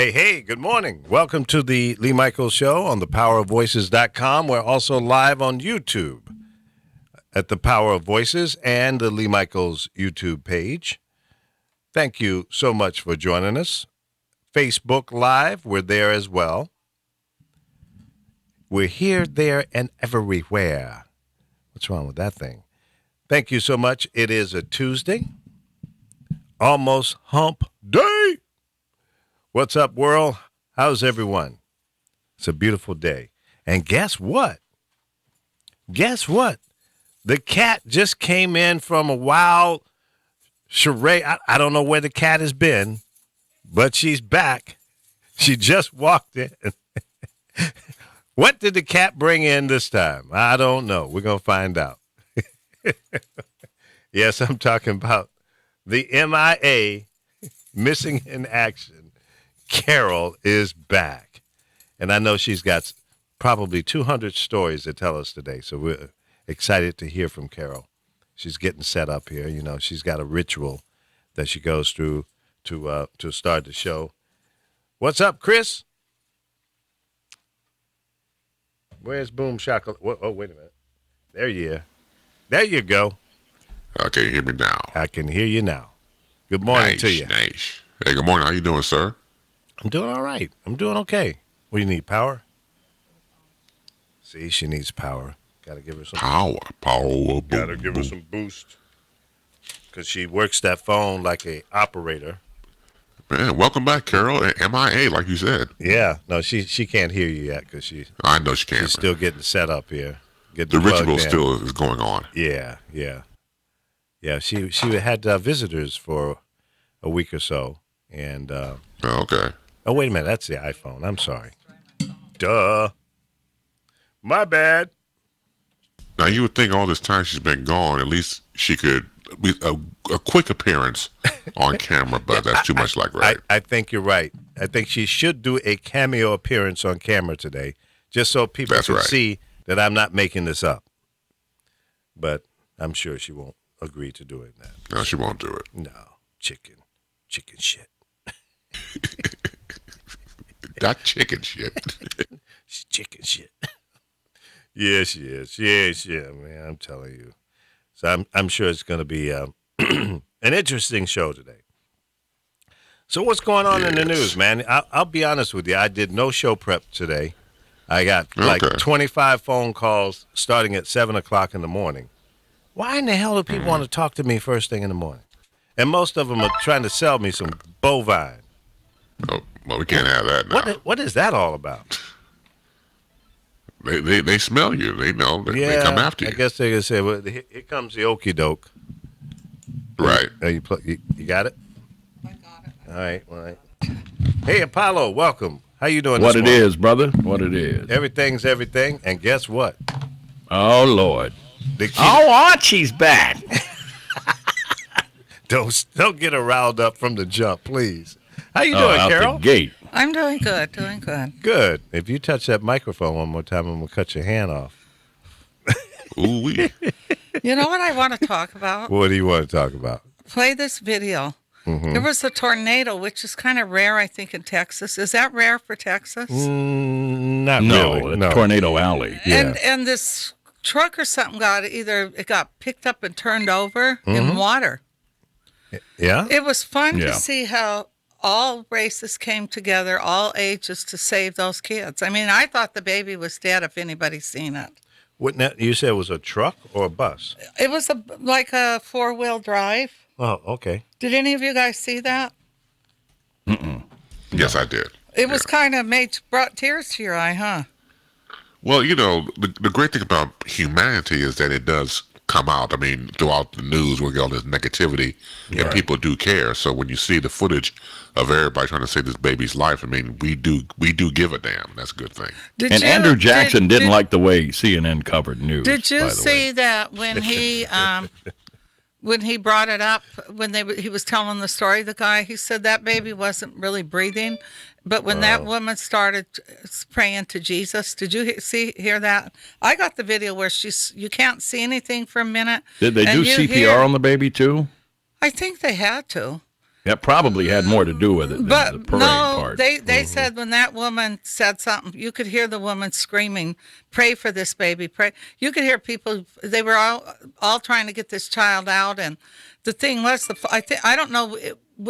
Hey, good morning. Welcome to the Lee Michaels Show on thepowerofvoices.com. We're also live on YouTube at The Power of Voices and the Lee Michaels YouTube page. Thank you so much for joining us. Facebook Live, we're there as well. We're here, there, and everywhere. What's wrong with that thing? Thank you so much. It is a Tuesday, almost hump day. What's up, world? How's everyone? It's a beautiful day. And guess what? The cat just came in from a wild charade. I don't know where the cat has been, but she's back. She just walked in. What did the cat bring in this time? I don't know. We're going to find out. Yes, I'm talking about the MIA, missing in action. Carol is back. And I know she's got probably 200 stories to tell us today. So we're excited to hear from Carol. She's getting set up here. You know, she's got a ritual that she goes through to start the show. What's up, Chris? Where's Boom Shaka? Oh, wait a minute. There you go. Okay, you hear me now? I can hear you now. Good morning to you. Nice. Hey, good morning. How you doing, sir? I'm doing all right. I'm doing okay. What do you need, power? See, she needs power. Got to give her some power. Got to give her some boost. Because she works that phone like a operator. Man, welcome back, Carol. MIA, like you said. Yeah. No, she can't hear you yet because I know she can't. She's still getting set up here. The ritual still is going on. Yeah. She had visitors for a week or so. And okay. Oh, wait a minute. That's the iPhone. I'm sorry. Duh. My bad. Now, you would think all this time she's been gone, at least she could be a quick appearance on camera, but that's too much like right. I think you're right. I think she should do a cameo appearance on camera today, just so people can see that I'm not making this up. But I'm sure she won't agree to doing that. No, she won't do it. No. Chicken shit. That chicken shit. She's chicken shit. Yeah, she is. Yeah, man. I'm telling you. So I'm sure it's going to be an interesting show today. So what's going on in the news, man? I'll be honest with you. I did no show prep today. I got like 25 phone calls starting at 7 o'clock in the morning. Why in the hell do people want to talk to me first thing in the morning? And most of them are trying to sell me some bovine. Oh, well, we can't have that now. What is that all about? They smell you. They know. They come after you. I guess they're going to say, well, here comes the okie doke. Right. You got it? I got it. All right. Hey, Apollo, welcome. How you doing What this it morning? is, brother. What it is. Everything's everything. And guess what? Oh, Lord. Archie's back. Don't get her riled up from the jump, please. How you doing, out Carol? the gate. I'm doing good. Good. If you touch that microphone one more time, I'm going to cut your hand off. Ooh-wee. You know what I want to talk about? What do you want to talk about? Play this video. Mm-hmm. There was a tornado, which is kind of rare, I think, in Texas. Is that rare for Texas? Not No, really. it's Tornado Alley. Yeah. And this truck or something got picked up and turned over in water. Yeah? It was fun Yeah. to see how all races came together, all ages, to save those kids. I mean, I thought the baby was dead if anybody's seen it. You said it was a truck or a bus? It was like a 4-wheel drive. Oh, okay. Did any of you guys see that? Yes, I did. It was kind of brought tears to your eye, huh? Well, you know, the great thing about humanity is that it does come out. I mean, throughout the news, we get all this negativity, and people do care. So when you see the footage of everybody trying to save this baby's life, I mean, we do give a damn. That's a good thing. Andrew Jackson didn't like the way CNN covered news. Did you by the see way. that when he brought it up, when he was telling the story, the guy, he said that baby wasn't really breathing, but when that woman started praying to Jesus, did you hear that? I got the video where you can't see anything for a minute. Did they do CPR on the baby too? I think they had to. That probably had more to do with it than the But parade no, part. they said when that woman said something, you could hear the woman screaming, "Pray for this baby, pray." You could hear people. They were all trying to get this child out, and the thing was, I don't know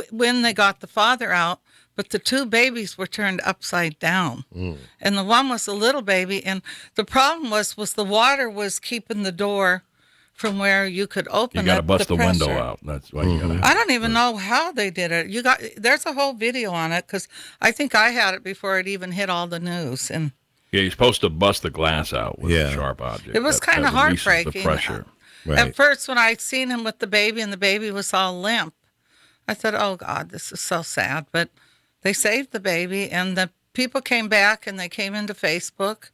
when they got the father out, but the two babies were turned upside down, and the one was a little baby, and the problem was the water was keeping the door from where you could open. You got to up bust the window pressure. out. That's why you got to. I don't even know how they did it. There's a whole video on it because I think I had it before it even hit all the news, and Yeah, you're supposed to bust the glass out with Yeah. a sharp object. it was That kind of releases heartbreaking. The pressure. Right. At first, when I seen him with the baby and the baby was all limp, I thought, "Oh God, this is so sad." But they saved the baby, and the people came back and they came into Facebook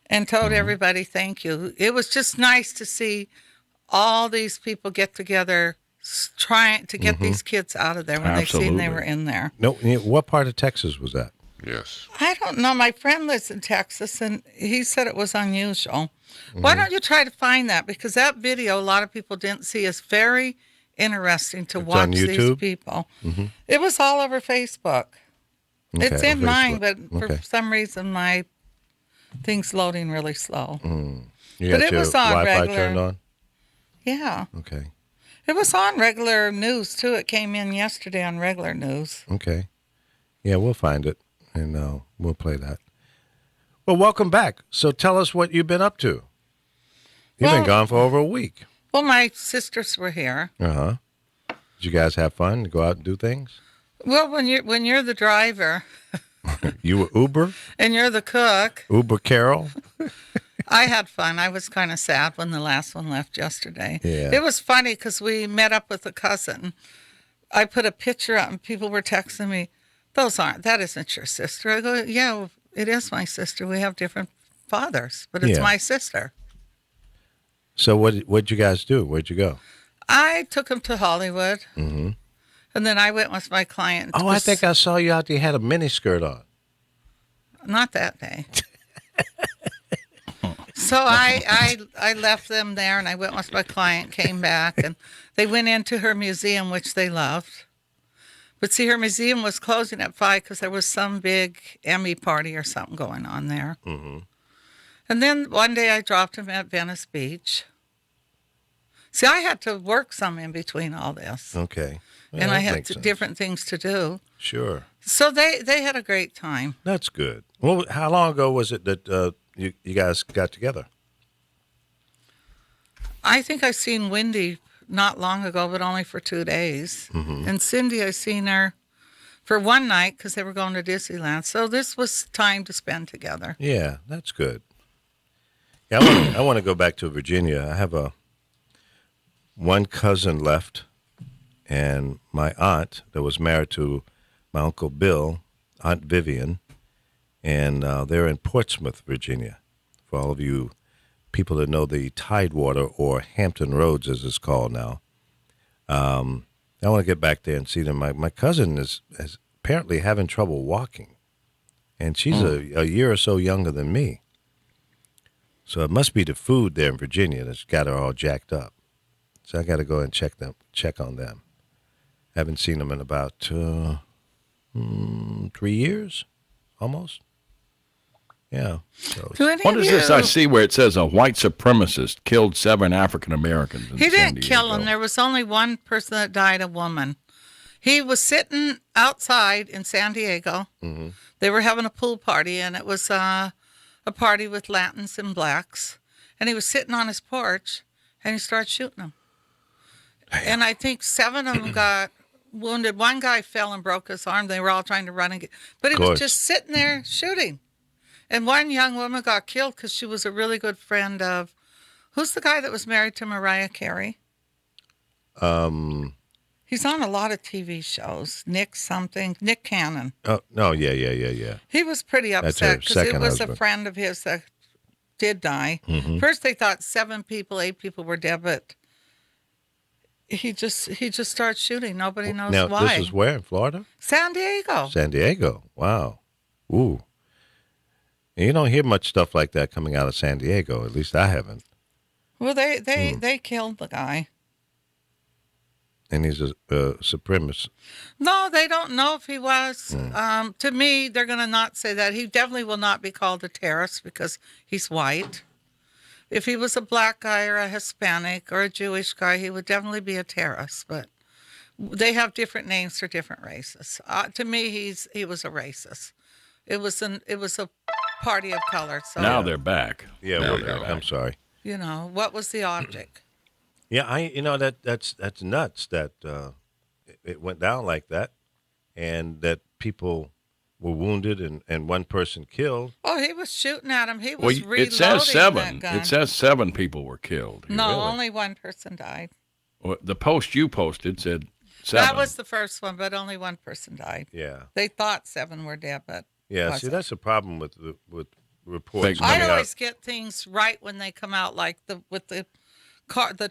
and told everybody thank you. It was just nice to see all these people get together trying to get these kids out of there when they seen they Absolutely. were in there. No, what part of Texas was that? Yes. I don't know. My friend lives in Texas, and he said it was unusual. Why don't you try to find that? Because that video, a lot of people didn't see, is very interesting to It's watch on these YouTube? people. It was all over Facebook. It's Okay, in on mine, Facebook. but for Okay. some reason, my thing's loading really slow. You but got it your was on Wi-Fi regular. turned on? Yeah. Okay. It was on regular news, too. It came in yesterday on regular news. Okay. Yeah, we'll find it, and we'll play that. Well, welcome back. So tell us what you've been up to. You've been Well- gone for over a week. Well, my sisters were here. Uh-huh. Did you guys have fun? Go out and do things? Well, when you're the driver You were Uber? and you're the cook, Uber Carol? I had fun. I was kind of sad when the last one left yesterday. Yeah. It was funny because we met up with a cousin. I put a picture up and people were texting me, that isn't your sister. I go, yeah, it is my sister. We have different fathers, but it's Yeah. my sister. So what'd you guys do? Where'd you go? I took him to Hollywood. Mm-hmm. And then I went with my client. Oh, I think I saw you out there. You had a miniskirt on. Not that day. So I left them there and I went with my client, came back, and they went into her museum, which they loved. But see, her museum was closing at 5 because there was some big Emmy party or something going on there. Mm-hmm. And then one day I dropped him at Venice Beach. See, I had to work some in between all this. Okay. Well, And I that had makes sense. different things to do. Sure. So they had a great time. That's good. Well, how long ago was it that you guys got together? I think I seen Wendy not long ago, but only for 2 days. Mm-hmm. And Cindy, I seen her for one night because they were going to Disneyland. So this was time to spend together. Yeah, that's good. Yeah, I want to go back to Virginia. I have one cousin left, and my aunt that was married to my Uncle Bill, Aunt Vivian, and they're in Portsmouth, Virginia. For all of you people that know the Tidewater or Hampton Roads, as it's called now, I want to get back there and see them. My cousin is apparently having trouble walking, and she's a year or so younger than me. So it must be the food there in Virginia that's got her all jacked up. So I got to go and check on them. Haven't seen them in about 3 years, almost. Yeah. So Do any What of is this you- I see where it says a white supremacist killed 7 African Americans? He didn't kill them. There was only one person that died, a woman. He was sitting outside in San Diego. Mm-hmm. They were having a pool party, and it was a party with Latins and blacks. And he was sitting on his porch, and he started shooting them. And I think 7 of them got wounded. One guy fell and broke his arm. They were all trying to run and get, but he Good. was just sitting there shooting. And one young woman got killed because she was a really good friend of, who's the guy that was married to Mariah Carey? He's on a lot of TV shows. Nick Cannon. oh no, yeah. He was pretty That's her upset because it second was husband. a friend of his that did die. Mm-hmm. First they thought 7 people, 8 people were dead, but he just started shooting. Nobody knows Now why. this is where in Florida? San Diego. San Diego. Wow. Ooh. And you don't hear much stuff like that coming out of San Diego. At least I haven't. Well, they killed the guy. and he's a supremacist. No, they don't know if he was. Hmm. To me, they're going to not say that. He definitely will not be called a terrorist because he's white. If he was a black guy or a Hispanic or a Jewish guy, he would definitely be a terrorist. But they have different names for different races. To me, he was a racist. It was a party of color. So Now they're back. Yeah, There well, we go. I'm sorry. what was the object? Yeah, that's nuts that it went down like that, and that people were wounded and one person killed. Oh, he was shooting at him. He Well, was it reloading says that 7. gun. It says 7 people were killed. no, Really? only one person died. Well, the post you posted said 7. That was the first one, but only one person died. Yeah, They thought 7 were dead, but yeah. See, wasn't. that's the problem with reports Fake coming I out. always get things right when they come out, like with the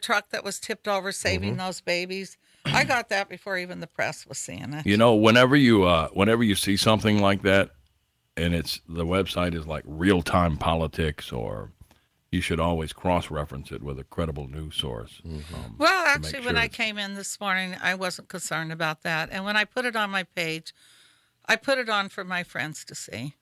truck that was tipped over saving Mm-hmm. those babies. I got that before even the press was seeing it. You know, whenever you see something like that, and the website is like Real Time Politics, or you should always cross-reference it with a credible news source. Well, make actually, sure when I it's- came in this morning, I wasn't concerned about that. And when I put it on my page, I put it on for my friends to see.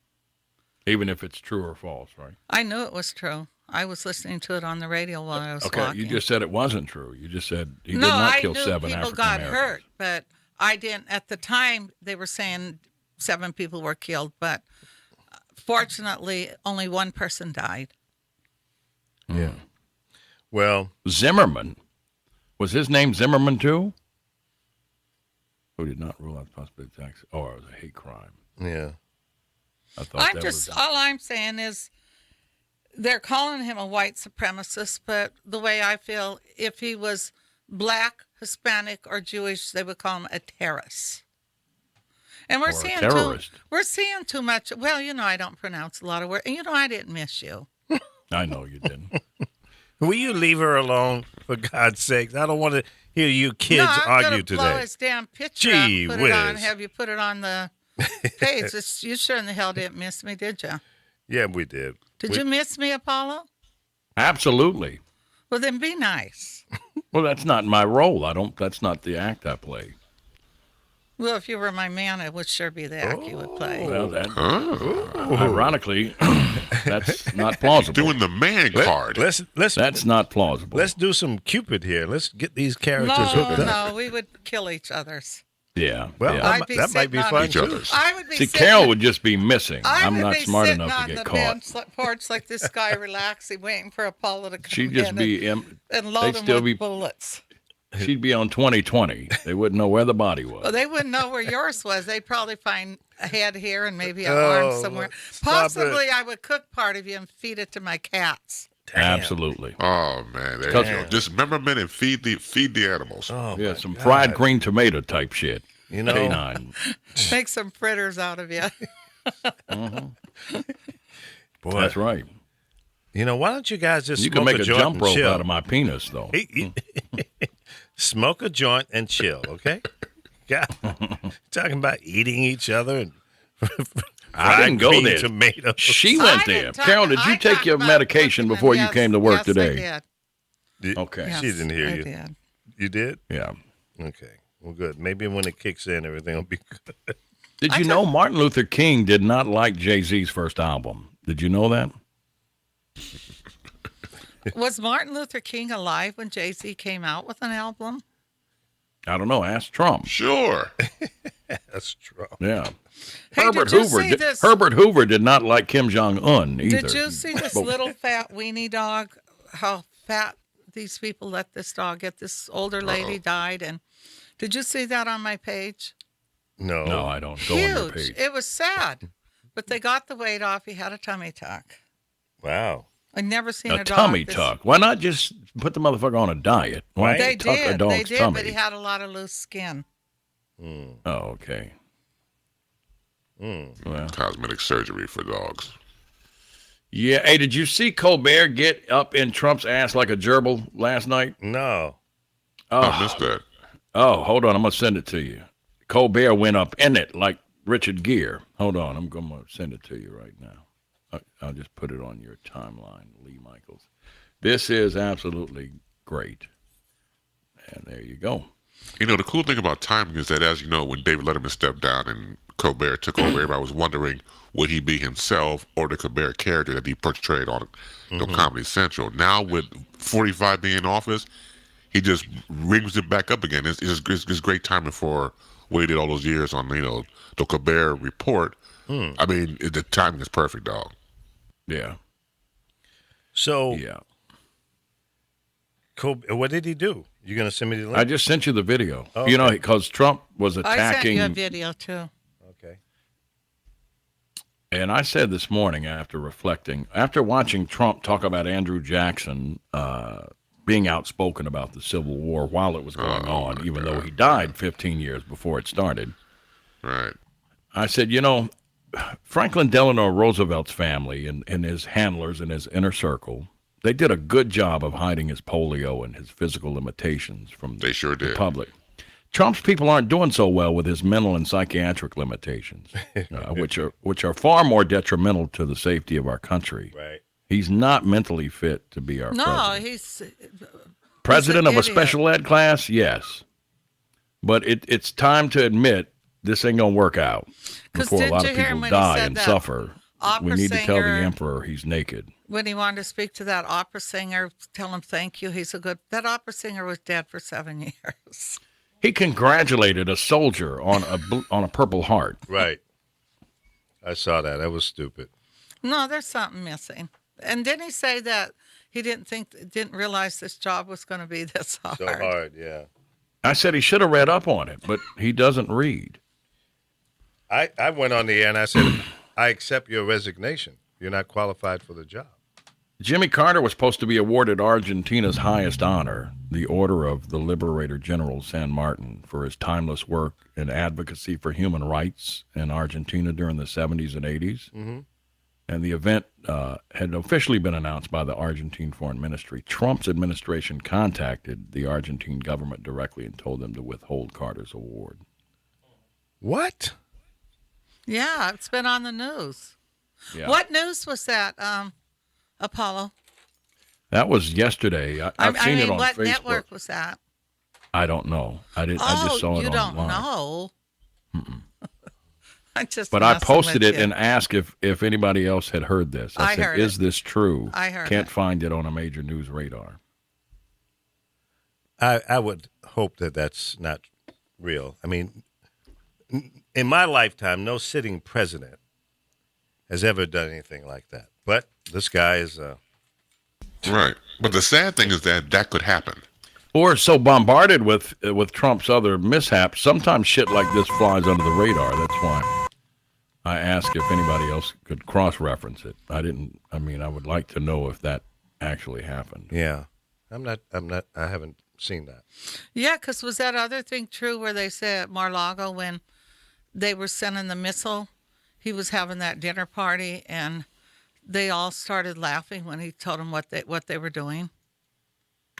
Even if it's true or false, right? I knew it was true. I was listening to it on the radio while I was Okay, walking. you just said it wasn't true. You just said he did no, not I kill knew 7 people African got Americans. hurt, but I didn't. At the time, they were saying 7 people were killed, but fortunately, only one person died. Yeah. Well, Zimmerman. Was his name Zimmerman too? Who did not rule out the possibility of tax? Oh, it was a hate crime. yeah. I thought I'm that just was. all I'm saying is they're calling him a white supremacist, but the way I feel, if he was black, Hispanic, or Jewish, they would call him a terrorist. And Or a terrorist. we're seeing too much. Well, I don't pronounce a lot of words, and I didn't miss you. I know you didn't. Will you leave her alone, for God's sakes? I don't want to hear you kids no, I'm argue gonna today. blow his damn picture Gee up, put it on, whiz. have you put it on the page. You sure in the hell didn't miss me, did you? Yeah, we did. Did you miss me, Apollo? Absolutely. Well, then be nice. Well, that's not my role. That's not the act I play. Well, if you were my man, it would sure be the act you would play. Well, ironically, that's not plausible. Doing the man card. Let's That's not plausible. let's do some Cupid here. Let's get these characters hooked up. No, we would kill each other's. Yeah. Well, yeah. I'd be that might be sitting on fun each too. other's. I would be See, sitting, Carol would just be missing. I I'm would not be smart sitting enough on to get the caught. porch like this guy, relaxing, waiting for Apollo to come She'd just in be. and They'd load him still with be. bullets. She'd be on 2020. They wouldn't know where the body Well, was. they wouldn't know where yours was. They'd probably find a head here and maybe an Oh, arm somewhere. stop Possibly, I would cook part of you and feed it to my cats. Absolutely. Oh man, there you Because- go. Just remember, men, and feed the animals. Oh, Yeah, my some God. fried green tomato type shit. You know, Canine. Make some fritters out of you. boy. That's right. You know, why don't you guys just You smoke can make a a joint jump and rope chill? out of my penis, though. Smoke a joint and chill, okay? God, talking about eating each other and I didn't go green there. Tomatoes. She I went didn't there. talk- Carol, did you I take talked your about medication cooking before them. you came to work Yes, I today? did. Did- Okay. Yes, She didn't hear I you. did. You did? Yeah. Okay. Well, good. Maybe when it kicks in, everything will be good. Did you know Martin Luther King did not like Jay-Z's first album? Did you know that? Was Martin Luther King alive when Jay-Z came out with an album? I don't know. Ask Trump. Sure. That's true. Yeah. Hey, Herbert did you Hoover. see this? Herbert Hoover did not like Kim Jong Un either. Did you see this But- little fat weenie dog? How fat these people let this dog get? This older lady died, and did you see that on my page? No. No, I don't. Go on your Huge. page. It was sad, but they got the weight off. He had a tummy tuck. Wow. I've never seen A a dog tummy this- tuck. Why not just put the motherfucker on a diet? Why Right. They tuck a did. dog's They did, tummy? but he had a lot of loose skin. Oh, okay. Well, Cosmetic surgery for dogs. yeah. Hey, did you see Colbert get up in Trump's ass like a gerbil last night? No. I missed that. Oh, hold on. I'm going to send it to you. Colbert went up in it like Richard Gere. Hold on. I'm going to send it to you right now. I'll just put it on your timeline, Lee Michaels. This is absolutely great. And there you go. You know, the cool thing about timing is that, as you know, when David Letterman stepped down and Colbert took over, everybody was wondering would he be himself or the Colbert character that he portrayed on Comedy Central. Now, with 45 being in office, he just rings it back up again. It's great timing for what he did all those years on, the Colbert Report. I mean, the timing is perfect, dog. Yeah. So, Yeah. what did he do? You going to send me the link? I just sent you the video. Oh, You know, okay. because Trump was I sent attacking. you a video too. Okay. And I said this morning after watching Trump talk about Andrew Jackson being outspoken about the Civil War while it was going on, even though he died 15 years before it started. Right. I said, Franklin Delano Roosevelt's family and his handlers and his inner circle, they did a good job of hiding his polio and his physical limitations from They sure the did. public. Trump's people aren't doing so well with his mental and psychiatric limitations, which are far more detrimental to the safety of our country. Right. He's not mentally fit to be our No, president. he's President of a idiot. special ed class, yes. But it's time to admit this ain't gonna work out 'Cause before a lot didn't of you hear people him when he die said and that suffer. opera We need to tell the singer- emperor he's naked. when he wanted to speak to that opera singer, tell him thank you. That opera singer was dead for 7 years. He congratulated a soldier on a Purple Heart. Right. I saw that. That was stupid. No, there's something missing. And didn't he say that he didn't realize this job was going to be this hard? So hard, yeah. I said he should have read up on it, but he doesn't read. I went on the air and I said, I accept your resignation. You're not qualified for the job. Jimmy Carter was supposed to be awarded Argentina's highest honor, the Order of the Liberator General San Martin, for his timeless work and advocacy for human rights in Argentina during the 70s and 80s. Mm-hmm. And the event had officially been announced by the Argentine Foreign Ministry. Trump's administration contacted the Argentine government directly and told them to withhold Carter's award. What? Yeah, it's been on the news. Yeah. What news was that, Apollo? That was yesterday. I've seen it on what Facebook. network was that? I don't know. I just saw it you online. don't know? I just. But I messing posted with it you. and asked if anybody else had heard this. I said, heard is it. this true? I heard Can't it. find it on a major news radar. I would hope that that's not real. I mean, in my lifetime, no sitting president has ever done anything like that. But this guy is, Right. But the sad thing is that could happen. Or so bombarded with Trump's other mishaps, sometimes shit like this flies under the radar. That's why I asked if anybody else could cross-reference it. I would like to know if that actually happened. yeah. I haven't seen that. Yeah, because was that other thing true where they said at Mar-a-Lago when they were sending the missile, he was having that dinner party and they all started laughing when he told them what they were doing?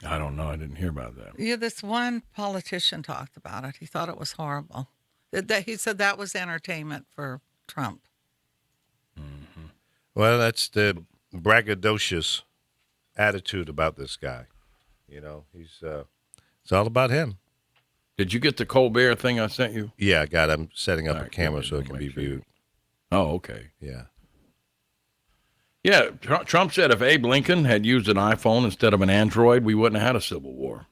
I don't know. I didn't hear about that. Yeah, this one politician talked about it. He thought it was horrible. He said that was entertainment for Trump. Well, that's the braggadocious attitude about this guy. You know, it's all about him. Did you get the Colbert thing I sent you? Yeah, I got him setting up All a right, camera good. so it can Make be sure you- viewed. Oh, okay. Yeah. Yeah, Trump said if Abe Lincoln had used an iPhone instead of an Android, we wouldn't have had a civil war.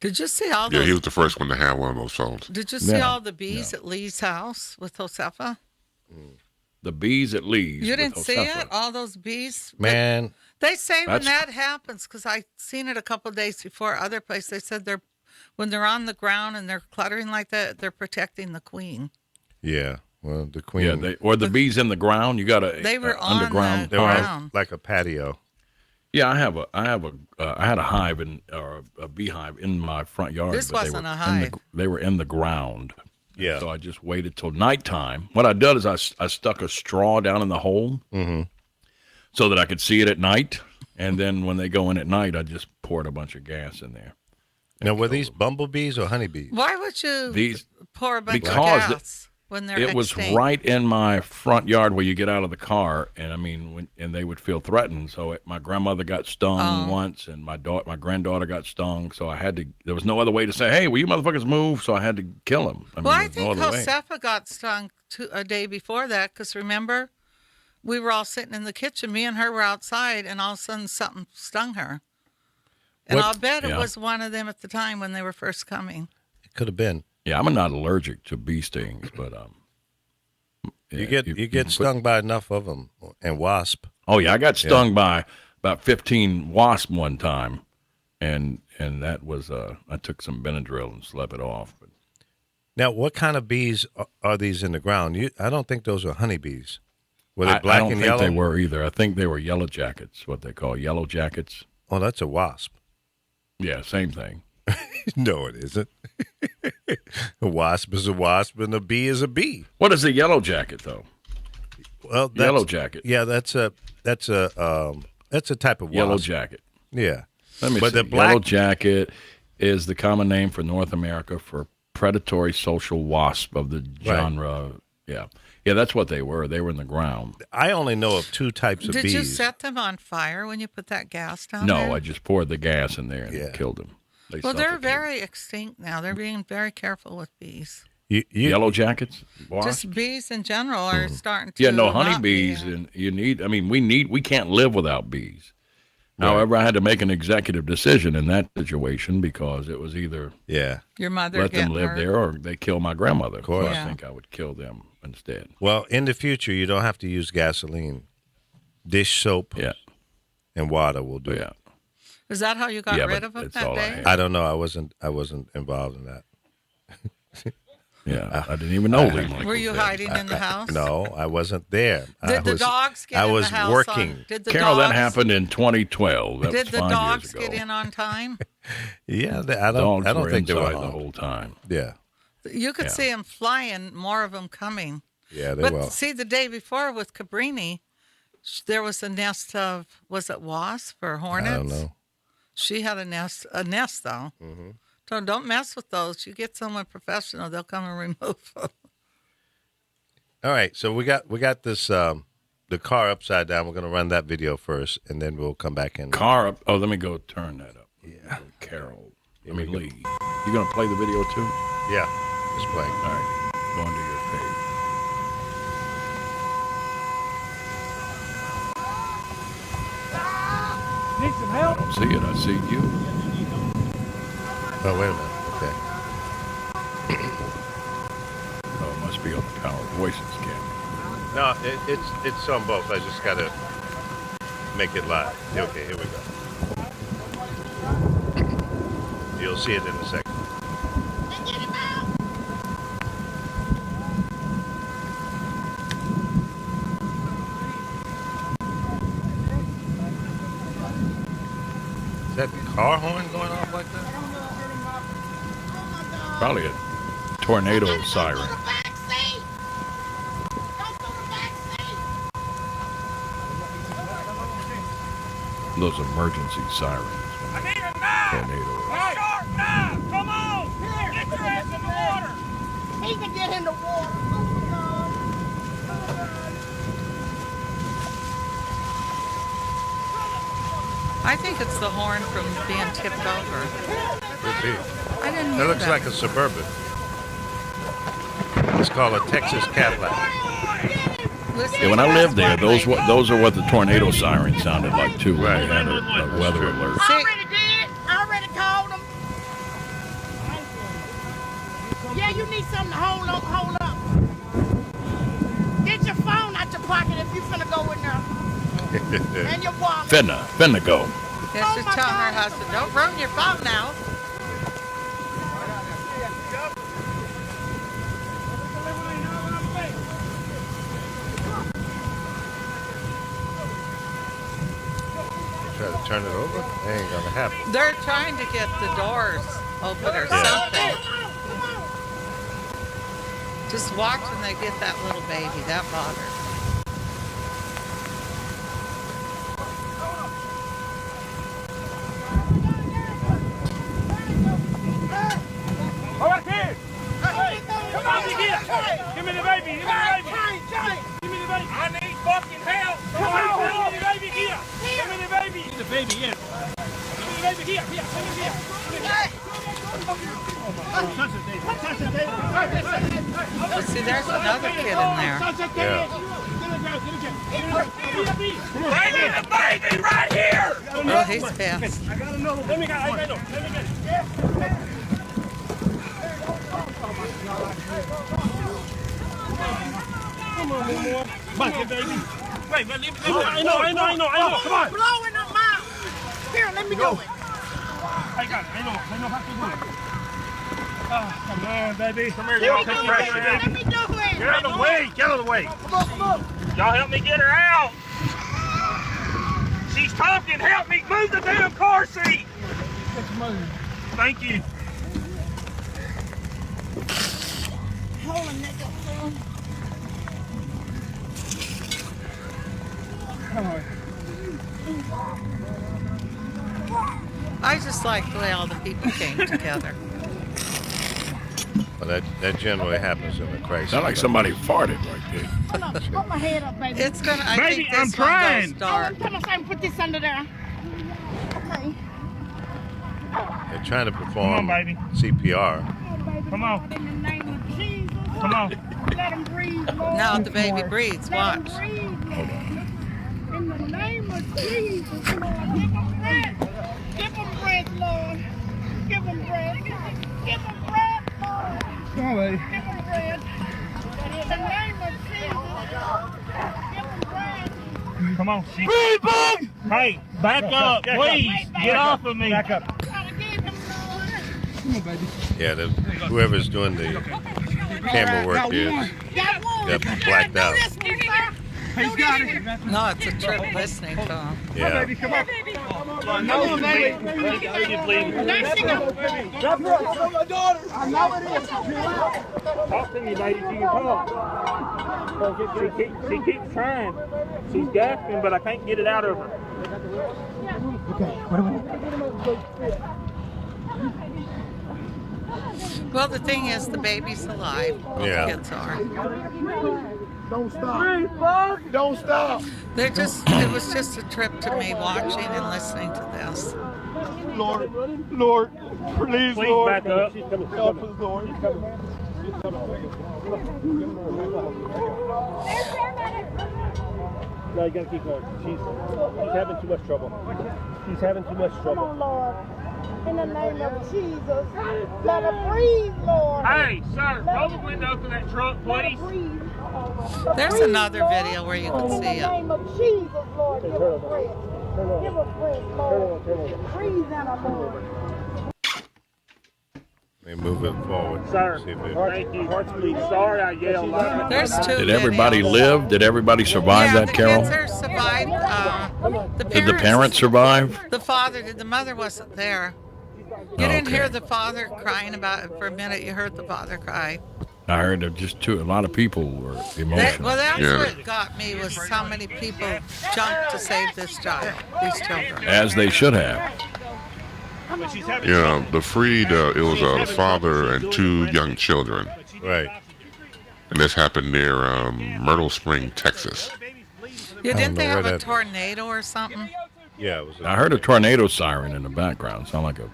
Did you see all Yeah, he those? was the first one to have one of those phones. Did you see Yeah, all the bees at Lee's house with Josefa? The bees at Lee's. You with didn't see Josefa. it? All those bees? Man, They say when That's- that happens, because I seen it a couple of days before other place. They said when they're on the ground and they're cluttering like that, they're protecting the queen. yeah. Well, the queen. Yeah, or the bees in the ground. You got a They were on underground. they were ground. like a patio. Yeah, I had a hive or a beehive in my front yard. This but they wasn't were a in hive. they were in the ground. Yeah. So I just waited till nighttime. What I did is I stuck a straw down in the hole so that I could see it at night. And then when they go in at night, I just poured a bunch of gas in there. Now, were these bumblebees or honeybees? Why would you These pour a bunch because of gas? when they're It was extinct. right in my front yard where you get out of the car, and I mean, and they would feel threatened. So my grandmother got stung once, and my granddaughter got stung. So I had to. There was no other way to say, "Hey, will you motherfuckers move?" So I had to kill them. Well, I there's no think other way. Josefa got stung a day before that because remember, we were all sitting in the kitchen. Me and her were outside, and all of a sudden something stung her. And What- I'll bet it Yeah. was one of them at the time when they were first coming. It could have been. Yeah, I'm not allergic to bee stings, but You yeah, get stung by enough of them, and wasp. Oh yeah, I got stung by about 15 wasps one time, and that was I took some Benadryl and slept it off. But Now, what kind of bees are these in the ground? I don't think those are honeybees. Were they I black don't and think yellow? they were either. I think they were yellow jackets, what they call yellow jackets. Oh, that's a wasp. Yeah, same thing. No, it isn't. A wasp is a wasp, and a bee is a bee. What is a yellow jacket though? Well, Yellow jacket. Yeah, that's a type of wasp. Yellow jacket. Yeah. Let me But see. the black- Yellow jacket is the common name for North America for predatory social wasp of the genre. Yeah. Yeah, that's what they were. They were in the ground. I only know of two types of Did bees. you set them on fire when you put that gas down No, there? I just poured the gas in there and Yeah. it killed them. They Well, they're suffocated. very extinct now. They're being very careful with bees. You- Yellow jackets? Wasp? Just bees in general are starting to. Yeah, no, not honeybees, be- and you need. I mean, we can't live without bees. However, I had to make an executive decision in that situation because it was either Yeah. Your mother let them getting live hurt. there or they kill my grandmother. Of course. So Yeah. I think I would kill them instead. Well, in the future, you don't have to use gasoline. Dish soap Yeah, and water will do. yeah, Is that how you got Yeah, rid but of them it's that all I day? had. I don't know. I wasn't involved in that. yeah. I didn't even know Lee Michaels Were you dead. hiding in the house? No, I wasn't there. Did the was, dogs get I in was the house? working. Did the Carol, that dogs, happened in 2012. That Did was the 5 dogs years ago. get in on time? Yeah, Dogs I don't were think they were inside the harmed. whole time. Yeah, You could Yeah. see them flying, more of them coming. yeah, they But were. see, the day before with Cabrini, there was a nest of, was it wasp or hornets? I don't know. She had a nest though. Mm-hmm. So don't mess with those. You get someone professional, they'll come and remove them. All right, so we got this the car upside down. We're gonna run that video first, and then we'll come back in. Car up. Oh, let me go turn that up. Yeah. Carol. Lee. You gonna play the video too? Yeah, it's playing. All right. Go into your page. Need some help? I don't see it. I see you. Oh, wait a minute. Okay. Oh, it must be on the Power Voices camera. No, it's on both. I just gotta make it live. Okay, here we go. You'll see it in a second. Is that the car horn going off like that? Probably a tornado siren. Those emergency sirens. I need a knife! Tornado. A sharp knife! Come on! Get your ass in the water! He can get in the water. I think it's the horn from being tipped over. Could be. I didn't That hear looks that. like a Suburban. It's called a Texas Cadillac. Listen Yeah, when to I that lived there, one those are what the tornado sirens sounded like too. When Right. they had a weather alert. See- Already did. Already called him. Yeah, you need something to hold up. Get your phone out your pocket if you finna go in there. And your wallet. Finna go. Yeah, Oh she's my telling her God. husband, don't ruin your phone now. Try to turn it over? That ain't gonna happen. They're trying to get the doors open or Yeah. something. Just watch when they get that little baby. That bothers. All right, kid! Come on, you get! Give me the baby, yeah. Give me the baby here, here, come here. Well, see, there's another kid in there. Yeah. Bring me the baby right here. Oh, he's fast. I got another. Let me get it. Come on, more. Come on, baby. Wait, leave it. I know. Come on. Blowing up my. Here, let me do it. I got it. I know how to do it. Oh, come on, baby. Come here, Let y'all. me do Take it. pressure, Let baby. me do it. Get out of the way. Get out of the way. Come on. Y'all help me get her out. She's talking. Help me move the damn car seat. Thank you. Hold on, nigga. I just like the way all the people came together. Well, that generally happens in a crisis. Sound like somebody farted right there. Hold on. Put my head up, baby. It's gonna. I Baby, think this I'm one trying. goes dark. Come on, Simon, put this under there. Okay. They're trying to Come perform on, baby. CPR. Come on. In the name of Jesus. Come on. Let him breathe, Lord. Now the baby breathes. Let Watch. him breathe, Lord. In the name of Jesus, Lord. Give him breath. Give him breath, Lord. Give him breath. Give him breath, Lord. Come on, baby. Give him breath. In the name of Jesus. Give him breath. Come on. Breathe, bug! Hey, back up, please. Get off of me. Back up. Gotta give him, Lord. Yeah, whoever's doing the camera work here Got one. got blacked out. Do this one, sir. He's got it. No, it's a trip listening to him. Yeah. Come on. No, baby. Baby, please. There she goes. Talk to me, lady. She can talk. She keeps trying. She's gasping, but I can't get it out of her. Well, the thing is, the baby's alive. All Yeah. the kids are. Don't stop. Don't stop. They're just. It was just a trip to me watching and listening to this. Lord, please, Please Lord. back up. Help us, Lord. No, you gotta keep going. She's having too much trouble. She's having too much Come trouble. on, Lord. In the name of Jesus. Let her breathe, Lord. Hey, sir, roll the window to that truck, Let her please. breathe. There's Breathe, another Lord. video where you can In see the it. name of Jesus, Lord, give her breath. Give her breath, Lord. Breathe in her, Lord. They move it forward. Sir, See if it- thank you. Please, sorry I yelled. There's two. Did everybody videos. live? Did everybody survive Yeah, that, the Carol? kids are survived. Did the parents survive? The father did. The mother wasn't there. You didn't hear the father crying about it for a minute. You heard the father cry. I heard that just a lot of people were emotional. Well, that's Yeah. what got me was how many people jumped to save this child, these children. As they should have. Yeah, the freed, it was a father and two young children. Right. And this happened near Myrtle Spring, Texas. Yeah, didn't they know have where a that- tornado or something? Yeah, it was. I heard a tornado siren in the background. Sound like a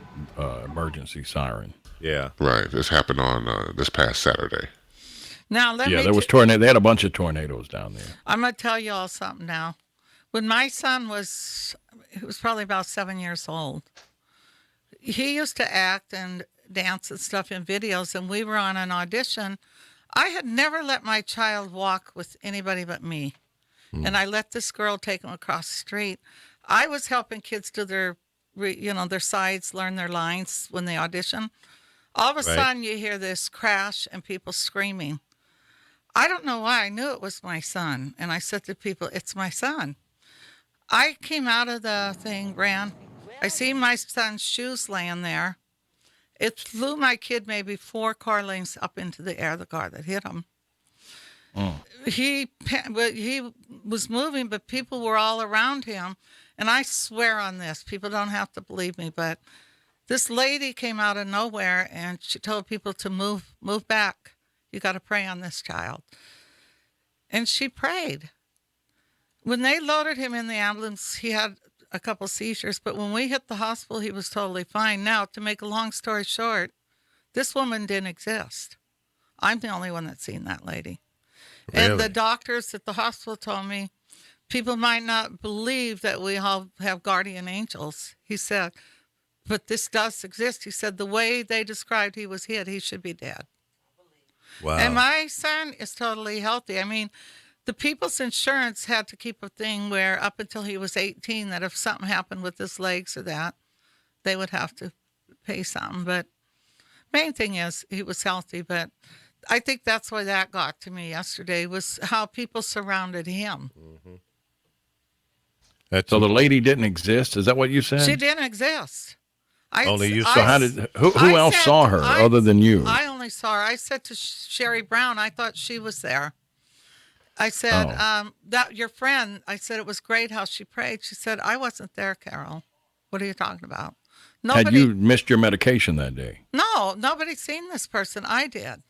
emergency siren. Yeah. Right, this happened on this past Saturday. Now let Yeah, me. there was tornado. They had a bunch of tornadoes down there. I'm gonna tell you all something now. When my son was, he was probably about 7 years old. He used to act and dance and stuff in videos, and we were on an audition. I had never let my child walk with anybody but me, and I let this girl take him across the street. I was helping kids do their, their sides, learn their lines when they audition. All of a sudden, you hear this crash and people screaming. I don't know why. I knew it was my son. And I said to people, it's my son. I came out of the thing, ran. I see my son's shoes laying there. It flew my kid maybe 4 car lengths up into the air, the car that hit him. He was moving, but people were all around him. And I swear on this, people don't have to believe me, but this lady came out of nowhere and she told people to move back. You got to pray on this child. And she prayed. When they loaded him in the ambulance, he had a couple seizures, but when we hit the hospital, he was totally fine. Now, to make a long story short, this woman didn't exist. I'm the only one that's seen that lady. And Really? the doctors at the hospital told me, people might not believe that we all have guardian angels. He said, but this does exist. He said, the way they described he was hit, he should be dead. Wow. And my son is totally healthy. I mean, the people's insurance had to keep a thing where up until he was 18, that if something happened with his legs or that, they would have to pay something. But main thing is he was healthy. But I think that's why that got to me yesterday, was how people surrounded him. That's So the lady didn't exist. Is that what you said? She didn't exist. Only you I- saw So how did who I else said- saw her I- other than you? I only saw her. I said to Sherry Brown, I thought she was there. I said, Oh. that your friend, I said, it was great how she prayed. She said, I wasn't there, Carol. What are you talking about? Had you missed your medication that day? No, nobody's seen this person. I did.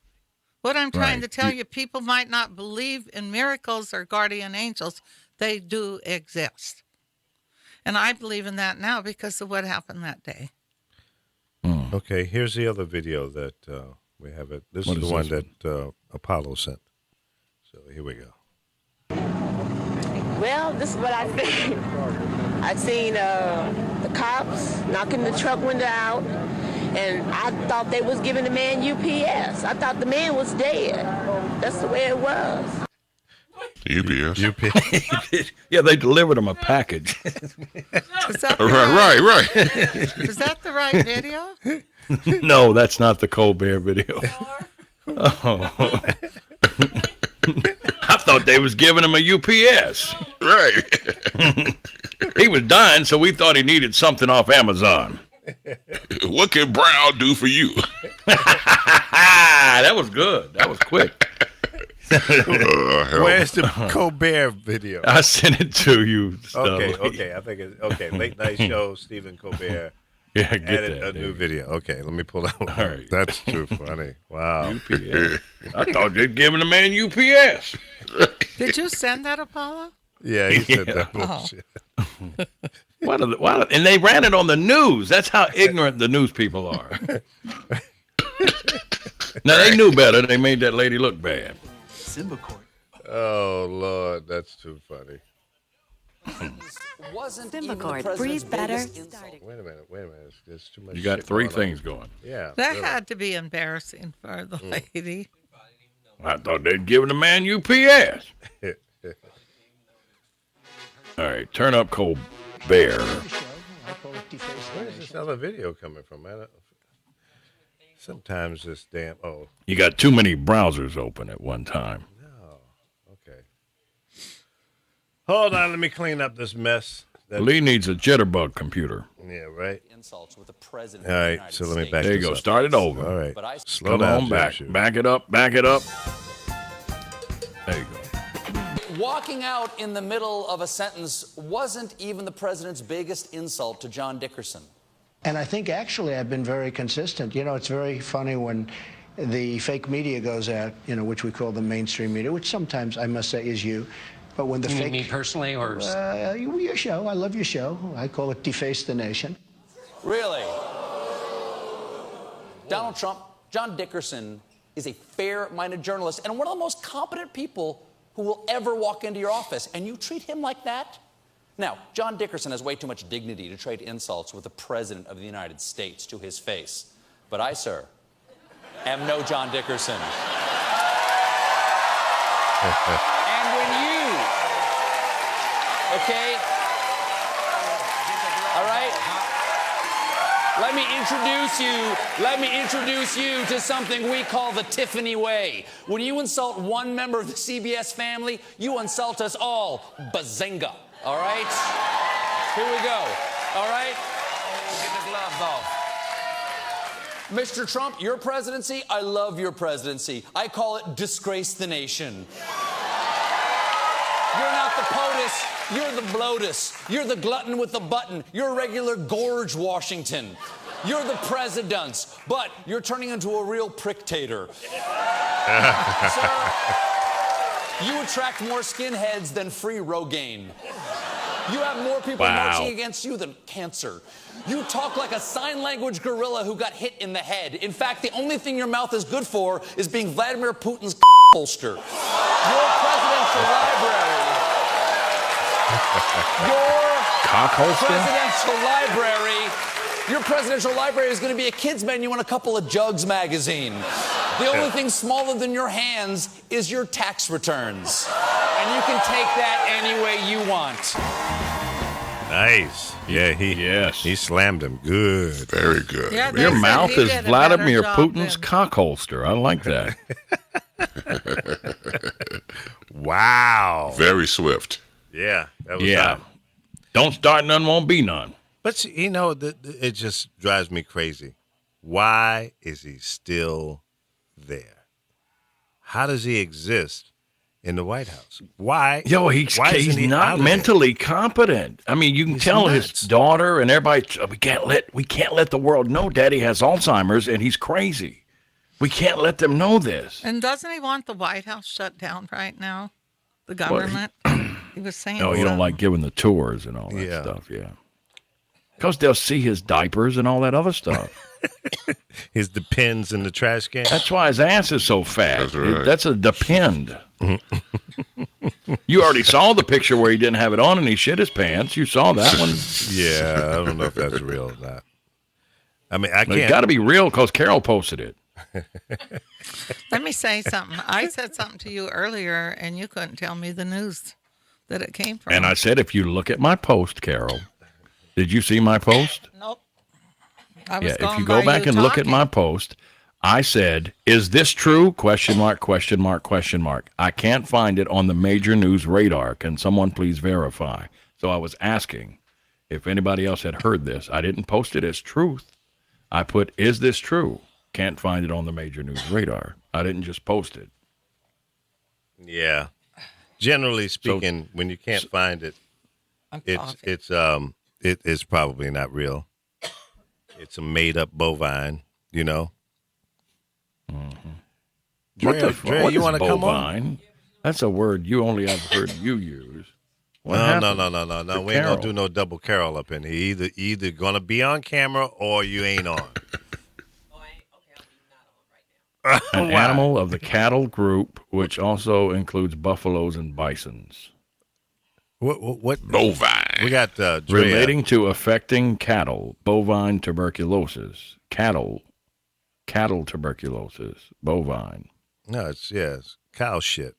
What I'm trying Right. to tell you, people might not believe in miracles or guardian angels. They do exist. And I believe in that now because of what happened that day. Okay, here's the other video that we have. This What is the is one this that Apollo sent. So here we go. Well, this is what I seen. I seen the cops knocking the truck window out, and I thought they was giving the man UPS. I thought the man was dead. That's the way it was. UPS. Yeah, they delivered him a package. Is that the Right. Is that the right video? No, that's not the Colbert video. Oh. I thought they was giving him a UPS. Right. He was dying, so we thought he needed something off Amazon. What can Brown do for you? That was good. That was quick. Hell. Where's the Colbert video? I sent it to you. Stelly. Okay. I think it's okay. Late night show. Stephen Colbert Yeah, get added that. a new video. Okay, let me pull that one. All right. That's too funny. Wow. UPS. I thought they'd giving the man UPS. Did you send that, Apollo? Yeah, he said Yeah. that bullshit. And they ran it on the news. That's how ignorant the news people are. Now, they knew better. They made that lady look bad. Simba Court. Oh Lord, that's too funny. Wasn't Simba even the Court. president's Breathe better. biggest insult. Wait a minute. There's too much. You got shit three going on. things going. Yeah. That really. had to be embarrassing for the lady. I thought they'd given the man UPS. All right, turn up Colbert. Where's this other video coming from? Sometimes this damn. Oh, You got too many browsers open at one time. okay. Hold on, let me clean up this mess. Lee needs a jitterbug computer. Yeah, right. Insults with the president All of the right, United so let me States. back There you this go. up. Start it over. All right. But I- Slow Come down, on back. Joshua. Back it up. Back it up. There you go. Walking out in the middle of a sentence wasn't even the president's biggest insult to John Dickerson. And I think actually I've been very consistent. You know, it's very funny when the fake media goes out, you know, which we call the mainstream media, which sometimes I must say is you. But when the You fake mean me personally, or your show, I love your show. I call it Deface the Nation. Really? Donald Trump, John Dickerson is a fair-minded journalist and one of the most competent people who will ever walk into your office, and you treat him like that? Now, John Dickerson has way too much dignity to trade insults with the President of the United States to his face. But I, sir, am no John Dickerson. And when you, okay, all right? Let me introduce you to something we call the Tiffany way. When you insult one member of the CBS family, you insult us all. Bazinga. All right? Here we go. All right? Get the gloves off. Mr. Trump, your presidency, I love your presidency. I call it disgrace the nation. You're not the POTUS, you're the bloatus. You're the glutton with the button. You're a regular Gorge Washington. You're the presidents, but you're turning into a real prick-tater. Sir, you attract more skinheads than free Rogaine. You have more people Wow. marching against you than cancer. You talk like a sign language gorilla who got hit in the head. In fact, the only thing your mouth is good for is being Vladimir Putin's holster. Your presidential library. Cock holster? Your presidential library is going to be a kid's menu and a couple of Jugs magazine. The only thing smaller than your hands is your tax returns. And you can take that any way you want. Nice. Yeah, he slammed him good. Very good. Yeah, they Your said mouth he is did a Vladimir better job Putin's than- cock holster. I like that. Wow. Very swift. Yeah. That was Yeah. hot. Don't start none, won't be none. But see, you know, it just drives me crazy. Why is he still there? How does he exist in the White House? Why? Yo, why he's isn't he out not of there? mentally competent. I mean, you can He's tell nuts. his daughter and everybody, we can't let the world know Daddy has Alzheimer's and he's crazy. We can't let them know this. And doesn't he want the White House shut down right now? The government? He was saying. No, you don't like giving the tours and all that Yeah. stuff, yeah. Because they'll see his diapers and all that other stuff. His depends in the trash can. That's why his ass is so fat. That's right. That's a depend. You already saw the picture where he didn't have it on and he shit his pants. You saw that one. Yeah, I don't know if that's real or not. I mean, I But it's can't. got to be real because Carol posted it. Let me say something. I said something to you earlier, and you couldn't tell me the news that it came from. And I said, if you look at my post, Carol, did you see my post? Nope. I was Yeah, if going you go by back you and look at talking. my post, I said, is this true? Question mark, question mark, question mark. I can't find it on the major news radar. Can someone please verify? So I was asking if anybody else had heard this. I didn't post it as truth. I put, is this true? Can't find it on the major news radar. I didn't just post it. Yeah. Generally speaking, when you can't find it, I'm it's coughing. it's probably not real. It's a made up bovine, you know. What Dre, the Dre, what you is want to come on? bovine? That's a word you only have heard you use. What No. happened We to ain't Carol? gonna do no double Carol up in here. Either gonna be on camera or you ain't on. An Why? animal of the cattle group, which also includes buffaloes and bisons. What? Bovine. We got Dre. Relating to affecting cattle, bovine tuberculosis, cattle tuberculosis, bovine. No, it's cow shit.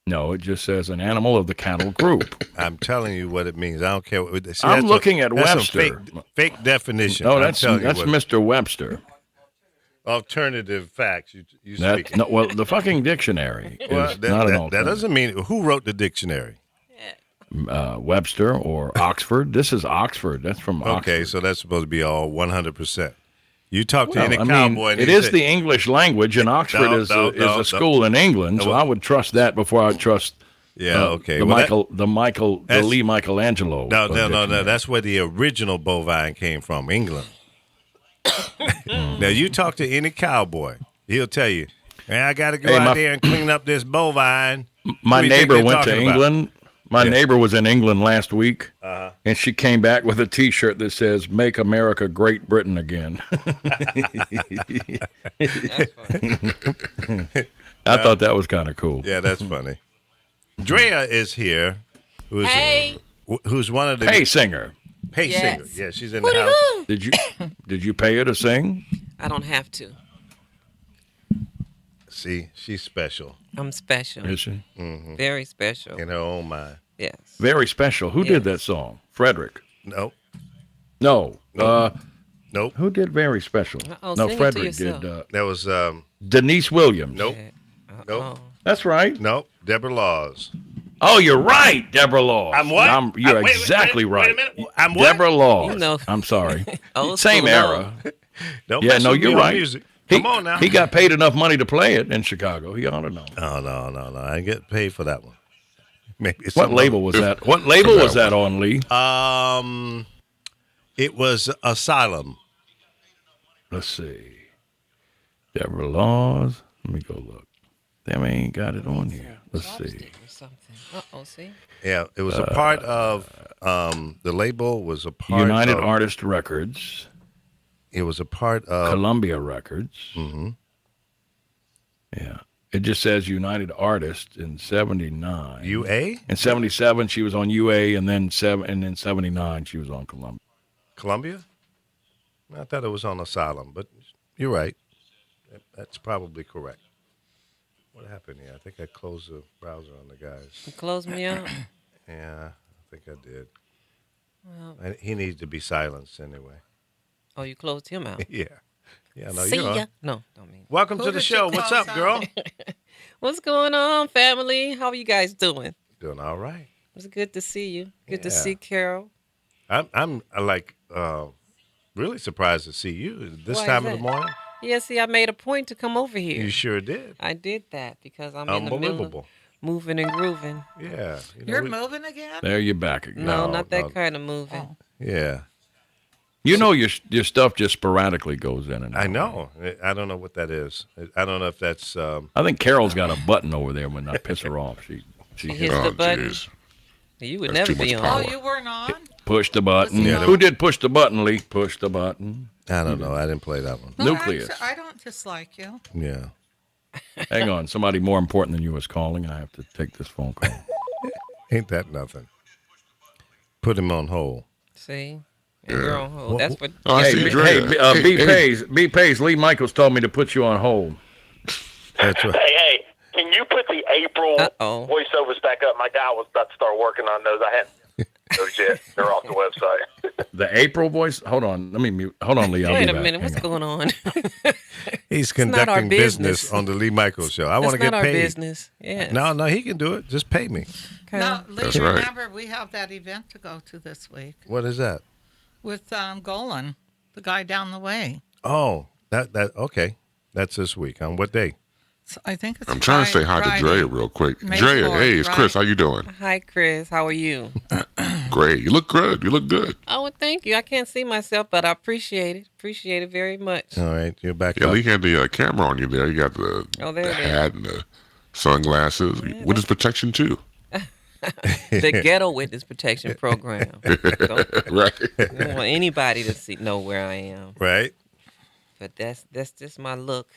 No, it just says an animal of the cattle group. I'm telling you what it means. I don't care. See, I'm that's what- looking at that's some Webster. Fake definition. No, I'm that's telling you what- Mr. Webster. alternative facts. You That speaking. no, well, the fucking dictionary is Well, not an that alternative. doesn't mean who wrote the dictionary. Webster or Oxford. This is Oxford. That's from Oxford. Okay, so that's supposed to be all 100%. You talk to Well, any I mean, cowboy. and it he is said- the English language, and Oxford No, is no, a school in England. So I would trust that before I trust. Yeah, okay. The Well, the Lee Michelangelo. No. dictionary. That's where the original bovine came from, England. Now you talk to any cowboy, he'll tell you, "Man, I got to go Hey, out my- there and clean up this bovine." My Who do you think neighbor they're went to talking about? England. My Yeah. neighbor was in England last week, and she came back with a T-shirt that says "Make America Great Britain Again." I thought that was kind of cool. Yeah, that's funny. Drea is here, who's who's one of the Hey, singer, Hey Yes. singer. Yeah, she's in the house. did you pay her to sing? I don't have to. See, she's special I'm special. Is she Very special. in her own mind. Yes. very special? Who did Yes. that song? Frederick. Nope. No. Nope. Who did very special? Uh-oh, No, sing it to Frederick yourself. did. That was Denise Williams. nope. Nope. That's right. Nope. Deborah Laws. Oh, you're right, Deborah Law. I'm what? You're Wait, exactly wait a right. minute. I'm what? Deborah Law. You know. I'm sorry. Old Same school era. Don't Yeah, mess no, with me you're on right. Music. Come on now. He got paid enough money to play it in Chicago. He ought to know. Oh no. I didn't get paid for that one. Maybe it's What some label was that? What label was that on, Lee? It was Asylum. Let's see. Deborah Laws. Let me go look. Damn, I ain't got it on here. Let's see. Or something. Uh-oh, see? Yeah, it was a part of the label was a part United of Artist Records, It was a part of Columbia Records. Mm-hmm. Yeah. It just says United Artists in 79. UA? In 77, she was on UA, and then 79, she was on Columbia. Columbia? I thought it was on Asylum, but you're right. That's probably correct. What happened here? I think I closed the browser on the guys. You closed me out? Yeah, I think I did. Well, He needs to be silenced anyway. oh, you closed him out. Yeah. Yeah, no, See you're ya. on. No, don't mean. Welcome Who to the did you show. What's close up, girl? What's going on, family? How are you guys doing? Doing all right. It's good to see you. Good to Yeah. see Carol. I'm like really surprised to see you this Why is time of the that? morning. Yeah, see, I made a point to come over here. You sure did. I did that because I'm in the middle of Unbelievable. moving and grooving. Yeah. You're moving again? There you're back again. No, No, not that no. kind of moving. Oh. Yeah. You know your stuff just sporadically goes in and out. I know. I don't know what that is. I don't know if that's. I think Carol's got a button over there when I piss her off. She She hits the button. jeez. You would That's never too be much on. power. Oh, you weren't on? pushed the button. Yeah, Who did push the button, Lee? Push the button. I don't know. I didn't play that one. No, Nucleus. actually, I don't dislike you. Yeah. Hang on. Somebody more important than you is calling. I have to take this phone call. Ain't that nothing? Put him on hold. See? And you're on hold. That's what. Oh, I see Drea. B Pace. Lee Michaels told me to put you on hold. That's right. Hey, can you put the April Uh-oh. voiceovers back up? My guy was about to start working on those. I hadn't those yet. They're off the website. The April voice. Hold on. Let me mute. Hold on, Lee. I'll Wait be a back. minute. What's Hang on. going on? He's not our conducting business business. on the Lee Michaels show. I want to That's get not our paid. business. Yeah. No, he can do it. Just pay me. Okay. Now, Lee, That's right. remember, we have that event to go to this week What is that? with Golan, the guy down the way. Oh, that okay. That's this week. On what day? So I think it's I'm trying to say hi to Friday. Drea real quick. May Drea, 4th, hey, it's Chris. right? How you doing? Hi, Chris. How are you? Great. You look good. You look good. Oh, well, thank you. I can't see myself, but I appreciate it. Appreciate it very much. All right, you're back Yeah, up. Lee had the camera on you there. You got the, Oh, there the it is. hat and the sunglasses. What is protection too? The Ghetto Witness Protection Program. Don't, Right. don't want anybody to know where I am. Right? But that's just my look.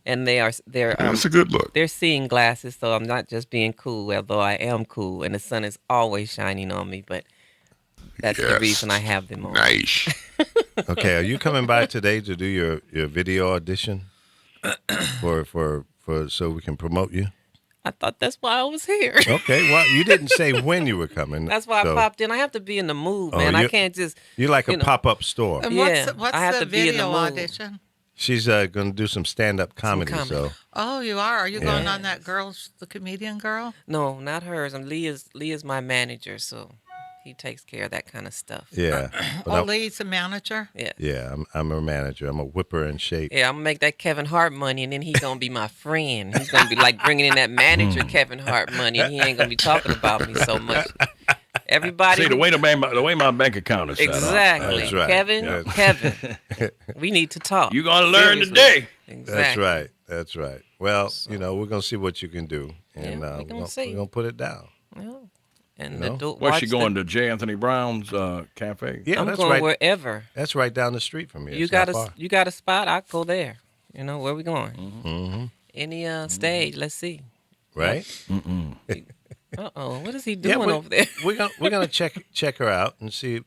And they're That's a good look. they're seeing glasses, so I'm not just being cool, although I am cool, and the sun is always shining on me. But that's the Yes. reason I have them on. Nice. Okay, are you coming by today to do your video audition for so we can promote you? I thought that's why I was here. Okay, well, you didn't say when you were coming. That's why so I popped in. I have to be in the mood, Oh, man. I you- can't just. You're like you a know. pop-up store. And Yeah, what's I have the to be in the video mood. audition? She's going to do some stand-up comedy, comedy. so Oh, you are? Are you Yeah. going on that the comedian girl? No, not hers. Lee is my manager, so he takes care of that kind of stuff. yeah. But Oh, I'm- Lee's a manager? Yeah. yeah, I'm a manager. I'm a whipper in shape. Yeah, I'm gonna make that Kevin Hart money, and then he's gonna be my friend. He's gonna be like bringing in that manager Kevin Hart money, and he ain't gonna be talking about me so much. Everybody, See, the way my bank account is set up. exactly, That's right. Kevin, Yeah. Kevin, we need to talk. You're going to learn Seriously. today. Exactly. That's right. That's right. Well, we're going to see what you can do. And Yeah, we gonna see. we're going to put it down. Yeah. And You the know? do- Where's she watch the- going to J. Anthony Brown's cafe? Yeah, I'm that's going right. wherever. That's right down the street from here. You It's not got far. you got a spot? I go there. You know where we going? Mhm. Any stage? Let's see. Right? What is he Yeah, doing over there? we're gonna check her out and see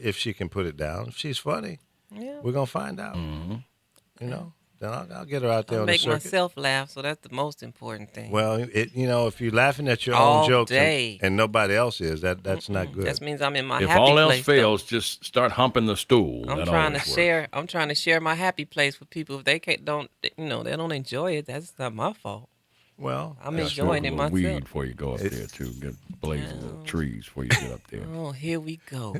if she can put it down. If she's funny, Yeah. we're gonna find out. You know, then I'll get her out there I'll on the make circuit. myself laugh, so that's the most important thing. Well, if you're laughing at your All own jokes day. and nobody else is, that's not good. That means I'm in my If happy all else place. though. fails, just start humping the stool. I'm That trying to always works. share. I'm trying to share my happy place with people. If they don't they don't enjoy it, that's not my fault. Well, I'm that's enjoying Smoke it a myself. little weed before you go up there too. Get blaze of little trees before you get up there. Oh, here we go.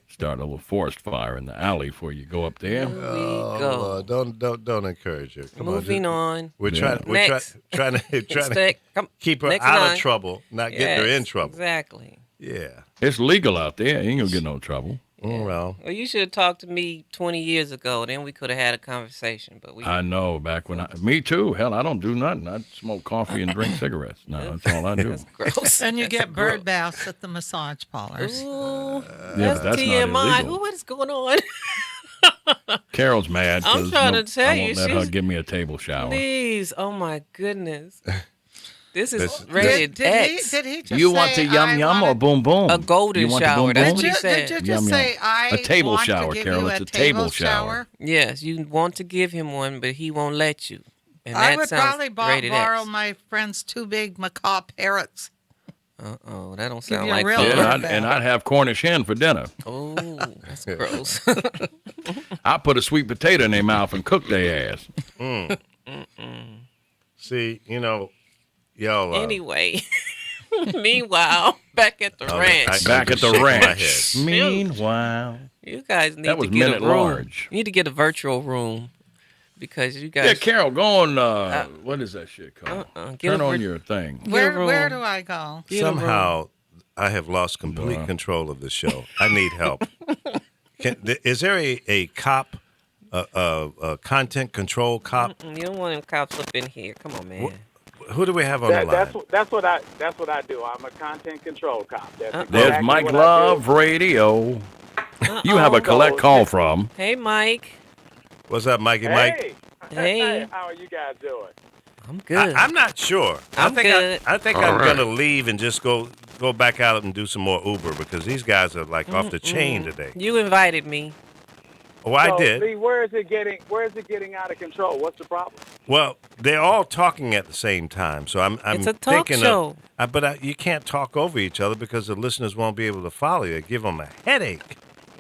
Start a little forest fire in the alley before you go up there. Here we Oh, go. Lord, don't encourage her. Come Moving on. on. We're Yeah. trying to Expect- come- keep her next out line. of trouble, not get her Yes, in trouble. Exactly. Yeah. It's legal out there. You ain't gonna get no trouble. Well, Well, you should have talked to me 20 years ago. Then we could have had a conversation. But we. I know. Back when me too. Hell, I don't do nothing. I smoke coffee and drink cigarettes. No, that's all I do. Gross. And you get bird baths at the massage parlors. Ooh, Yeah, that's but that's not TMI. illegal. Ooh, what is going on? Carol's mad. I'm 'cause trying to tell I you, won't let her she's- give me a table shower. Please. Oh my goodness. This is This- rated Did X. he just You want say, the yum I yum or wanted- boom boom? A golden You want the shower, boom that's boom? what he said. Did you just Yum, yum. say I A table want shower, to give Carol. you It's a a table shower. Yes, you want to give him one, but he won't let you. And I that would sounds probably rated borrow X. my friend's two big macaw parrots. Uh-oh, that don't Give sound you a like real fun. Yeah, bird bath. and I'd have Cornish hen for dinner. Oh, that's gross. I put a sweet potato in their mouth and cook their ass. see, y'all. Anyway, meanwhile, back at the ranch. Back at the Shake my ranch. head. Meanwhile, You guys need That was to get a minute room. large. You need to get a virtual room because you guys. yeah, Carol, go on. What is that shit called? Get Turn a on vir- your thing. Where room. do I go? Get a room. Somehow, I have lost complete control of the show. I need help. Is there a cop, a content control cop? You don't want them cops up in here. Come on, man. Who do we have on the line? That's what I do. I'm a content control cop. That's There's exactly Mike what I Love do. Radio. You have a collect call from. Hey, Mike. What's up, Mikey? Hey. Mike? Hey. How are you guys doing? I'm good. I'm not sure. I'm good. I think All I'm right. gonna leave and just go back out and do some more Uber because these guys are like off the chain today. You invited me. Oh, I So, did. Lee, where is it getting out of control? What's the problem? Well, they're all talking at the same time, so I'm It's a talk thinking show. But you can't talk over each other because the listeners won't be able to follow you. Give them a headache.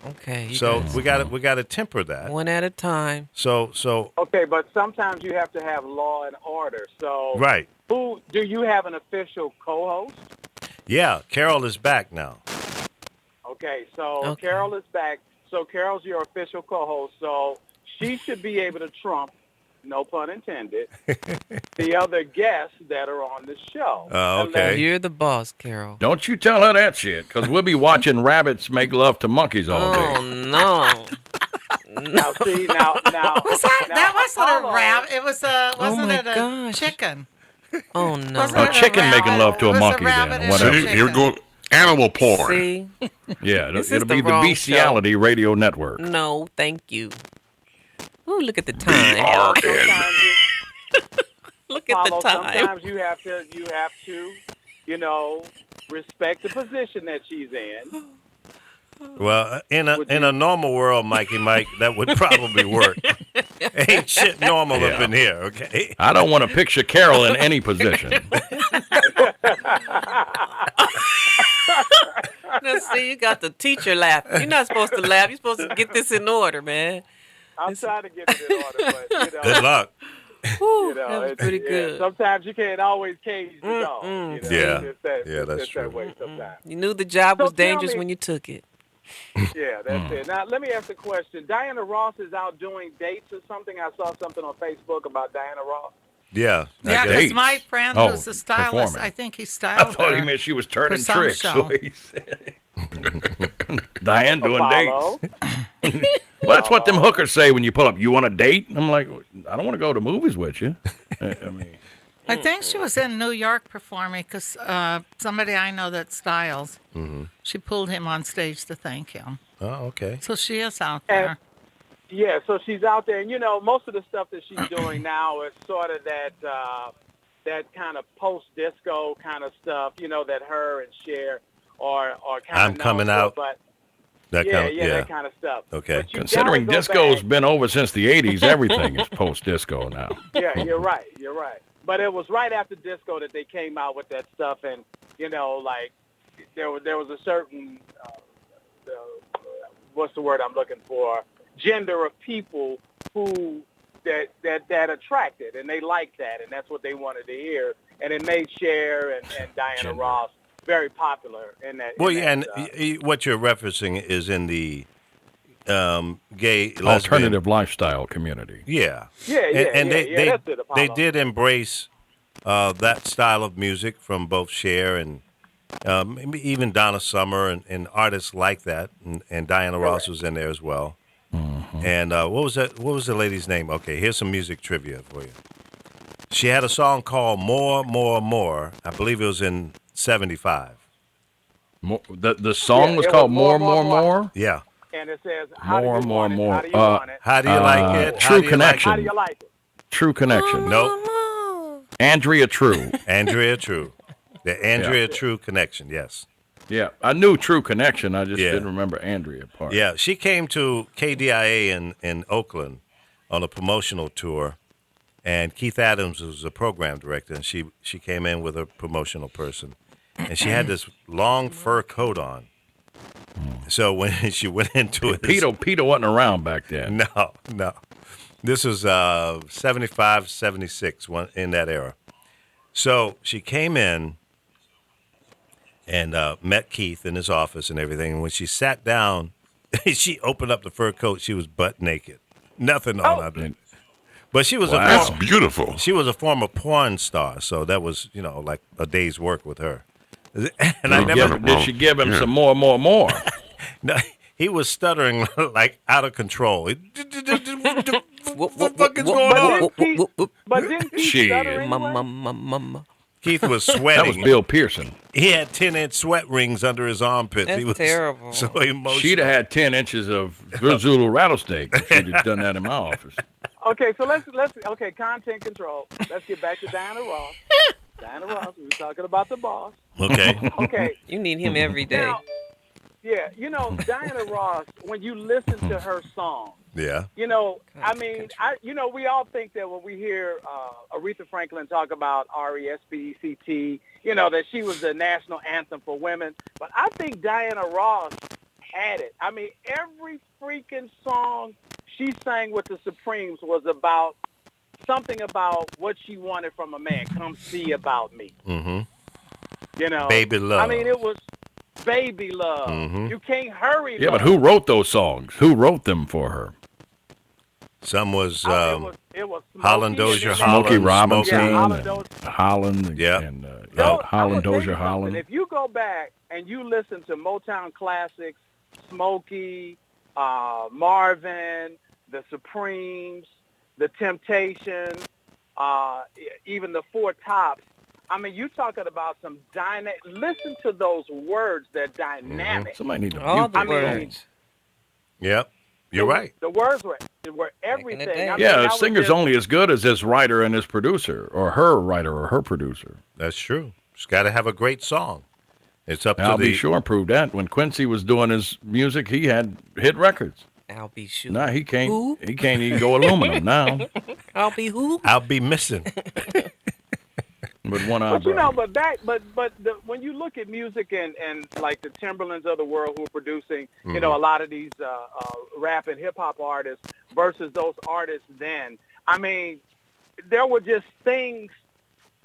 Okay. you So guys- we got to temper that. one at a time. So Okay, but sometimes you have to have law and order. So right. who do you have an official co-host? Yeah, Carol is back now. Okay, so Okay. Carol is back. So Carol's your official co-host. So she should be able to trump, no pun intended, the other guests that are on the show. Okay. You're the boss, Carol. Don't you tell her that shit, because we'll be watching rabbits make love to monkeys all day. Oh no. Now see, now Was that wasn't hold a on. rabbit. It was a wasn't my it a gosh. chicken? Oh no. Wasn't A it chicken rabbit? making love to a It was monkey rabbit then, and a whatever. See, chicken. you're going animal porn. See? Yeah, This it'll is the be the wrong Bestiality Radio Network. No, thank you. Ooh, look at the time. Sometimes Look at the Paulo, time. sometimes you have to, respect the position that she's in. Well, in a normal world, Mikey Mike, that would probably work. Ain't shit normal up in here, okay? I don't want to picture Carol in any position. Now, see, you got the teacher laughing. You're not supposed to laugh. You're supposed to get this in order, man. I'm trying to get it in order, but Good luck. Whew, that that was pretty good. Sometimes you can't always cage the dog. Yeah. It's that, Yeah, that's it's true. That way sometimes. You knew the job So was tell dangerous me- when you took it. Yeah, that's it. Now, let me ask a question. Diana Ross is out doing dates or something. I saw something on Facebook about Diana Ross. Yeah. I Yeah, guess. because my friend Oh, who's a stylist, performing. I think he I styled thought he her. meant she was turning for some tricks. show. So he said. Diane doing Apollo. dates. Well, that's what them hookers say when you pull up. You want a date? I'm like, I don't want to go to movies with you. I mean, I think she was in New York performing because somebody I know that styles, she pulled him on stage to thank him. Oh, okay. So she is out And- there. Yeah, so she's out there, and most of the stuff that she's doing now is sort of that kind of post-disco kind of stuff, that her and Cher are kind I'm of coming known for, out. But That yeah, kind of, that kind of stuff. Okay. But you considering gotta go disco's back- been over since the 80s, everything is post-disco now. Yeah, you're right. You're right. But it was right after disco that they came out with that stuff, and like there was a certain what's the word I'm looking for? Gender of people who that attracted, and they liked that, and that's what they wanted to hear, and it made Cher and Diana Ross very popular in that. Well, in yeah, that, and what you're referencing is in the gay lesbian. Alternative lifestyle community. Yeah. Yeah, And that's it, they Apollo. did embrace that style of music from both Cher and Maybe even Donna Summer and artists like that, and Diana Ross was in there as well. And what was that? What was the lady's name? Okay, here's some music trivia for you. She had a song called "More, More, More." I believe it was in '75. The song was called More, More, More? Yeah. And it says, how More, do you more, want it? more. How do you want it? How do you like it? True Connection. How do you like it? True Connection. Nope. Andrea True. Andrea True. The Andrea True Connection, yes. Yeah, I knew True Connection. I just didn't remember Andrea part. Yeah, she came to KDIA in Oakland on a promotional tour, and Keith Adams was the program director, and she came in with a promotional person, and she had this long fur coat on. So when she went into it, Peter wasn't around back then. No. This was 75, 76, in that era. So she came in and met Keith in his office and everything. And when she sat down, she opened up the fur coat. She was butt naked, nothing on under. But she was that's beautiful. She was a former porn star, so that was like a day's work with her. And did she give him some more? No, he was stuttering like out of control. What the fuck is going on? But didn't Keith stutter anyway? Keith was sweating. That was Bill Pearson. He had 10-inch sweat rings under his armpits. That's He was terrible. so emotional. She'd have had 10 inches of Zulu rattlesnake if she'd have done that in my office. Okay, so let's content control. Let's get back to Diana Ross. Diana Ross, we were talking about the boss. Okay. Okay. You need him every day. Now, yeah, Diana Ross, when you listen to her song, yeah. I mean, we all think that when we hear Aretha Franklin talk about R-E-S-P-E-C-T, that she was the national anthem for women. But I think Diana Ross had it. I mean, every freaking song she sang with the Supremes was about something about what she wanted from a man. Come see about me. Mm-hmm. Baby love. I mean, it was baby love. Mm-hmm. You can't hurry. Yeah, love. but who wrote those songs? Who wrote them for her? Some was, it was Holland Dozier Smokey Robinson. Yeah, Holland. Yeah. And, I'm gonna Holland tell you Dozier Holland. If you go back and you listen to Motown classics, Smokey, Marvin, the Supremes, the Temptations, even the Four Tops, I mean, you're talking about some dynamic. Listen to those words. They're dynamic. Somebody need to All mute the that. words. Yep. You're right. The words were everything. day. I mean, Yeah, a that was singer's just- only as good as his writer and his producer, or her writer or her producer. That's true. She's got to have a great song. It's up to I'll the. be sure proved that. When Quincy was doing his music, he had hit records. I'll be sure. Now he can't. Who? He can't even go aluminum now. I'll be who? I'll be missing. With one But eyebrow. when you look at music and like the Timberlands of the world who are producing, a lot of these rap and hip hop artists versus those artists then, I mean, there were just things.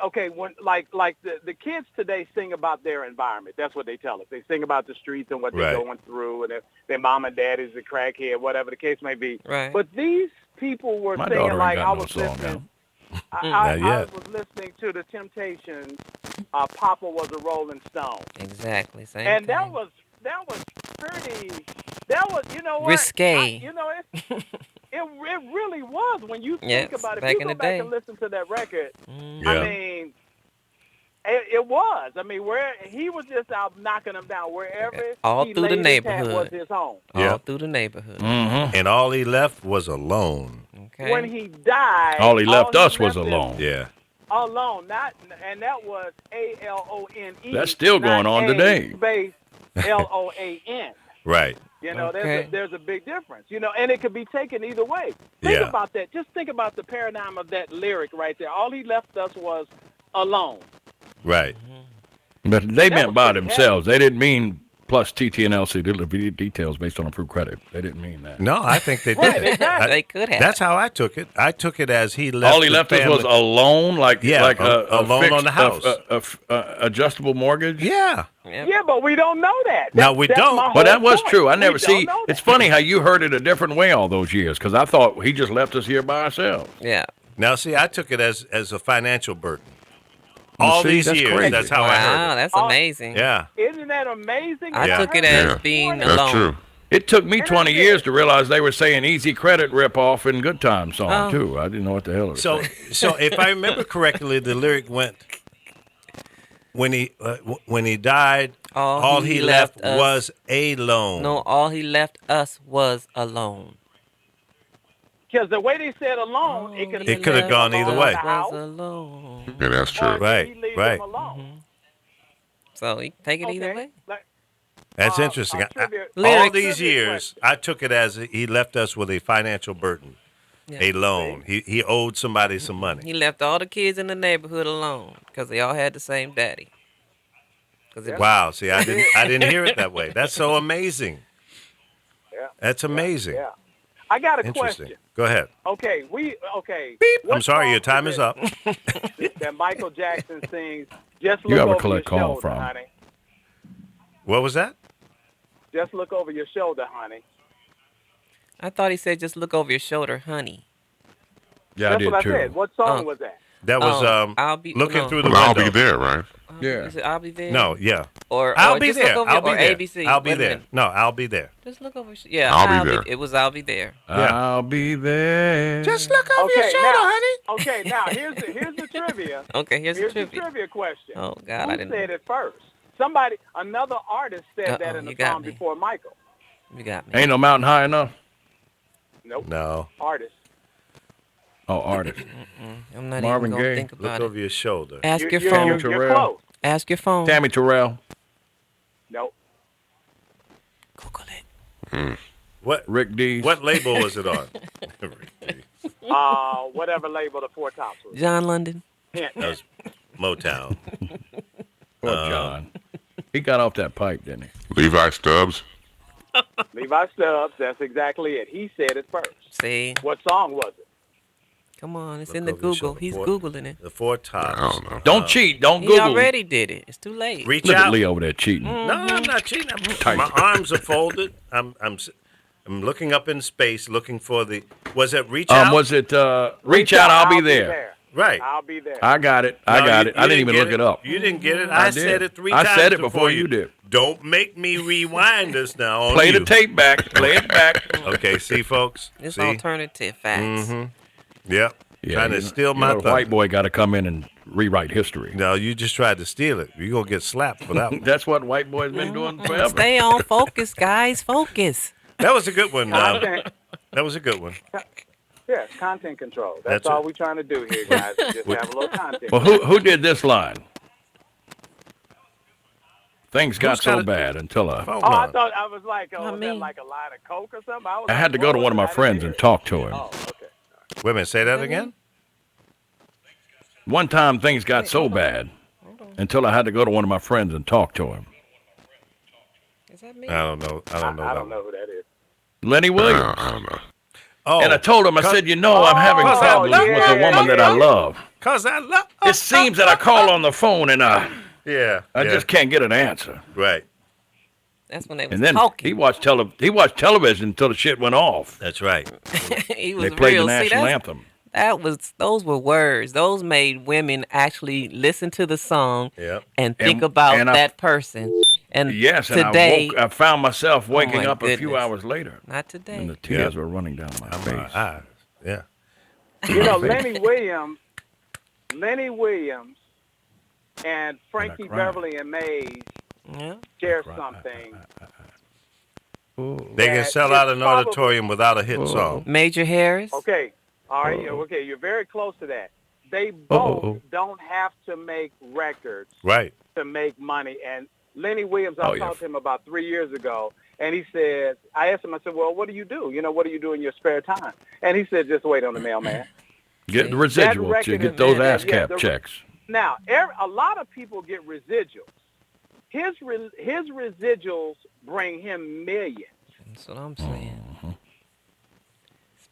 Okay, when like the kids today sing about their environment. That's what they tell us. They sing about the streets and what they're going through, and if their mom and dad is a crackhead, whatever the case may be. Right. But these people were My singing daughter ain't like got I no was song listening. now. I was listening to the Temptations. Papa was a Rolling Stone, Exactly. Same and thing. that was pretty. That was what Risque. it really was when you think Yes, about it. back If you in go the back day. and listen to that record, Yeah. I mean, it was. I mean, where he was just out knocking them down wherever All he through the laid his hat neighborhood. was his home. Yeah. All through the neighborhood. Mm-hmm. And all he left was alone. Okay. When he died, All he left us was left alone. Yeah. Alone, and that was ALONE. That's still going on today. Space LOAN. Right. Okay. There's a big difference, and it could be taken either way. Think Yeah. about that. Just think about the paradigm of that lyric right there. All he left us was alone. Right. But they That meant was by pretty themselves. They didn't mean plus TTNLC details based on approved credit. They didn't mean that. No, I think they did. Right, exactly. They could have. That's how I took it. I took it as he left. All he left us was family. alone, like Yeah, like a alone fixed, on the house. a adjustable mortgage. Yeah. Yep. Yeah, but we don't know that. No, we That's don't. my But that whole was point. true. I We never don't see. know It's that. funny how you heard it a different way all those years, because I thought he just left us here by ourselves. Yeah. Now, see, I took it as a financial burden. All See, these that's years, crazy. that's how I heard Wow, it. that's amazing. Yeah. Isn't that amazing? I Yeah. took it as Yeah. being That's alone. true. It took me 20 years to realize they were saying Easy Credit ripoff in Good Times song, too. I didn't know what the hell it was. So if I remember correctly, the lyric went, when he died, all he left us- was alone. No, all he left us was alone. Because the way they said alone, it could It could have gone either way. Was alone. Yeah, that's true. Right, right. So you take it either way. That's interesting. All Lyrics. these years, I took it as he left us with a financial burden, a loan. He owed somebody some money. He left all the kids in the neighborhood alone because they all had the same daddy. Wow. See, I didn't hear it that way. That's so amazing. Yeah. That's amazing. Yeah. I got a Interesting. question. Go ahead. Okay, I'm sorry, your time is up. That Michael Jackson sings, "Just You look have a over your collect call shoulder, from. honey. What was that? Just look over your shoulder, honey." I thought he said just look over your shoulder, honey. Yeah, That's I did what I too. said. What song was that? That was I'll be looking through the Well, I'll window. be there, right? Yeah. Is it I'll be there? No, yeah. Or I'll or be just look there. over I'll be or there. ABC. I'll be Wait a there. minute. No, I'll be there. Just look over. Yeah, I'll be there. It was I'll be there. I'll be there. Just look over Okay, your shoulder, now, honey. Okay, now here's the trivia. Okay, here's the the trivia. trivia question. Oh God, Who I didn't. said it first? Another artist said that in the you got song me. before Michael. You got me. Ain't no mountain high enough. Nope. No. Artist. Oh, artist. I'm not Marvin even gonna Gaye. think Look about it. over your shoulder. Ask your You're- phone. You're Terrell. close. Ask your phone. Tammy Terrell. Nope. Google it. What Rick Dees. What label was it on? Whatever label the Four Tops was. John London. That was Motown. Poor John. He got off that pipe, didn't he? Levi Stubbs. Levi Stubbs. That's exactly it. He said it first. See, What song was it? come on, it's Look in the over your Google. shoulder. He's Four- googling it. The Four Tops. I don't know. Don't cheat. Don't He Google. already did it. It's too late. Reach Look out. at Lee over there cheating. No, I'm not cheating. My arms are folded. I'm looking up in space, looking for the. Was it reach out? Was it Reach Out, I'll Be There? Right. I'll be there. I got it. I No, got you- it. I you didn't even get look it up. You didn't get it. I I said did. it 3 I times. said it before you did. Don't make me rewind this now. On Play you. the tape back. Play it back. Okay, see, folks. It's See? alternative facts. Yep. Trying to steal my the thunder. white boy got to come in and rewrite history. No, you just tried to steal it. You're gonna get slapped for that one. That's what white boys been doing forever. Stay on focus, guys. Focus. That was a good one. Content. That was a good one. Yes, content control. That's That's all it. we're trying to do here, guys. is Just have a little content. Well, who did this line? Things got Who's so got it? bad until Hold Oh, I on. thought I was like, I was mean- that like a line of coke or something? I was I like, had to go to what one of my was it? I friends didn't and hear talk to him. it. Oh, okay. Wait a minute. Say that again. One time things got so bad until I had to go to one of my friends and talk to him. Is that me? I don't know. I don't know. I that don't one. know who that is. Lenny Williams. I don't know. Oh, And I told him, I said, you know, I'm having Oh, problems yeah, with a woman that I love. cause I love. It seems that I call on the phone and I Yeah. just can't get an answer. Right. That's when they was And then talking. he watched television until the shit went off. That's right. He was They played real. the See, national that's- anthem. those were words. Those made women actually listen to the song Yeah. and think And- about and I- that person. And Yes, and today, I found myself waking my up a few goodness. hours later, not today. and the tears were running down my face. Yeah. You know, Lenny Williams, and Frankie And I cried. Beverly and Mays Yeah. share something. They can That sell is out an probably- auditorium without a hit song. Major Harris. Okay, all right, okay, you're very close to that. They both Uh-oh. don't have to make records Right. to make money. And Lenny Williams, I Oh, yeah. talked to him about 3 years ago, and he said, I asked him, I said, well, what do you do? You know, what do you do in your spare time? And he said, just wait on the mailman. Get the residual to record get is- those yeah, ASCAP the- checks. Now, a lot of people get residuals. His residuals bring him millions. That's what I'm saying.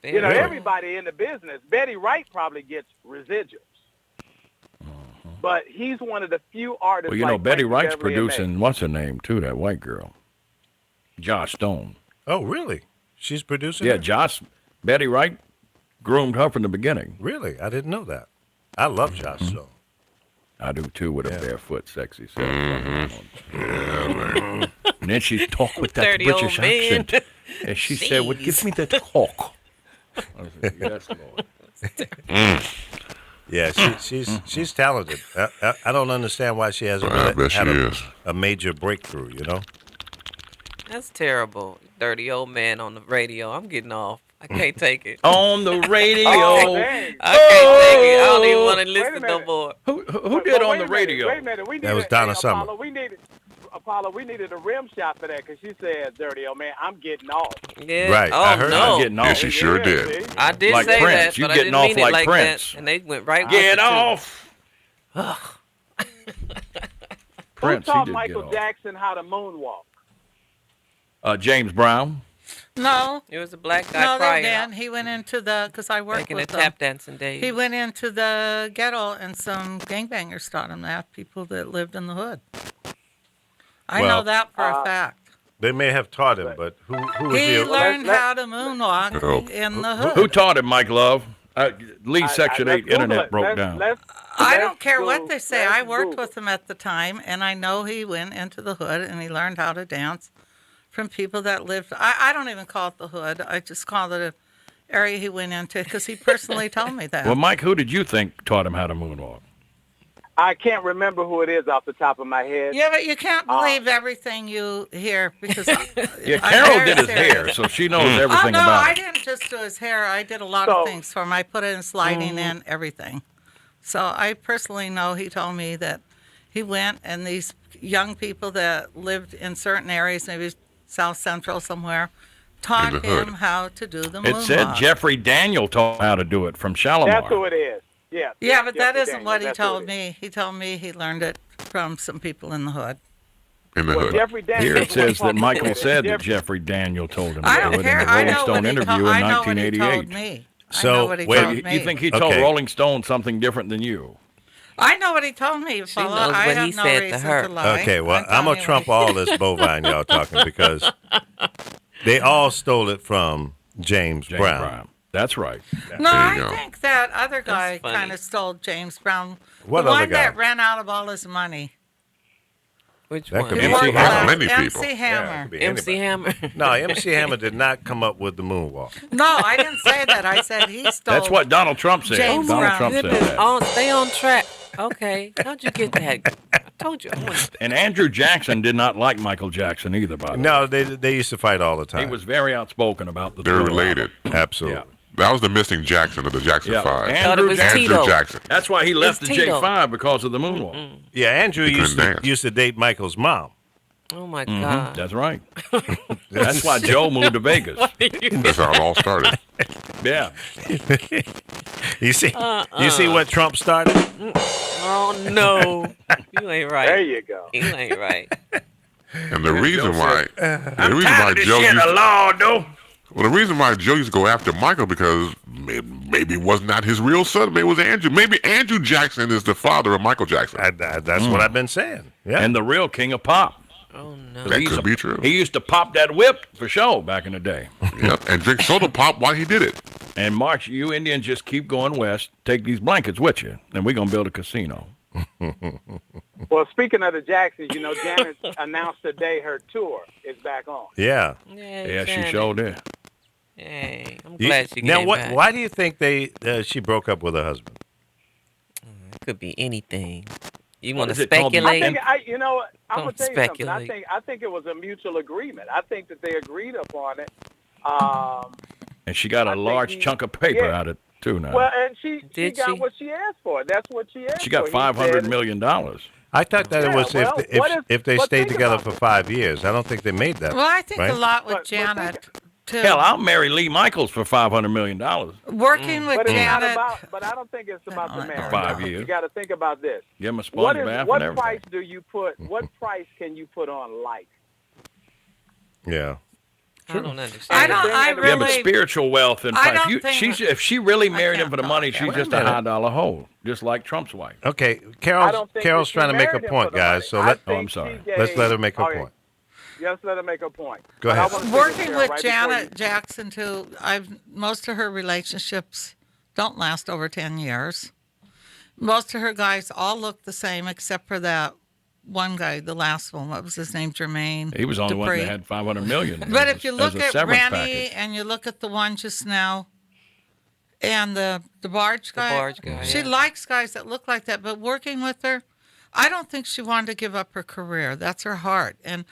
You know, Really? everybody in the business, Betty Wright probably gets residuals. But he's one of the few artists. Well, you know, like Betty Frankie Wright's Beverly and Mays. producing, what's her name, too, that white girl? Josh Stone. Oh, really? She's producing. Yeah, it? Betty Wright groomed her from the beginning. Really? I didn't know that. I love Josh Stone. I do too, with a barefoot, sexy self. Yeah, man. And then she talked with that Dirty old British man. accent. And she said, well, give me that cock. I was like, yes, Lord. Yeah, she's talented. I don't understand why she hasn't I really bet she had is. a major breakthrough, you know? That's terrible. Dirty old man on the radio. I'm getting off. I can't take it. On the radio. Oh, dang. I can't take it. I don't even want to Wait a listen no minute. more. Who did on the radio? Wait a minute. We That was needed- Donna hey, Summer. Apollo, we needed a rim shot for that because she said, "Dirty old man, I'm getting off." Yeah. Right, Oh, I heard no. I'm getting off. Yes, she sure Yeah, did. see? I did Like say Prince. that, You but I getting didn't off mean it like like Prince. that. And they went right with Get it, too. off. Who Prince, he taught did Michael get off. Jackson how to moonwalk? James Brown. No, It was a black guy no, prior. Dan. He went into because I worked Back in the with him. tap dancing days. He went into the ghetto, and some gangbangers taught him that. People that lived in the hood. I Well, know that for a fact. They may have taught him, but who was He the learned how to moonwalk Oh. in the hood. Who taught him, Mike Love? Lee Section Let's 8 Google internet it. broke down. I let's don't care what Google- they say. let's I worked Google. with him at the time, and I know he went into the hood and he learned how to dance from people that lived. I don't even call it the hood. I just call it an area he went into because he personally told me that. Well, Mike, who did you think taught him how to moonwalk? I can't remember who it is off the top of my head. Yeah, but you can't believe everything you hear because Yeah, I'm Carol very did his serious. hair, so she knows Oh everything no, about I it. didn't just do his hair. I did a lot So- of things for him. I put in sliding in everything. So I personally know he told me that he went and these young people that lived in certain areas, maybe South Central somewhere, taught In the hood. him how to do the It said moonwalk. Jeffrey Daniel taught him how to do it from Shalimar. That's who it is. Yeah. Yeah, but that Jeffrey isn't Daniels, what he that's who told it is. me. He told me he learned it from some people in the hood. In the Well, hood. Jeffrey Daniels Here it was says that from- Michael said that Jeffrey- Jeffrey Daniel told him I to don't do it in care. the I Rolling know Stone what he interview told, in I know what he 1988. told me. I So, know what he wait, told You me. think he told Okay. Rolling Stone something different than you? I know what he told me, She fella. knows I what have he no said to reason her. to lie. Okay, well, I'm telling going to you trump what all this bovine y'all talking because they all stole it from James Brown. That's right. No, There I you go. think that other guy funny. kind of stole James Brown. What the other one guy? that ran out of all his money. Which That one? could He be worked MC with Hammer. Many people. MC Yeah, it Hammer. could be MC anybody. Hammer. No, MC Hammer did not come up with the moonwalk. No, I didn't say that. I said he stole. That's what Donald Trump said. James Donald Brown. Trump said Goodness, that. stay on track. Okay, how'd you get that? I told you. I wanted- And Andrew Jackson did not like Michael Jackson either, by the way. No, they used to fight all the time. He was very outspoken about the They're Thriller related. Absolutely. Yeah. That was the missing Jackson of the Jackson Yeah. Five. Thought it was Andrew Tito. Jackson. That's why he left It's the Tito. J5 because of the moonwalk. Yeah, Andrew He used couldn't to, dance. used to date Michael's mom. Oh my God. That's right. That's why Joe moved to Vegas. That's how it all started. Yeah. You see, you see what Trump started? Oh no, you ain't right. There you go. You ain't right. And the reason why, Joe Shit, used the law, though. well, the reason why Joe used to go after Michael because maybe it was not his real son. Maybe it was Andrew. Maybe Andrew Jackson is the father of Michael Jackson. That's what I've been saying. Yeah. And the real king of pop. Oh no. That He's could a- be true. He used to pop that whip for show back in the day. Yep. And drink soda pop while he did it. And March, you Indians just keep going west. Take these blankets with you, and we're going to build a casino. Well, speaking of the Jacksons, you know, Janet announced today her tour is back on. Yeah. Yeah, she showed it. Hey, I'm You- glad she now, came what? back. Why do you think she broke up with her husband? It could be anything. You want to is it called? I speculate? think you know what? I'm gonna Don't tell you something. speculate. I think it was a mutual agreement. I think that they agreed upon it. And she got a think large he- chunk of paper yeah. out of it, too, now. Well, and she Did got she? what she asked for. That's what she asked She got for. He $500 said- million. I thought that it Yeah, was well, what if they but stayed think together about for it. 5 years. I don't think they made that. Well, I think right? a lot with But Janet. Too. Hell, I'll marry Lee Michaels for $500 million. Working with But it's not Janet. about. But I don't think it's about the marriage. 5 You years. got to think about this. Give him a What sponge is bath what and everything. price do you put? What price can you put on life? Yeah. I don't understand. I don't. I Yeah, but Yeah, but really. spiritual wealth and I price. don't think- If she really married him can't for the go money, there. she's Wait just a a minute. high-dollar hoe, just like Trump's wife. Okay. I don't think Carol's that she trying to make a married him point, for the guys. money. So I let think I'm sorry. she gave- let's let her make a Okay. point. Yes, let her make a point. Go But I ahead. wanna say Working this, with Carol, right before Janet you- Jackson too, most of her relationships don't last over 10 years. Most of her guys all look the same except for that one guy, the last one. What was his name? Jermaine. He was the only one Dupree. that had 500 million. But if you look as a at severance Randy package. and you look at the one just now, and the barge guy, she yeah. likes guys that look like that. But working with her, I don't think she wanted to give up her career. That's her heart. And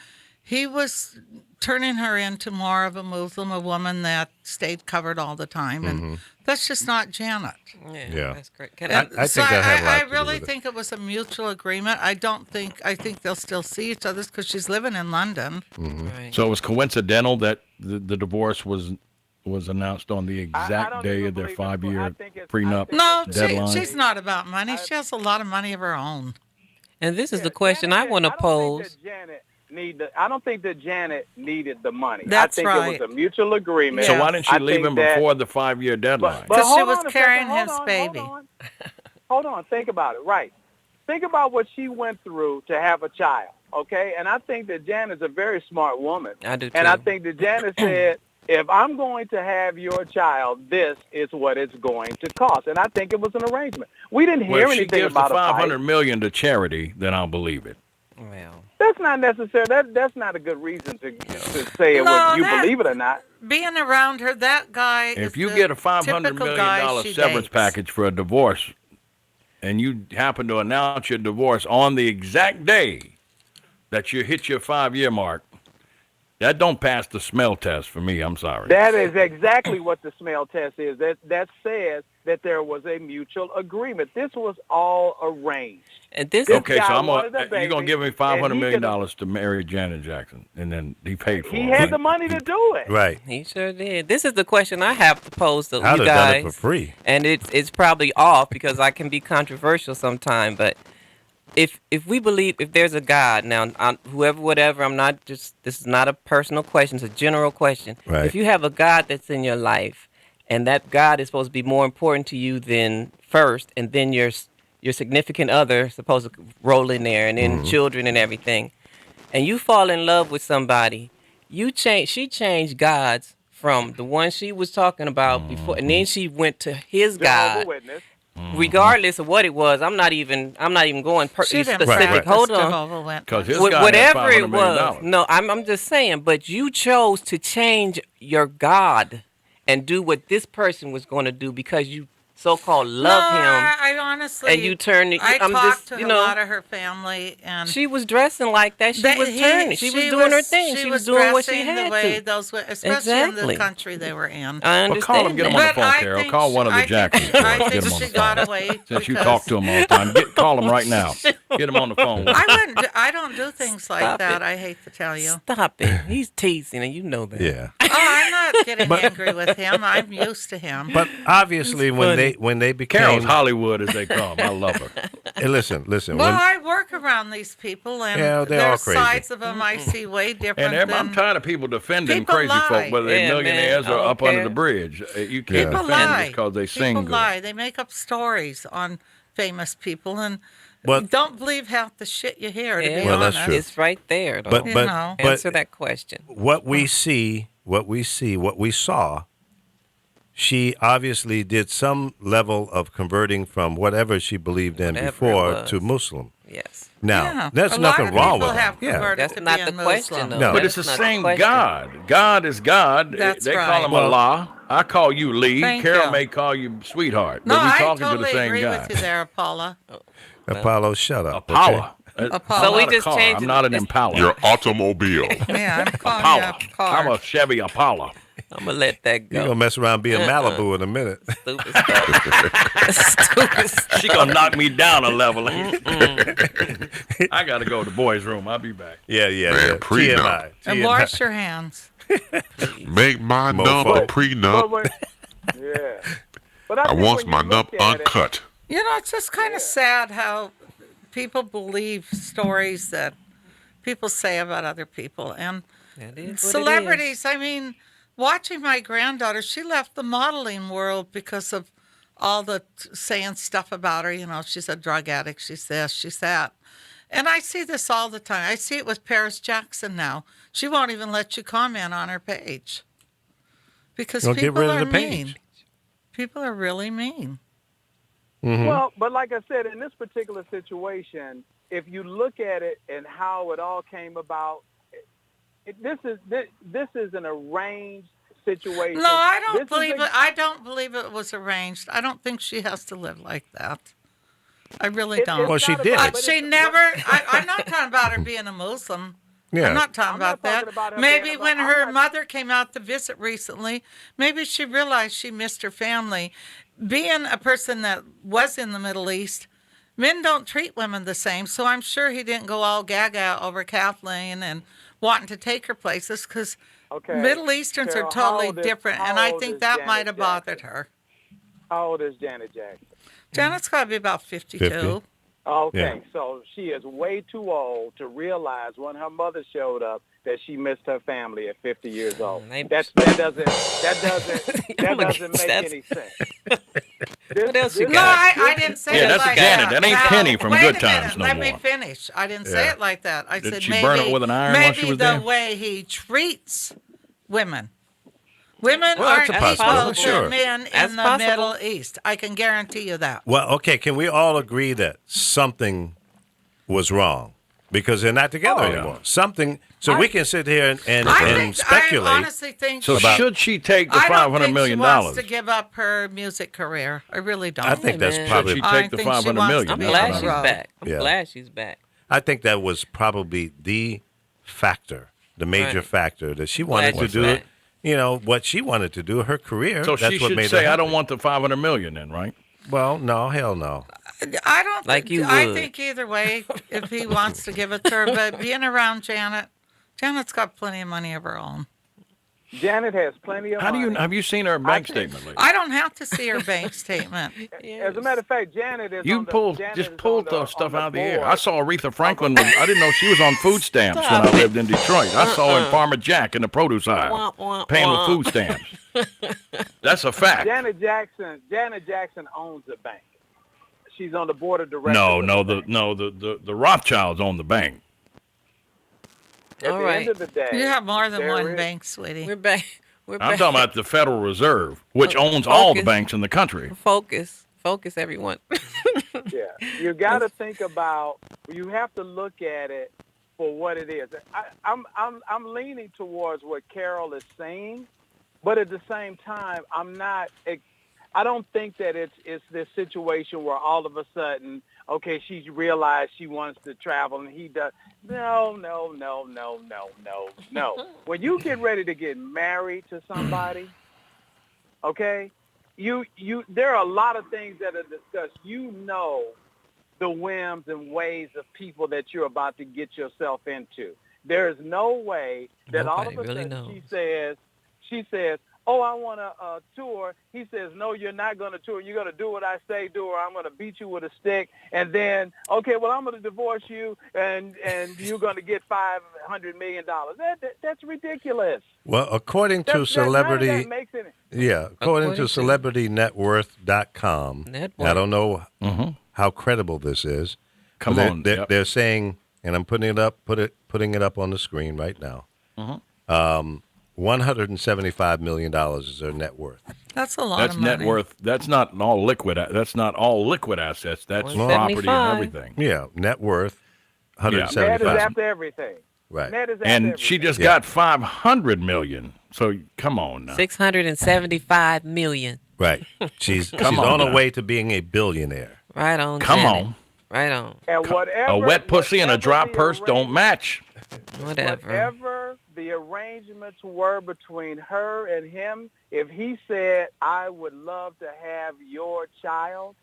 he was turning her into more of a Muslim, a woman that stayed covered all the time. And that's just not Janet. Yeah. That's great. I think So that had a lot I to do really with it. think it was a mutual agreement. I think they'll still see each other because she's living in London. Right. So it was coincidental that the divorce was announced on the I exact don't day even of their believe it's- 5-year I think it's- prenup No, deadline. she's not about money. She has a lot of money of her own. And this is the question I want to pose. I don't think that Janet needed the money. That's I think right. it was a mutual agreement. So why didn't she I leave think him that- before the 5-year deadline? But Because she hold was on a carrying second. his baby. Hold on. Think about it. Right. Think about what she went through to have a child. Okay. And I think that Janet's a very smart woman. I do too. And I think that Janet said, if I'm going to have your child, this is what it's going to cost. And I think it was an arrangement. We didn't hear Well, if she anything gives the about a fight. 500 million to charity, then I'll believe it. Well, That's not necessary. That's not a good reason to say it, No, whether you that- believe it or not. Being around her, that guy. If is you the get a $500 typical million guy she severance dates. package for a divorce, and you happen to announce your divorce on the exact day that you hit your 5-year mark, that don't pass the smell test for me. I'm sorry. That is exactly what the smell test is. That says that there was a mutual agreement. This was all arranged. and this Okay, so guy I'm wanted a you're baby, gonna give me and $500 he million could've- to marry Janet Jackson, and then he paid for He it. had the money to do it. Right. he sure did. This is the question I have to pose to I'd you have done it guys. for free. And it's probably off because I can be controversial sometime, but if we believe if there's a God now, whoever, whatever, I'm not just, this is not a personal question, it's a general question. Right. If you have a God that's in your life, and that God is supposed to be more important to you than first, and then your significant other is supposed to roll in there, and then children and everything, and you fall in love with somebody, she changed gods from the one she was talking about before, and then she went to his God. Jehovah's Witness. Regardless of what it was, I'm not even going She didn't specific. practice Hold on. Jehovah Witness. Because his Wh- guy had whatever $500 it million. was. No, I'm just saying. But you chose to change your God and do what this person was going to do because you so-called love him. I honestly. And you turned it- I I'm talked just, to you a know. lot of her family, and She was dressing like that. She was turning. She was doing her thing. She was doing what she dressing had the way to. those, especially in Exactly. the country they were in. I Well, call him, understand get him that. on the phone, I Carol. think Call one of the I think- Jacksons. I Get think him on she the got phone. away Since you because- talk to him all the time, call him right now. Get him on the phone. I don't do things like Stop that. it. I hate to tell you. Stop it. He's teasing, and you know that. Yeah. Oh, I'm not getting But- angry with him. I'm used to him. But obviously, when they became Carol's Hollywood, as they call him. I love her. Hey, listen. Well, When, I work around these people, and Yeah, they're all there's crazy. sides of them I see way different And I'm than. tired of people defending People crazy lie. folk, whether they're Yeah, man. millionaires I or don't up under care. the bridge. You can't People defend lie. just because they sing People good. lie. They make up stories on famous people, and But- don't believe half the shit you hear. To be Well, that's honest, true. It's right there, though. but You but know. but Answer that question. what we saw, she obviously did some level of converting from whatever she believed in Whatever it before was. to Muslim. Yes. Now, Yeah. there's A lot nothing of wrong people with have that. Yeah. converted That's to not being the question, Muslim. though. No. But it's the That's not same question. God. God is God. That's They call right. him Well- Allah. I call you Lee. Thank Carol you. may call you sweetheart. No, but we're I talking totally to the same agree guy. with you there, Paula. Apollo, shut up. Impala. Apollo. So we I'm not a just car. changed I'm it. not an It's- Impala. Your automobile. Yeah, I'm calling Impala. you a car. I'm a Chevy Impala. I'm going to let that You're go. gonna mess around being Malibu in a minute. Stupid stuff. Stupid stuff. She gonna knock me down a level. I gotta go to the boys' room. I'll be back. Yeah. Man, prenup. TMI. And wash your hands. Make my Mofo. nub a prenup. Yeah. But I think wants when my you nub look at it- uncut. You know, it's just kind of sad how people believe stories that people say about other people. And That is what it is. celebrities, I mean, watching my granddaughter, she left the modeling world because of all the saying stuff about her. You know, she's a drug addict, she's this, she's that. And I see this all the time. I see it with Paris Jackson now. She won't even let you comment on her page because Don't get people rid of are the page. mean. People are really mean. Well, but like I said, in this particular situation, if you look at it and how it all came about, this is an arranged situation. No, I don't This is believe a- it. I don't believe it was arranged. I don't think she has to live like that. I really don't. Well, she did. But she never. I'm not talking about her being a Muslim. Yeah. I'm not talking about talking that. about her Maybe being a- when I'm her not- mother came out to visit recently, maybe she realized she missed her family. Being a person that was in the Middle East, men don't treat women the same. So I'm sure he didn't go all gaga over Kathleen and wanting to take her places because Okay. Middle Easterns Carol, are totally how old is- different. how And I old think is that Janet might have bothered Jackson? her. How old is Janet Jackson? Janet's got to be about 52. 50. Okay, Yeah. so she is way too old to realize when her mother showed up that she missed her family at 50 years old. That doesn't make any sense. What else you No, got? I didn't say Yeah, it that's like Janet. that. That ain't Now, Penny from wait Good a minute. Times no Let me more. finish. I didn't say Yeah. it like that. I Did said she maybe, burn it with an iron while maybe she was the there? way he treats women. Women Well, aren't that's a equal possibility, to sure. men That's in the possible. Middle East. I can guarantee you that. Well, okay, can we all agree that something was wrong? Because they're not together anymore. Something. So we can sit here and I speculate. honestly think So About- should she take the I don't $500 think million? she wants to give up her music career. I really don't. I think that's man. probably. Should she I take the think she 500 wants million? to I'm be glad on she's the road. back. I'm Yeah. glad she's back. I think that was probably the factor, the major Right. factor that she I'm wanted glad to she's do. back. You know what she wanted to do, her career. So that's she what should made say, her "I don't happy. want the 500 million." Then, right? Well, no, hell no. I don't Like think, you I would. think either way, if he wants to give it to her, but being around Janet's got plenty of money of her own. Janet has plenty of How do money. you have you seen her bank statement lately? I don't have to see her bank statement. As a matter of fact, Janet is You on the, pulled Janet just is pulled on the stuff out of the air. board. I saw Aretha Franklin. I didn't know she was on food stamps when I lived in Detroit. I saw her in Farmer Jack in the produce aisle, Wah, wah, paying wah. with food stamps. That's a fact. Janet Jackson owns a bank. She's on the board of directors. No, of the the Rothschilds own the bank. At All the right. end of the day, You have more than there one is- bank, sweetie. We're back. We're I'm back. talking about the Federal Reserve, which owns all the Focus. banks in the country. Focus, everyone. Yeah, you got to think about. You have to look at it for what it is. I'm leaning towards what Carol is saying, but at the same time, I'm not. I don't think that it's this situation where all of a sudden, okay, she's realized she wants to travel and he does. No. When you get ready to get married to somebody, okay, there are a lot of things that are discussed. You know the whims and ways of people that you're about to get yourself into. There is no way that all of a Nobody really sudden knows. she says, oh, I want to tour. He says, no, you're not going to tour. You're going to do what I say do, or I'm going to beat you with a stick. And then, okay, well, I'm going to divorce you, and you're going to get $500 million. That's ridiculous. Well, according to None of celebrity, that makes any. yeah, according to According to- CelebrityNetWorth.com, Network. I don't know Mm-hmm. how credible this is. Come but on, they're, yep. they're saying, and I'm putting it up on the screen right now. $175 million is their net worth. That's a lot That's of money. net worth. That's not all liquid. That's not all liquid assets. That's property and 175. everything. Yeah, net worth, Net is 175. after everything. Right. Net is after And everything. she just Yeah. got 500 million. So come on now. 675 million. Right. She's Come on on her now. way to being a billionaire. Right on. Come Janet. on. Right on. And whatever A wet pussy and a whatever dry the purse don't match. Whatever. Whatever the arrangements were between her and him, if he said, "I would love to have your child,"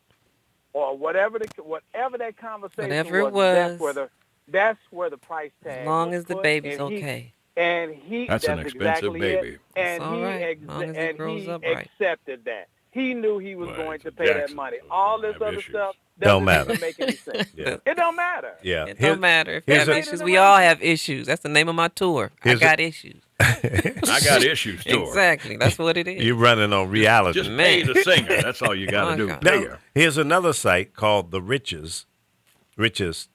or whatever that conversation Whatever it was, was. that's where the price tag. As long was as the put, baby's and he- okay. And he That's an expensive exactly baby. It. And That's all he right, as long as it grows up right. accepted that. He knew he was Well, going to it's pay that Jackson. money. All this Have other issues. stuff Don't doesn't matter. even make any sense. Yeah. It don't matter. Yeah. It Here- don't matter if you here's have a- issues. We all have issues. That's the name of my tour. I Here's a- got issues. I got issues too. Exactly. That's what it is. You're running on reality. Just pay Man. the singer. That's all you got to do. Okay. Pay Now, her. here's another site called The Richest is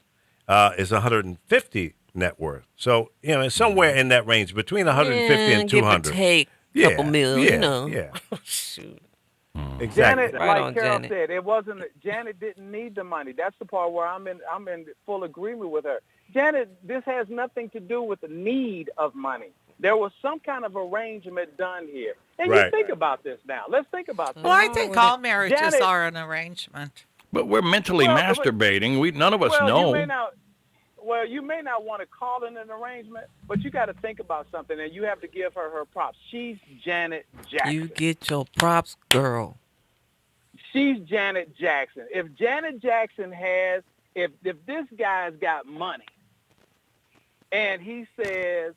150 net worth. So, it's somewhere in that range between 150 and give or 200. take a couple mil, yeah, you know. Yeah. Shoot. Exactly. Janet, Right like on, Carol Janet. said, it wasn't. Janet didn't need the money. That's the part where I'm in full agreement with her. Janet, this has nothing to do with the need of money. There was some kind of arrangement done here. And you Right. think about this now. Let's think about this. Well, I think all marriages Janet- are an arrangement. But we're mentally Well, masturbating. None of us well, know. you may not want to call it an arrangement, but you got to think about something, and you have to give her props. She's Janet Jackson. You get your props, girl. She's Janet Jackson. If Janet Jackson has, if this guy's got money, and he says,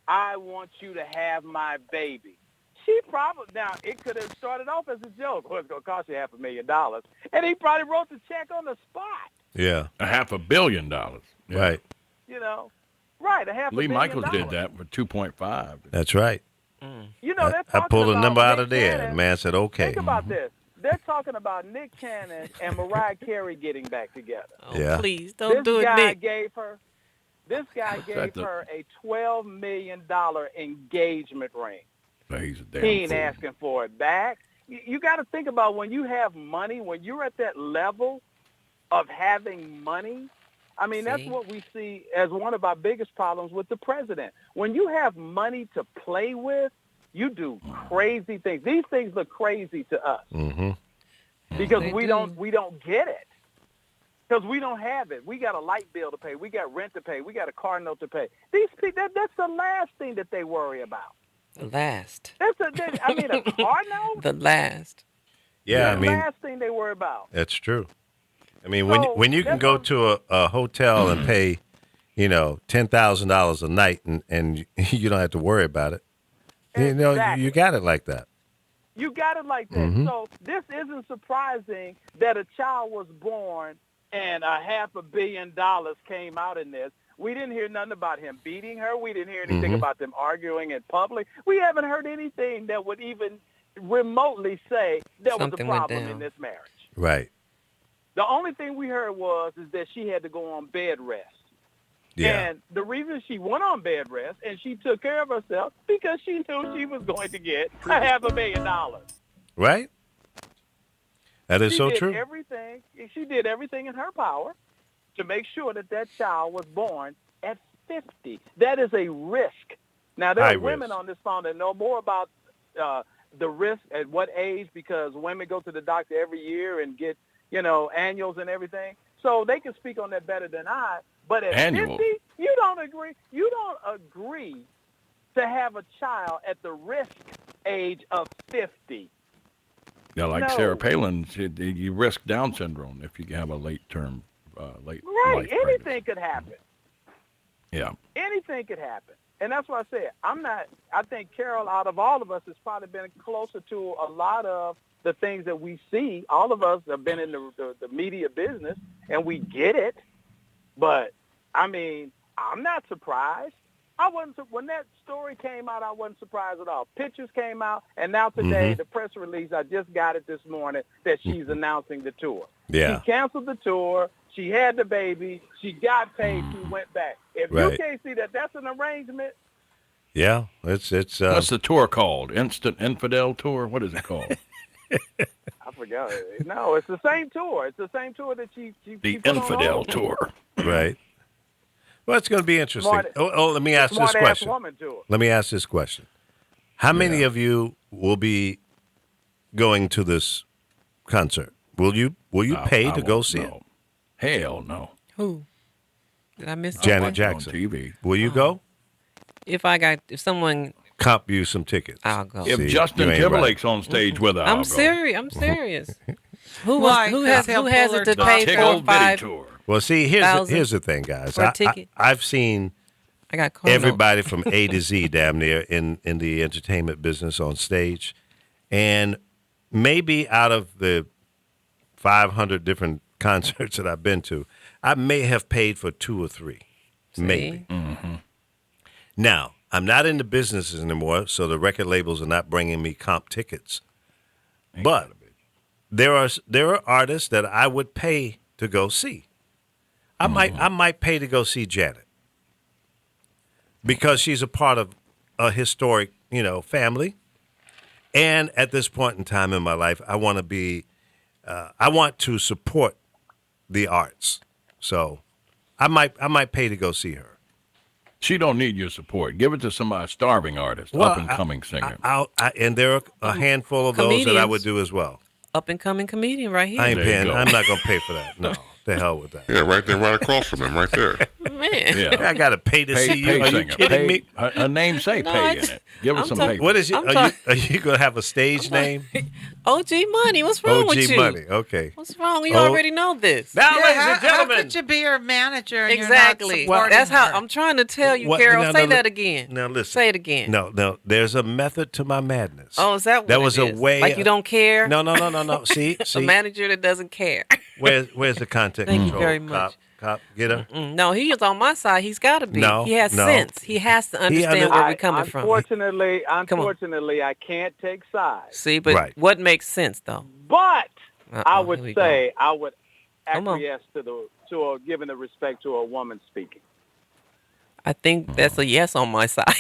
"I want you to have my baby," she probably, now it could have started off as a joke. Well, it's going to cost you $500,000, and he probably wrote the check on the spot. Yeah. $500 million. Yeah. Right. You know, right? Lee $500 million. Michaels did that for 2.5. That's right. You know, they're I talking pulled a about number out Nick of there. Cannon. The man said, okay. Think about this. They're talking about Nick Cannon and Mariah Carey getting back together. Oh, Yeah. please don't This do it, guy Nick. gave her. This guy gave That's a- her a $12 million engagement ring. He's a damn He ain't fool. asking for it back. You got to think about when you have money, when you're at that level of having money. I mean, that's See? what we see as one of our biggest problems with the president. When you have money to play with, you do crazy things. These things look crazy to us Mm-hmm. because They we do. don't get it. Because we don't have it. We got a light bill to pay. We got rent to pay. We got a car note to pay. These people, that's the last thing that they worry about. The last. A car note? The last. Yeah, I the mean, last thing they worry about. that's true. I mean, So, when you can that's go what- to a hotel and pay, $10,000 a night and you don't have to worry about it. Exactly. You got it like that. You got it like that. Mhm. So this isn't surprising that a child was born and $500 million came out in this. We didn't hear nothing about him beating her. We didn't hear anything Mhm. about them arguing in public. We haven't heard anything that would even remotely say there Something was a went problem down. in this marriage. Right. The only thing we heard is that she had to go on bed rest. Yeah. And the reason she went on bed rest and she took care of herself because she knew she was going to get $500 million. Right? That is She so did true. everything. She did everything in her power to make sure that child was born at 50. That is a risk. Now, there High are women risk. on this phone that know more about the risk at what age, because women go to the doctor every year and get, annuals and everything. So they can speak on that better than I. But at Annual. 50, you don't agree to have a child at the risk age of 50. Yeah, like No. Sarah Palin, you risk Down syndrome if you have a late Right. life pregnancy. Anything could happen. Yeah. Anything could happen. And that's why I said, I think Carol, out of all of us, has probably been closer to a lot of the things that we see. All of us have been in the media business, and we get it. But, I mean, I'm not surprised. When that story came out, I wasn't surprised at all. Pictures came out, and now today, the press release, I just got it this morning, that she's announcing the tour. Yeah. She canceled the tour. She had the baby. She got paid. She went back. If you Right. can't see that, that's an arrangement. Yeah. It's What's the tour called? Instant Infidel Tour? What is it called? I forgot. No, it's the same tour. It's the same tour that she The put on Infidel hold. Tour. right. Well, it's going to be interesting. Smart- let me ask this Smart-ass question. woman tour. Let me ask this question. How many of you will be going to this concert? Will you pay to go see it? Hell no. Who? Did I miss Janet someone? Jackson. On TV. Will you go? If someone, Comp you some tickets. I'll go. If See, Justin you ain't Timberlake's on stage with her, I'll I'm go. serious. I'm serious. Why? Who 'Cause has he'll it pull her to to pay Tickle for Bitty 5? Tour. Well, see, here's the thing, guys. for a ticket. I've seen I got car everybody from A to Z damn near in the entertainment business on stage. And maybe out of the 500 different concerts that I've been to, I may have paid for 2 or 3. See? Maybe. Mm-hmm. Now, I'm not in the business anymore, so the record labels are not bringing me comp tickets. But there are artists that I would pay to go see. I might pay to go see Janet because she's a part of a historic, family, And at this point in time in my life, I want to be, I want to support the arts. So I might pay to go see her. She don't need your support. Give it to somebody, starving artist, up and coming singer. And there are a handful of those that I would do as well. Up and coming comedian right here. I ain't paying. I'm not gonna pay for that. No, the hell with that. Yeah, right there, right across from him, right there. Man. Yeah. I gotta pay to see you. Are you singer. kidding me? Her name say pay in it. Give her some pay. What is it? Are you gonna have a stage name? OG Money. What's wrong with you? OG Money. Okay. What's wrong? You already know this. Now, ladies and How gentlemen. could you be her manager? And Exactly. You're not That's how her? I'm trying to tell you, What- Carol. now, Say now, that again. Now listen. Say it again. No. There's a method to my madness. Oh, is that what That was it a is? way. Like you don't care? No. See. A manager that doesn't care. Where's the content Thank you control? very much. Cop, get her. No, he is on my side. He's got to be. No, he has no. sense. He has to understand where we're coming from. Unfortunately, I can't take sides. See, but what makes sense though? But I here would we say I would Come on. acquiesce to giving the respect to a woman speaking. I think that's a yes on my side.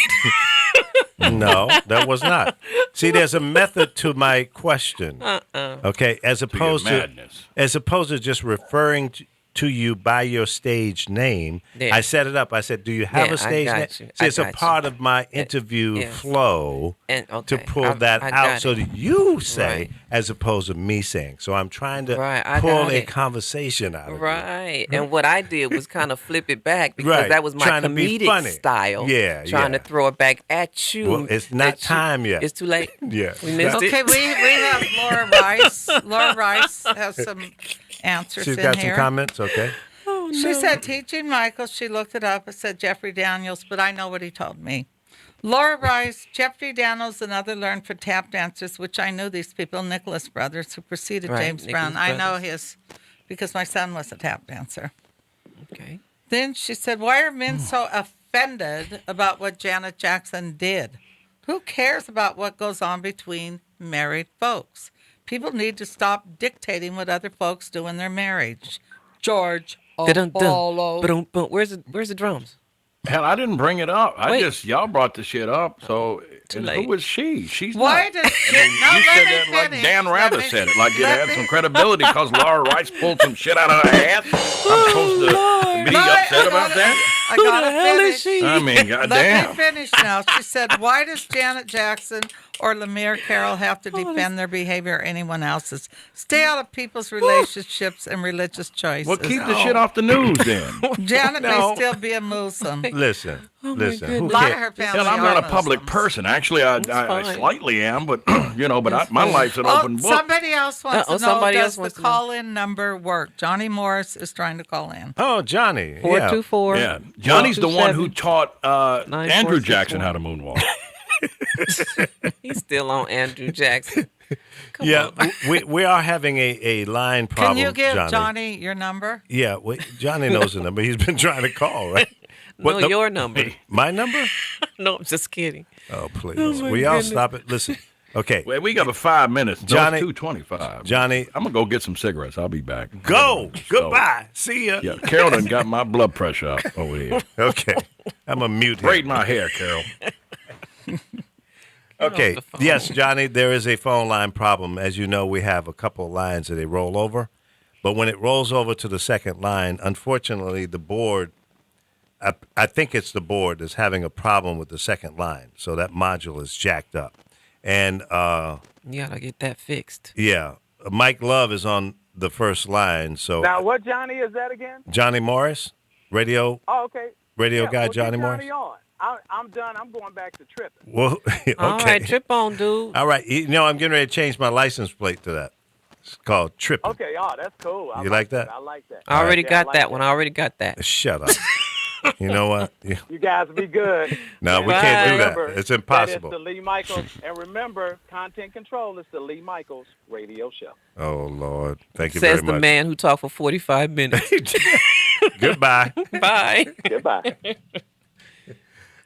No, that was not. See, there's a method to my question. Okay, as opposed to madness. just referring to you by your stage name. Yeah. I set it up. I said, "Do you have Yeah, a stage I name?" got you. See, I it's a got you. part of my interview yes. flow And, to okay, pull that I out got so it. that you say, Right. as opposed to me saying. So I'm trying to I pull got a it. conversation out of you. Right. And what I did was kind of flip it back because Right. that was my Trying to be comedic funny. style. Yeah, Trying yeah. to throw it back at you. Well, it's not that you- time yet. It's too late. Yeah. We missed Okay, it. we have Laura Rice. Laura Rice has some answers She's in got here. some comments. Okay. She said teaching Michael. She looked it up. It said Jeffrey Daniels, but I know what he told me. Laura Rice, Jeffrey Daniels, and other learned for tap dancers, which I knew these people, Nicholas Brothers, who preceded Right, James Nicholas Brown. I know Brothers. his because my son was a tap dancer. Okay. Then she said, why are men so offended about what Janet Jackson did? Who cares about what goes on between married folks? People need to stop dictating what other folks do in their marriage. George Apollo. Ba-dum-bum. Where's the drums? Hell, I didn't bring it up. Wait. Y'all brought the shit up. So and late. who was she? She's Why not. did You said that like Dan Rather said it, like it Let had me- some credibility because Laura Rice pulled some shit out of her ass. I'm supposed to be upset about that? I gotta hell is finish. she? I mean, Let goddamn. me finish now. She said, why does Janet Jackson or Lemire Carroll have to defend their behavior or anyone else's? Stay out of people's relationships and religious choices. Well, keep the shit off the news then. Janet No. may still be a Muslim. Listen. Who A lot of cares? her family Hell, I'm are not a public Muslims. person. Actually, I fine. slightly am, but my life's an Oh, open book. somebody else wants to know, somebody does else wants the to know. call-in number work? Johnny Morris is trying to call in. Oh, Johnny. Yeah. 424. Yeah, Johnny's the one who taught Andrew 9461. Jackson how to moonwalk. He's still on Andrew Jackson. Come Yeah, on. we are having a line problem. Can you give Johnny? Johnny your number? Yeah, Johnny knows the number. He's been trying to call, right? No, your number. My number? No, I'm just kidding. Oh, please. my We all goodness. stop it. Listen. Okay. Well, we got about 5 minutes. Johnny- 2:25. Johnny, I'm gonna go get some cigarettes. I'll be back. go. So, Goodbye. See ya. Yeah, Carol done got my blood pressure up over here. Okay. I'm a mute Braid him. my hair, Carol. Okay. off the phone. Yes, Johnny, there is a phone line problem. As you know, we have a couple of lines that they roll over. But when it rolls over to the second line, unfortunately, the board, I think it's the board that's having a problem with the second line. So that module is jacked up. And You gotta get that fixed. yeah, Mike Love is on the first line. So Now, what Johnny is that again? Johnny Morris, radio Oh, okay. guy well, Johnny get Morris. Johnny on. I'm done. I'm going back to tripping. Well, okay. All right, trip on, dude. All right. You know, I'm getting ready to change my license plate to that. It's called Tripping. Okay, that's cool. I You like that? I like that. I already Yeah, got I that like one. I already got that. Shut up. You know what? You guys be good. No, we Bye. can't do that. Remember, It's That impossible. is the Lee Michaels. And remember, content control is the Lee Michaels radio show. Oh, Lord. Thank you Says very the much. man who talked for 45 minutes. Goodbye. Bye. Goodbye.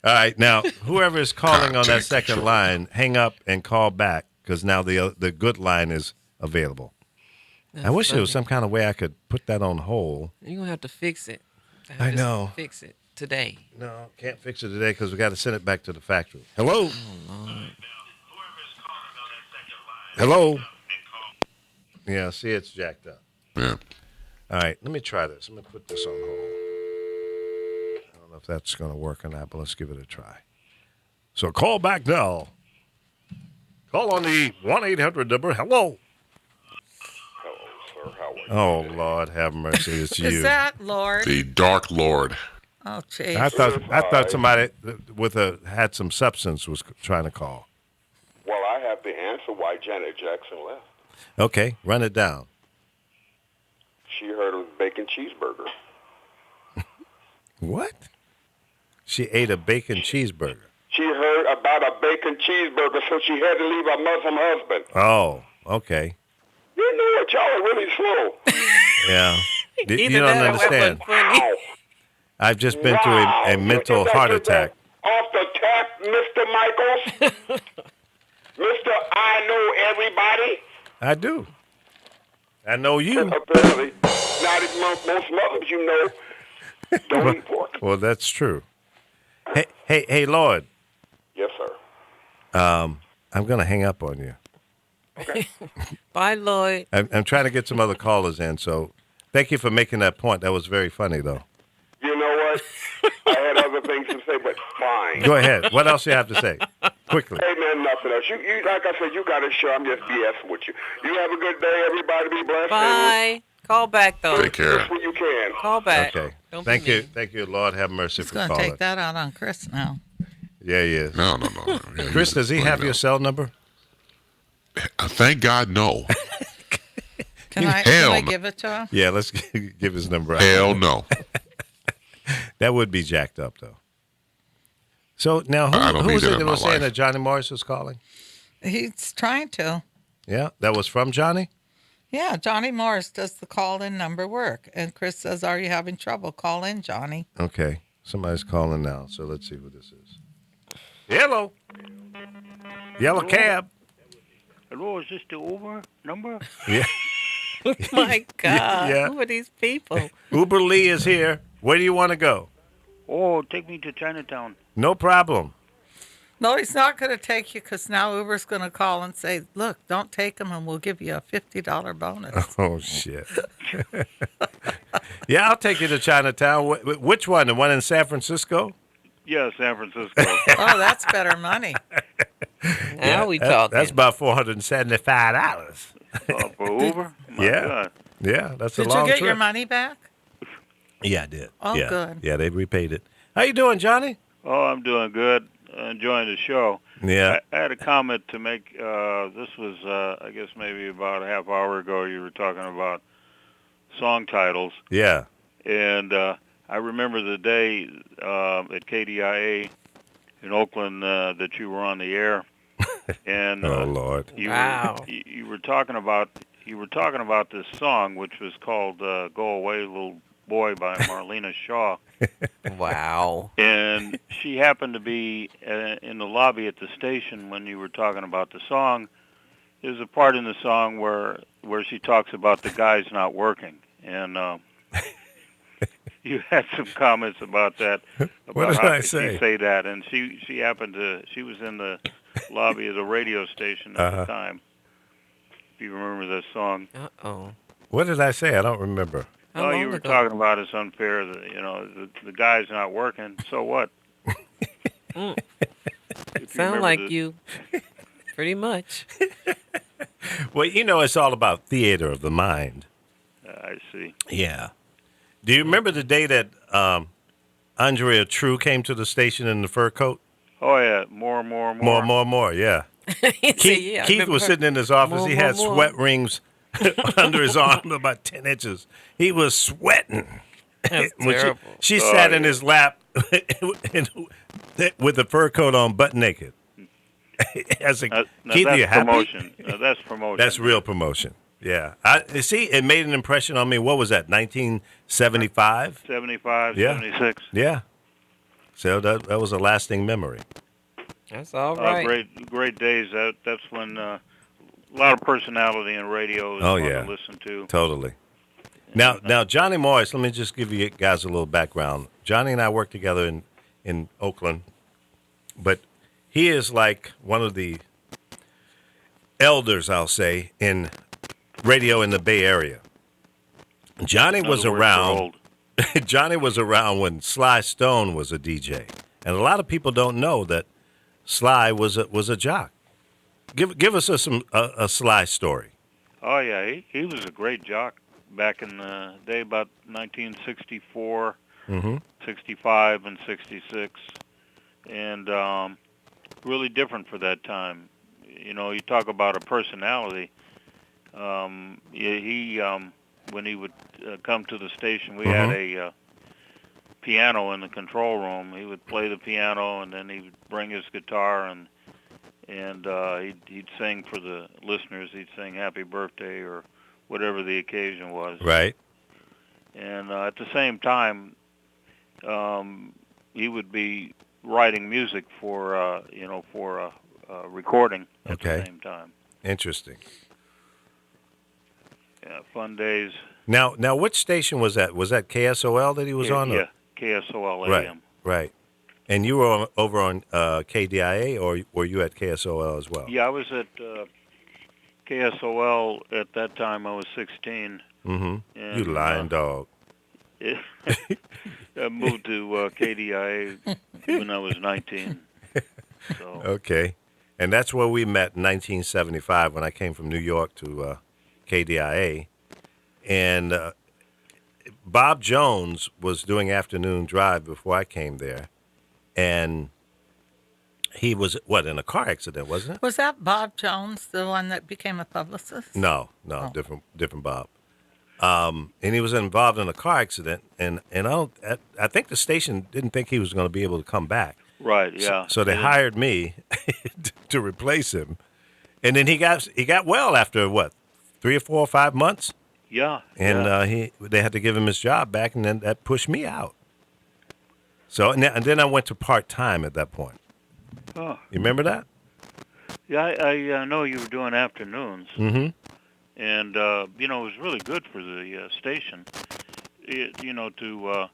All right. Now, whoever is calling on that second line, hang up and call back because now the good line is available. I wish there was some kind of way I could put that on hold. You're going to have to fix it. I Just know. Fix it today. No, can't fix it today because we got to send it back to the factory. Hello. Hello? Yeah, see, it's jacked up. Yeah. All right, let me try this. I'm going to put this on hold. I don't know if that's going to work or not, but let's give it a try. So call back now. Call on the 1-800 number. Hello. Hello, sir. How are you? Oh, Lord, have mercy. It's you. Is that Lord? The Dark Lord. Oh, jeez. I thought somebody had some substance was trying to call. Well, I have the answer why Janet Jackson left. Okay, run it down. She heard of bacon cheeseburger. What? She ate a bacon cheeseburger. She heard about a bacon cheeseburger, so she had to leave her Muslim husband. Oh, okay. You know what? Y'all are really slow. Yeah. You don't understand. Wow. I've just been through a mental heart attack. Off the tap, Mr. Michaels. Mr. I know everybody. I do. I know you. Apparently. Not even most Muslims you know don't eat pork. Well, that's true. Hey, Lord. Yes, sir. I'm going to hang up on you. Okay. Bye, Lloyd. I'm trying to get some other callers in, so thank you for making that point. That was very funny, though. You know what? I had other things to say, but fine. Go ahead. What else you have to say? Quickly. Hey, man, nothing else. You, like I said, you got a show. I'm just BSing with you. You have a good day, everybody. Be blessed. Bye. Call back, though. Take care. Just when you can. Call back. Okay. Don't Thank be you. mean. Thank you. Lord have mercy He's for going to calling. take that out on Chris now. Yeah, he is. No. Yeah, Chris, does he have your cell number? Thank God, no. Can I Hell no. give it to him? Yeah, let's give his number out. Hell no. That would be jacked up, though. So now, I don't who need was that it in that my was saying life. that Johnny Morris was calling? He's trying to. Yeah, that was from Johnny? Yeah, Johnny Morris does the call-in number work. And Chris says, are you having trouble? Call in, Johnny. Okay. Somebody's calling now, so let's see who this is. Hello. Yellow cab. Hello, is this the Uber number? Yeah. Oh, my God. Yeah. Who are these people? Uber Lee is here. Where do you want to go? Oh, take me to Chinatown. No problem. No, he's not going to take you because now Uber's going to call and say, look, don't take him and we'll give you a $50 bonus. Oh, shit. Yeah, I'll take you to Chinatown. Which one? The one in San Francisco? Yeah, San Francisco. Oh, that's better money. Now we talking. That's about $475. For Uber? My Yeah. God. Yeah, that's a Did long you get trip. your money back? Yeah, I did. Oh, yeah. good. Yeah, they repaid it. How you doing, Johnny? Oh, I'm doing good. Enjoying the show. Yeah. I had a comment to make. This was, I guess, maybe about a half hour ago. You were talking about song titles. Yeah. And I remember the day at KDIA in Oakland that you were on the air. And Oh, Lord. You were talking about this song, which was called "Go Away, Little Boy" by Marlena Shaw. Wow. And she happened to be in the lobby at the station when you were talking about the song. There's a part in the song where she talks about the guys not working, and you had some comments about that. About What did how I could say? she say that? And she happened to. She was in the lobby of the radio station at the time. If you remember this song. Uh-oh. What did I say? I don't remember. Oh, you were talking about it's unfair that the guy's not working. So what? Sound like you. Pretty much. Well, it's all about theater of the mind. I see. Yeah. Do you remember the day that Andrea True came to the station in the fur coat? Oh yeah, more. More. Yeah. Keith was sitting in his office. He had sweat rings under his arm about 10 inches. He was sweating. That's When terrible. she sat in his lap with the fur coat on, butt naked. I was like, Now Keith, that's you happy? promotion. That's promotion. That's real promotion. Yeah. See, it made an impression on me. What was that, 1975? 75, Yeah. 76. Yeah. So that was a lasting memory. That's all right. Great days. That's when a lot of personality in radio is Oh, fun yeah. to listen to. Totally. Now, Johnny Morris, let me just give you guys a little background. Johnny and I worked together in Oakland, but he is like one of the, elders, I'll say, in radio in the Bay Area. Johnny was Another word for around. old. Johnny was around when Sly Stone was a DJ, and a lot of people don't know that Sly was a jock. Give us a Sly story. Oh yeah, he was a great jock back in the day, about 1964, 65, and 66, and really different for that time. You know, you talk about a personality. He when he would come to the station, we had a piano in the control room. He would play the piano, and then he would bring his guitar, and he'd sing for the listeners. He'd sing "Happy Birthday" or whatever the occasion was. Right. And at the same time, he would be writing music for recording at the same time. Interesting. Yeah, fun days. Now, which station was that? Was that KSOL that he was on? Yeah, KSOL Right, AM. right. And you were over on KDIA, or were you at KSOL as well? Yeah, I was at KSOL at that time. I was 16. Mm-hmm. And, You lying dog. I moved to KDIA when I was 19. So. Okay. And that's where we met in 1975 when I came from New York to KDIA. And Bob Jones was doing afternoon drive before I came there. And he was, in a car accident, wasn't it? Was that Bob Jones, the one that became a publicist? No, different Bob. And he was involved in a car accident, and I think the station didn't think he was going to be able to come back. Right, yeah. So they hired me to replace him, and then he got well after 3 or 4 or 5 months. Yeah. And they had to give him his job back, and then that pushed me out. So and then I went to part-time at that point. Oh. You remember that? Yeah, I know you were doing afternoons. Mm-hmm. And, it was really good for the station, to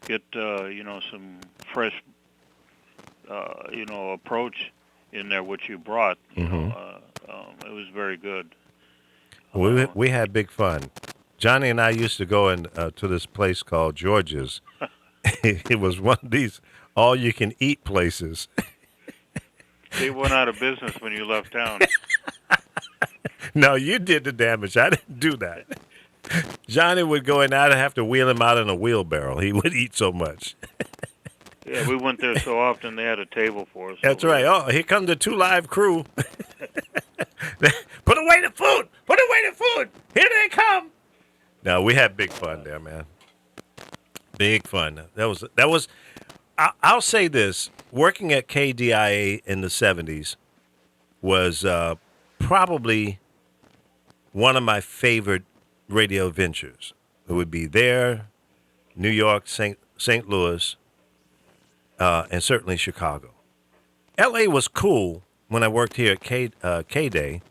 get, some fresh, approach in there, which you brought. It was very good. We had big fun. Johnny and I used to go to this place called George's. It was one of these all-you-can-eat places. They went out of business when you left town. No, you did the damage. I didn't do that. Johnny would go in, I'd have to wheel him out in a wheelbarrow. He would eat so much. Yeah, we went there so often they had a table for us. That's right. Oh, here comes the 2 Live crew. Put away the food. Put away the food. Here they come. No, we had big fun there, man. Big fun. That was. I'll say this: working at KDIA in the '70s was probably one of my favorite radio ventures. It would be there, New York, St. Louis, and certainly Chicago. L.A. was cool when I worked here at K-Day,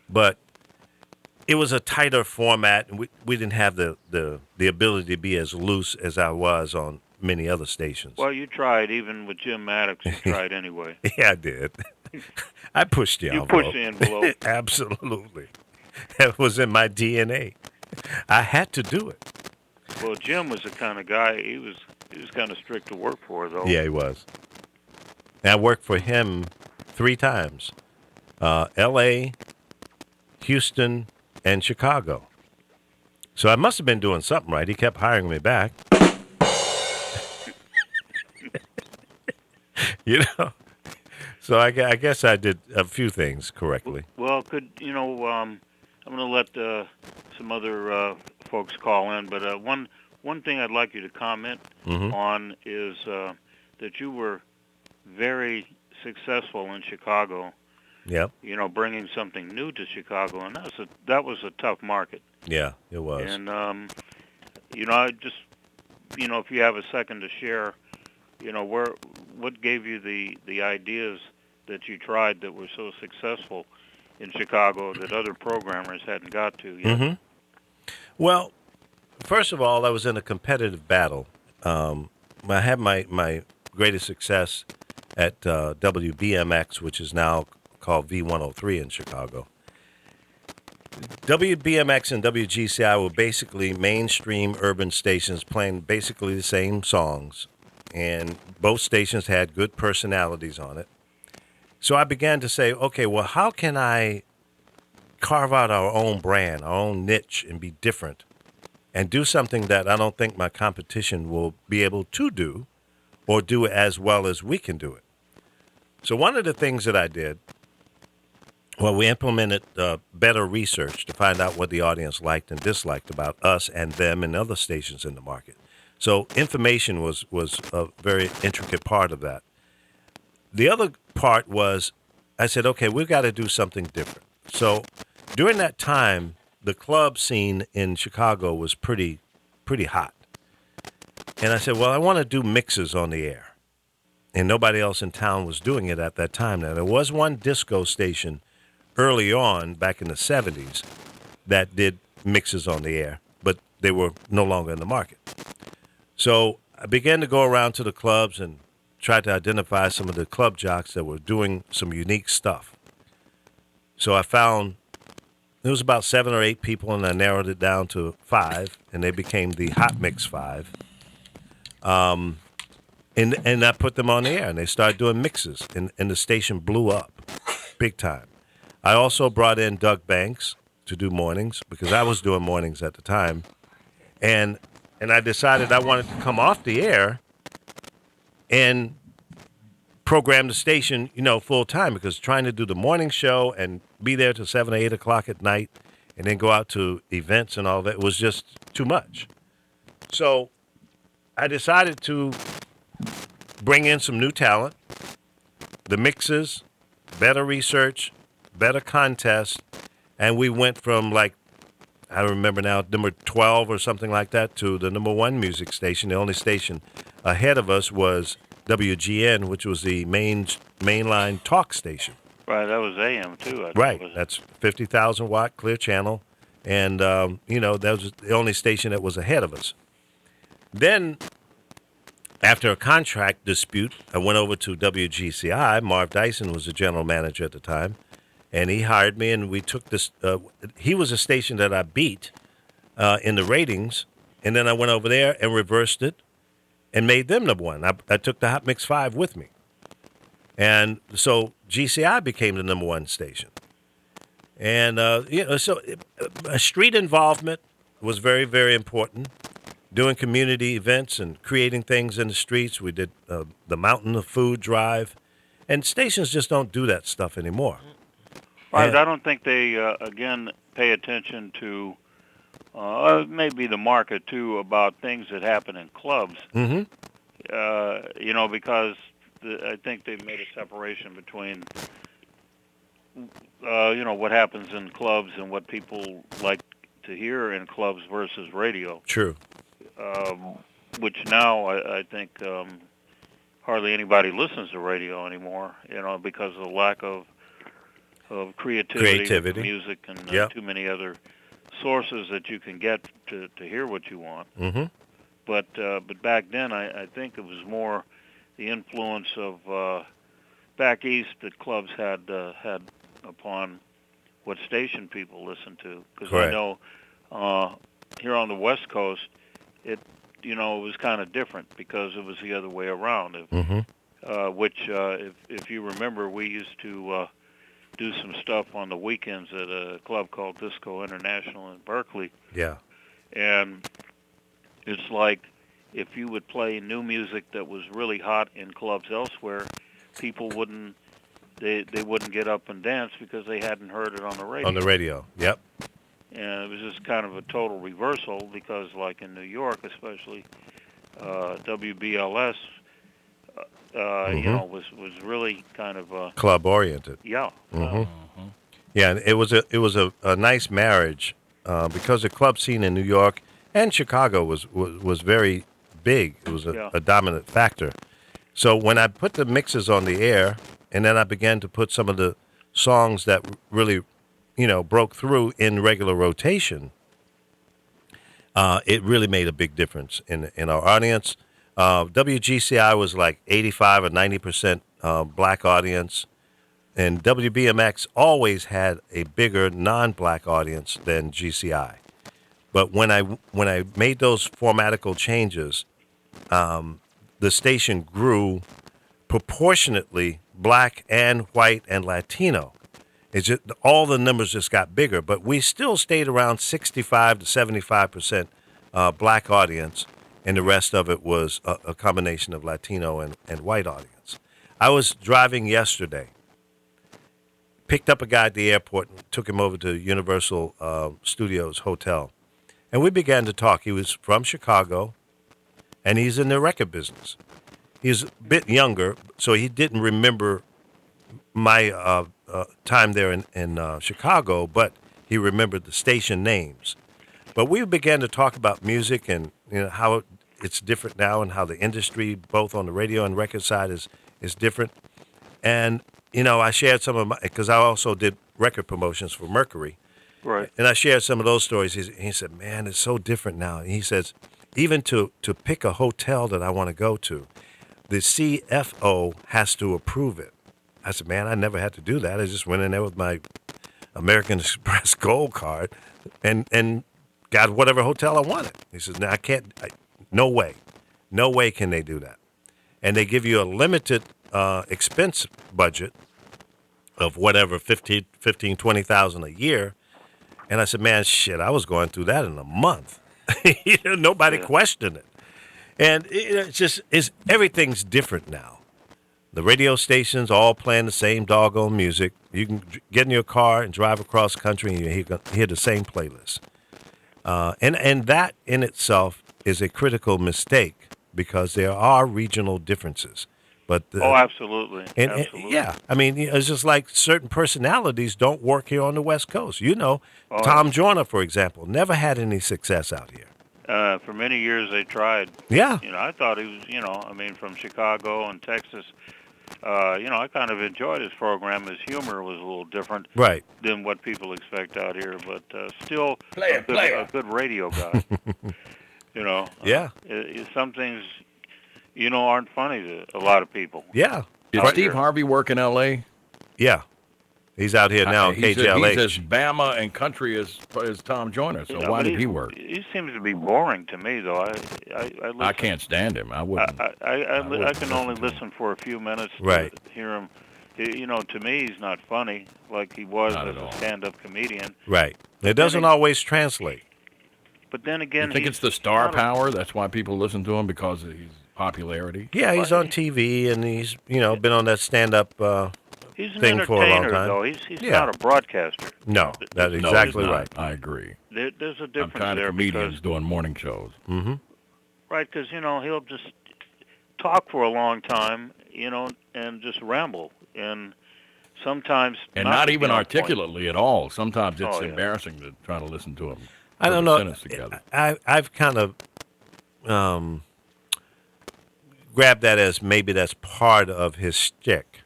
but it was a tighter format, and we didn't have the ability to be as loose as I was on many other stations. Well, you tried, even with Jim Maddox, you tried anyway. Yeah, I did. I pushed the envelope. You pushed the envelope. Absolutely. That was in my DNA. I had to do it. Well, Jim was the kind of guy, he was kind of strict to work for, though. Yeah, he was. And I worked for him 3 times. L.A., Houston, and Chicago. So I must have been doing something right. He kept hiring me back. So I guess I did a few things correctly. Well, I'm going to let some other folks call in, but one thing I'd like you to comment on is that you were very successmo in Chicago. Yep. Bringing something new to Chicago, and that was a tough market. Yeah, it was. And I just, if you have a second to share, what gave you the ideas that you tried that were so successful in Chicago that other programmers hadn't got to yet? Mm-hmm. Well, first of all, I was in a competitive battle. I had my greatest success at WBMX, which is now called V103 in Chicago. WBMX and WGCI were basically mainstream urban stations playing basically the same songs, and both stations had good personalities on it. So I began to say, okay, well, how can I carve out our own brand, our own niche, and be different, and do something that I don't think my competition will be able to do, or do as well as we can do it. So one of the things that I did, well, we implemented better research to find out what the audience liked and disliked about us and them and other stations in the market. So information was a very intricate part of that. The other part was, I said, okay, we've got to do something different. So during that time, the club scene in Chicago was pretty hot. And I said, well, I want to do mixes on the air. And nobody else in town was doing it at that time. Now, there was one disco station early on, back in the 70s, that did mixes on the air, but they were no longer in the market. So I began to go around to the clubs and try to identify some of the club jocks that were doing some unique stuff. So I found there was about 7 or 8 people, and I narrowed it down to 5, and they became the Hot Mix 5. And I put them on the air, and they started doing mixes, and the station blew up big time. I also brought in Doug Banks to do mornings because I was doing mornings at the time. And I decided I wanted to come off the air and program the station, full time, because trying to do the morning show and be there till 7 or 8 o'clock at night and then go out to events and all that was just too much. So I decided to bring in some new talent, the mixes, better research, better contest, and we went from, like, I remember now, number 12 or something like that to the number 1 music station. The only station ahead of us was WGN, which was the mainline talk station. Right, that was AM too. Right, that's 50,000 watt clear channel, and that was the only station that was ahead of us. Then, after a contract dispute, I went over to WGCI. Marv Dyson was the general manager at the time, and he hired me, and we took this. He was a station that I beat in the ratings, and then I went over there and reversed it and made them number 1. I took the Hot Mix 5 with me. And so GCI became the number 1 station. And, so street involvement was very, very important. Doing community events and creating things in the streets. We did the Mountain of Food drive. And stations just don't do that stuff anymore. Right, I don't think they, again, pay attention to maybe the market, too, about things that happen in clubs. Mm-hmm. Because I think they've made a separation between, what happens in clubs and what people like to hear in clubs versus radio. True. Which now I think hardly anybody listens to radio anymore, because of the lack of creativity. With music and too many other sources that you can get to hear what you want. Mm-hmm. But back then, I think it was more the influence of back east that clubs had upon what station people listened to. Because I know here on the West Coast, it was kind of different because it was the other way around. Which, if you remember, we used to do some stuff on the weekends at a club called Disco International in Berkeley. Yeah. And it's like if you would play new music that was really hot in clubs elsewhere, people wouldn't get up and dance because they hadn't heard it on the radio. On the radio, yep. And it was just kind of a total reversal because, like in New York especially, WBLS, was really kind of club oriented. Yeah. Yeah, and it was a nice marriage because the club scene in New York and Chicago was very big. It was a dominant factor. So when I put the mixes on the air, and then I began to put some of the songs that really, broke through in regular rotation, it really made a big difference in our audience. WGCI was like 85 or 90% black audience. and WBMX always had a bigger non-black audience than GCI. But when I made those formatical changes, the station grew proportionately black and white and Latino. It's just all the numbers just got bigger, but we still stayed around 65 to 75% black audience, and the rest of it was a combination of Latino and white audience. I was driving yesterday, picked up a guy at the airport, and took him over to Universal Studios Hotel, and we began to talk. He was from Chicago, and he's in the record business. He's a bit younger, so he didn't remember my time there in Chicago, but he remembered the station names. But we began to talk about music and how it's different now, and how the industry, both on the radio and record side, is different. And I shared some of my, because I also did record promotions for Mercury, Right. and I shared some of those stories. He said, "Man, it's so different now." And he says, even to pick a hotel that I want to go to, the CFO has to approve it. I said, "Man, I never had to do that. I just went in there with my American Express Gold card and got whatever hotel I wanted." He says, "No, I can't. No way can they do that." And they give you a limited expense budget of whatever, 15, 20,000 a year. And I said, "Man, shit, I was going through that in a month." Nobody questioned it. And everything's different now. The radio stations all playing the same doggone music. You can get in your car and drive across country and you hear the same playlist. And that in itself is a critical mistake, because there are regional differences. But absolutely. Absolutely. Yeah, I mean, it's just like certain personalities don't work here on the West Coast. Tom Joyner, for example, never had any success out here. For many years they tried. Yeah. I thought he was, from Chicago and Texas. I kind of enjoyed his program. His humor was a little different than what people expect out here, but still a good radio guy. Yeah. Some things, aren't funny to a lot of people. Yeah. Did Steve Harvey work in L.A.? Yeah. He's out here now in KJLH. He's as Bama and country as Tom Joyner, so why did he work? He seems to be boring to me, though. I can't stand him. I wouldn't. I can only listen for a few minutes to hear him. To me, he's not funny like he was as a stand-up comedian. Right. It doesn't always translate. But then again, you think it's the star power? That's why people listen to him, because of his popularity? Yeah, he's on TV, and he's been on that stand-up he's an thing for a long entertainer, time. though. He's not a broadcaster. No, that's exactly right. I agree. There's a difference I'm tired there of comedians because, doing morning shows. Mm-hmm. right? Because he'll just talk for a long time, and just ramble, and sometimes not even articulately at all. Sometimes it's embarrassing to try to listen to him. I don't know. Together. I've kind of grabbed that as maybe that's part of his shtick.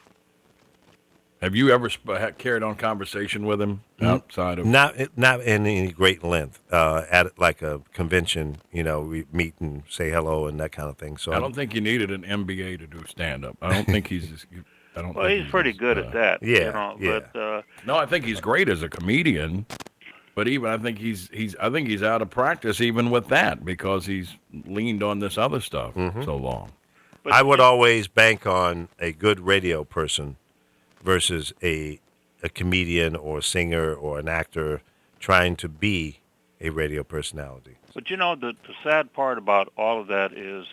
Have you ever carried on conversation with him outside of? Not in any great length. At like a convention, we meet and say hello and that kind of thing. So I don't think you needed an MBA to do stand-up. I don't think he's. Well, he's pretty good at that. Yeah, yeah. But no, I think he's great as a comedian. But even I think he's out of practice even with that, because he's leaned on this other stuff so long. But I would always bank on a good radio person versus a comedian or a singer or an actor trying to be a radio personality. But the sad part about all of that is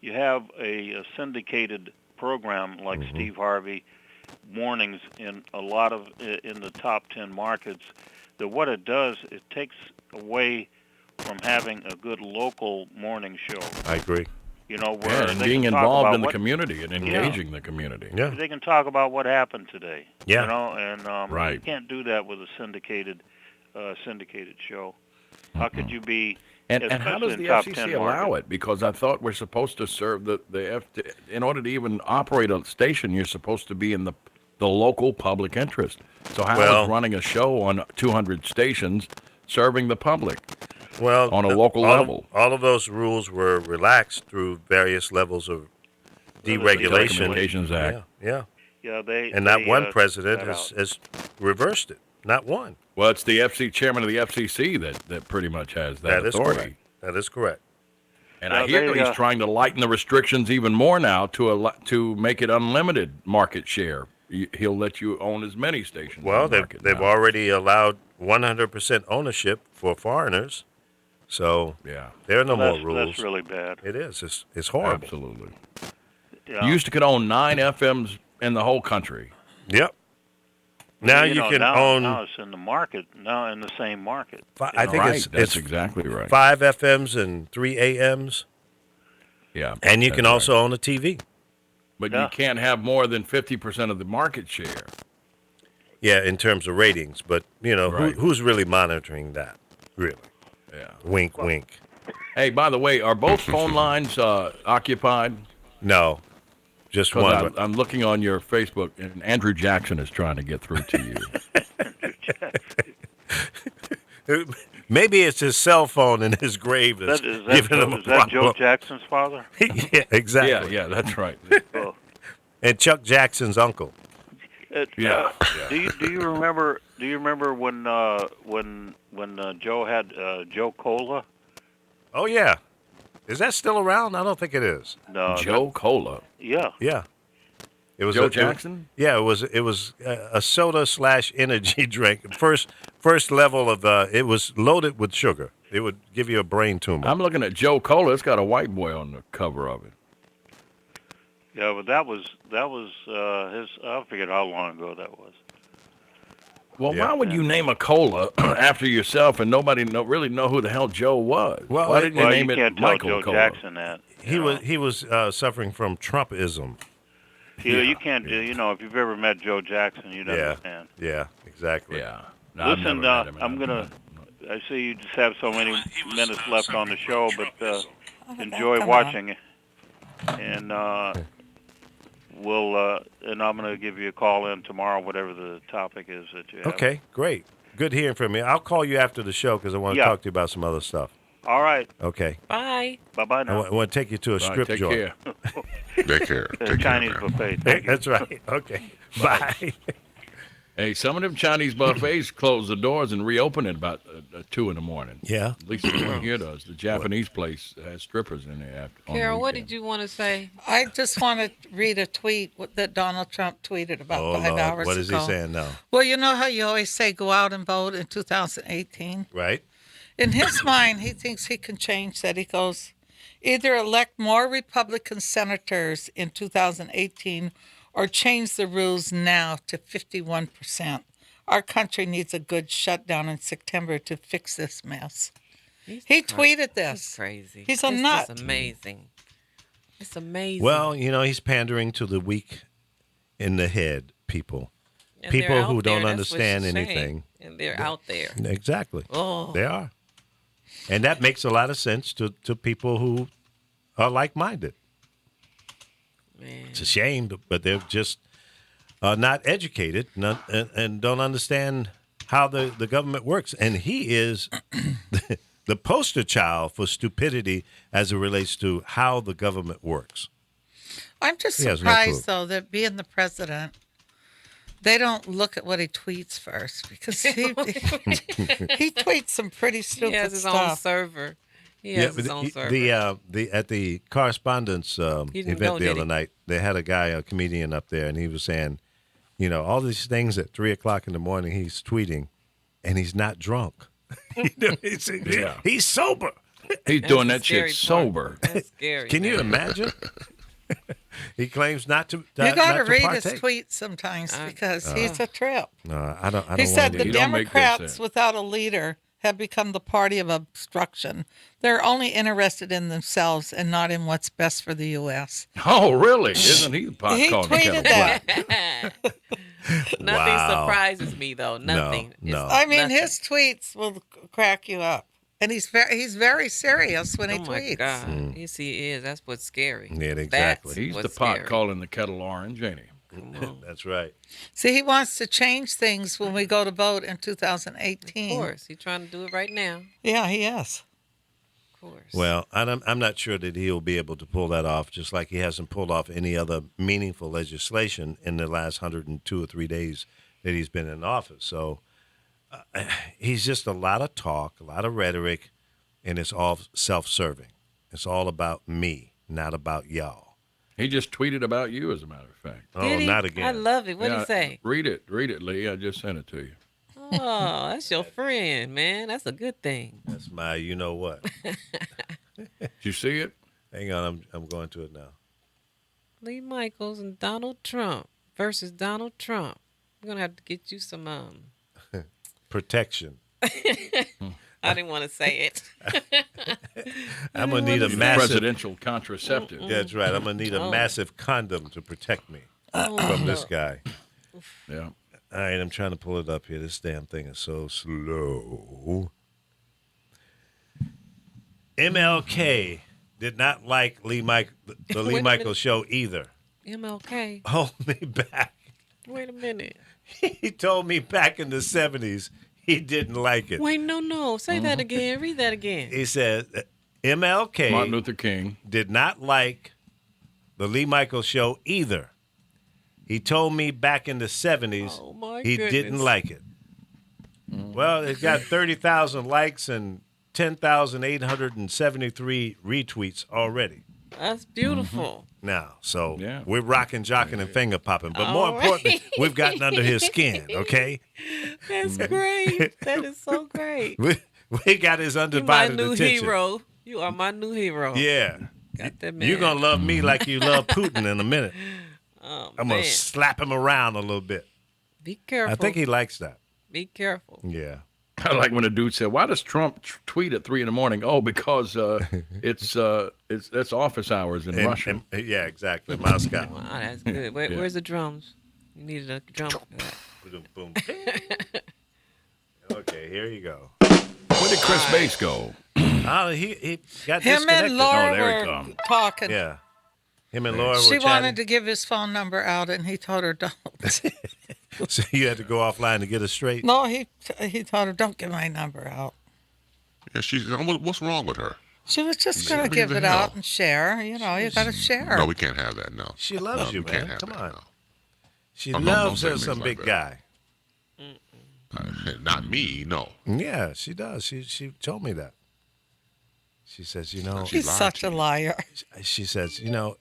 you have a syndicated program like Steve Harvey mornings in a lot of in the top 10 markets. That what it does, it takes away from having a good local morning show. I agree. Where and they being can talk involved about in the community and engaging the community. Yeah. They can talk about what happened today. Yeah. And right. You can't do that with a syndicated show. How could you be? And how does the FCC allow it? Because I thought we're supposed to serve in order to even operate a station, you're supposed to be in the local public interest. So how is running a show on 200 stations serving the public? Well, on a local level. All of those rules were relaxed through various levels of deregulation. Telecommunications Act. Yeah. Yeah, they And not one cut president out. has reversed it. Not one. Well, it's the chairman of the FCC that pretty much has that That is authority. correct. That is correct. And No, I hear they, he's trying to lighten the restrictions even more now to make it unlimited market share. He'll let you own as many stations. Well, in the they've market now. already allowed 100% ownership for foreigners. So Yeah. there are no more That's rules. really bad. It is. It's horrible. Absolutely. Yeah. You used to could own 9 FMs in the whole country. Yep. Now you can own. Now it's in the market. Now in the same market. I think Right, it's that's exactly right. 5 FMs and 3 AMs, Yeah. and you that's can right. also own a TV. But Yeah. you can't have more than 50% of the market share. Yeah, in terms of ratings, but Right. who's really monitoring that? Really? Yeah. Wink, wink. Hey, by the way, are both phone lines occupied? No, just 'Cause one. I'm looking on your Facebook, and Andrew Jackson is trying to get through to you. Maybe it's his cell phone in his grave that's giving him a Is that Joe problem. Jackson's father? Yeah, exactly. Yeah, that's right. Oh. And Chuck Jackson's uncle. Yeah. Do you remember when Joe had Joe Cola? Oh yeah, is that still around? I don't think it is. No. Joe Cola. Yeah. Yeah. It was Joe a- Jackson? Yeah, it was a soda / energy drink. First level of it was loaded with sugar. It would give you a brain tumor. I'm looking at Joe Cola. It's got a white boy on the cover of it. Yeah, but that was his. I forget how long ago that was. Well, Yeah. why would you name a cola after yourself and nobody really know who the hell Joe was? Well, why didn't you Well, name you it can't tell Michael Joe Cola? Jackson that. He was suffering from Trumpism. You can't. If you've ever met Joe Jackson, you'd understand. Yeah, exactly. Yeah. No, I've Listen, never met him, and I'm gonna. I see you just have so many minutes left on the show, but enjoy watching it, and and I'm gonna give you a call in tomorrow, whatever the topic is that you have. Okay, great. Good hearing from you. I'll call you after the show because I want to Yeah. talk to you about some other stuff. All right. Okay. Bye. Bye bye I now. want to take you to a Bye, strip take joint. care. Take care. Take Chinese care, man. buffet. Thank you. That's right. Okay. Bye. Hey, some of them Chinese buffets close the doors and reopen at about 2 in the morning. Yeah. At least the one here does. The Japanese place has strippers in there. On the Carol, what weekend. did you want to say? I just want to read a tweet that Donald Trump tweeted about Oh, 5 Lord. hours What is he ago. saying now? Well, you know how you always say go out and vote in 2018? Right? In his mind, he thinks he can change that. He goes, either elect more Republican senators in 2018 or change the rules now to 51%. Our country needs a good shutdown in September to fix this mess. He tweeted this. He's crazy. He's a It's nut. just amazing. It's amazing. Well, he's pandering to the weak in the head people. And they're People out who there, don't that's what's understand a shame. anything. And they're out there. Exactly. Oh. They are. And that makes a lot of sense to people who are like-minded. Man. It's a shame, but they're just not educated and don't understand how the government works. And he is the poster child for stupidity as it relates to how the government works. I'm just He has no surprised, clue. though, that being the president, they don't look at what he tweets first because he tweets some pretty stupid He has his own stuff. server. He has his but own server. the at the correspondence He didn't event go, the did other he? night, they had a comedian up there, and he was saying, all these things at 3:00 in the morning he's tweeting, and he's not drunk. He's sober. He's That's doing the that scary shit part. sober. That's scary. Can you man. imagine? He claims not to. You got not to to read partake. his tweets sometimes because he's a trip. No, I don't. I He don't said wanna the do You don't make good Democrats sense. without a leader have become the party of obstruction. They're only interested in themselves and not in what's best for the U.S. Oh, really? Isn't he the pot He calling the kettle tweeted that. black? Nothing Wow. surprises me though. Nothing. No. I mean, Nothing. his tweets will crack you up, and he's very serious when he Oh my tweets. God. Yes, he is. That's what's scary. Yeah, exactly. That's He's the what's pot scary. calling the kettle orange, ain't he? That's right. See, he wants to change things when we go to vote in Of 2018. course. He's trying to do it right now. Yeah, he is. course. Well, I'm not sure that he'll be able to pull that off, just like he hasn't pulled off any other meaningful legislation in the last 102 or 3 days that he's been in office. So he's just a lot of talk, a lot of rhetoric, and it's all self-serving. It's all about me, not about y'all. He just tweeted about you, as a matter of fact. Oh, not again. I love it. What did he say? Read it, Lee. I just sent it to you. Oh, that's your friend, man. That's a good thing. That's my you know what. Did you see it? Hang on, I'm going to it now. Lee Michaels and Donald Trump versus Donald Trump. We're going to have to get you some Protection. I didn't want to say it. I'm going to need a It's massive presidential contraceptive. That's right. I'm going to need a massive condom to protect me from this guy. Yeah. All right, I'm trying to pull it up here. This damn thing is so slow. MLK did not like the Lee Wait a Michaels show either. MLK. Hold me back. Wait a minute. He told me back in the 70s he didn't like it. Wait, no. Say that again. Read that again. He said MLK Martin Luther King did not like the Lee Michaels show either. He told me back in the 70s he didn't like it. Well, it got 30,000 likes and 10,873 retweets already. That's beautiful. Now, so we're rocking, jocking, and finger popping. But more importantly, we've gotten under his skin, okay? That's great. That is so great. We got his undivided You're my new attention. hero. You are my new hero. Yeah. Got that man. You're going to love me like you love Putin in a minute. Oh, I'm going to slap him around a little bit. Be careful. I think he likes that. Be careful. Yeah. I like when a dude said, "Why does Trump tweet at 3 a.m?" Oh, because it's that's office hours in Russia. Yeah, exactly. Moscow. Wow, that's good. Where's the drums? You needed a drum. Boom, boom. Okay, here you go. Where did Chris Bass go? Oh, he got Him disconnected. and Laura there he were come. talking. Yeah. Him and Laura She were wanted chatting. to give his phone number out, and he told her don't. So you had to go offline to get us straight? No, he told her don't give my number out. Yeah, what's wrong with her? She was just She going to don't give even it know. out and share. You know, you got to share. No, we can't have that. No. She loves No, you, we can't man. have Come that, on. no. She Oh, no, loves don't her say some things big like guy. Not me. No. Yeah, she does. She told me that. She says, you know, He's such a liar. She says, you know,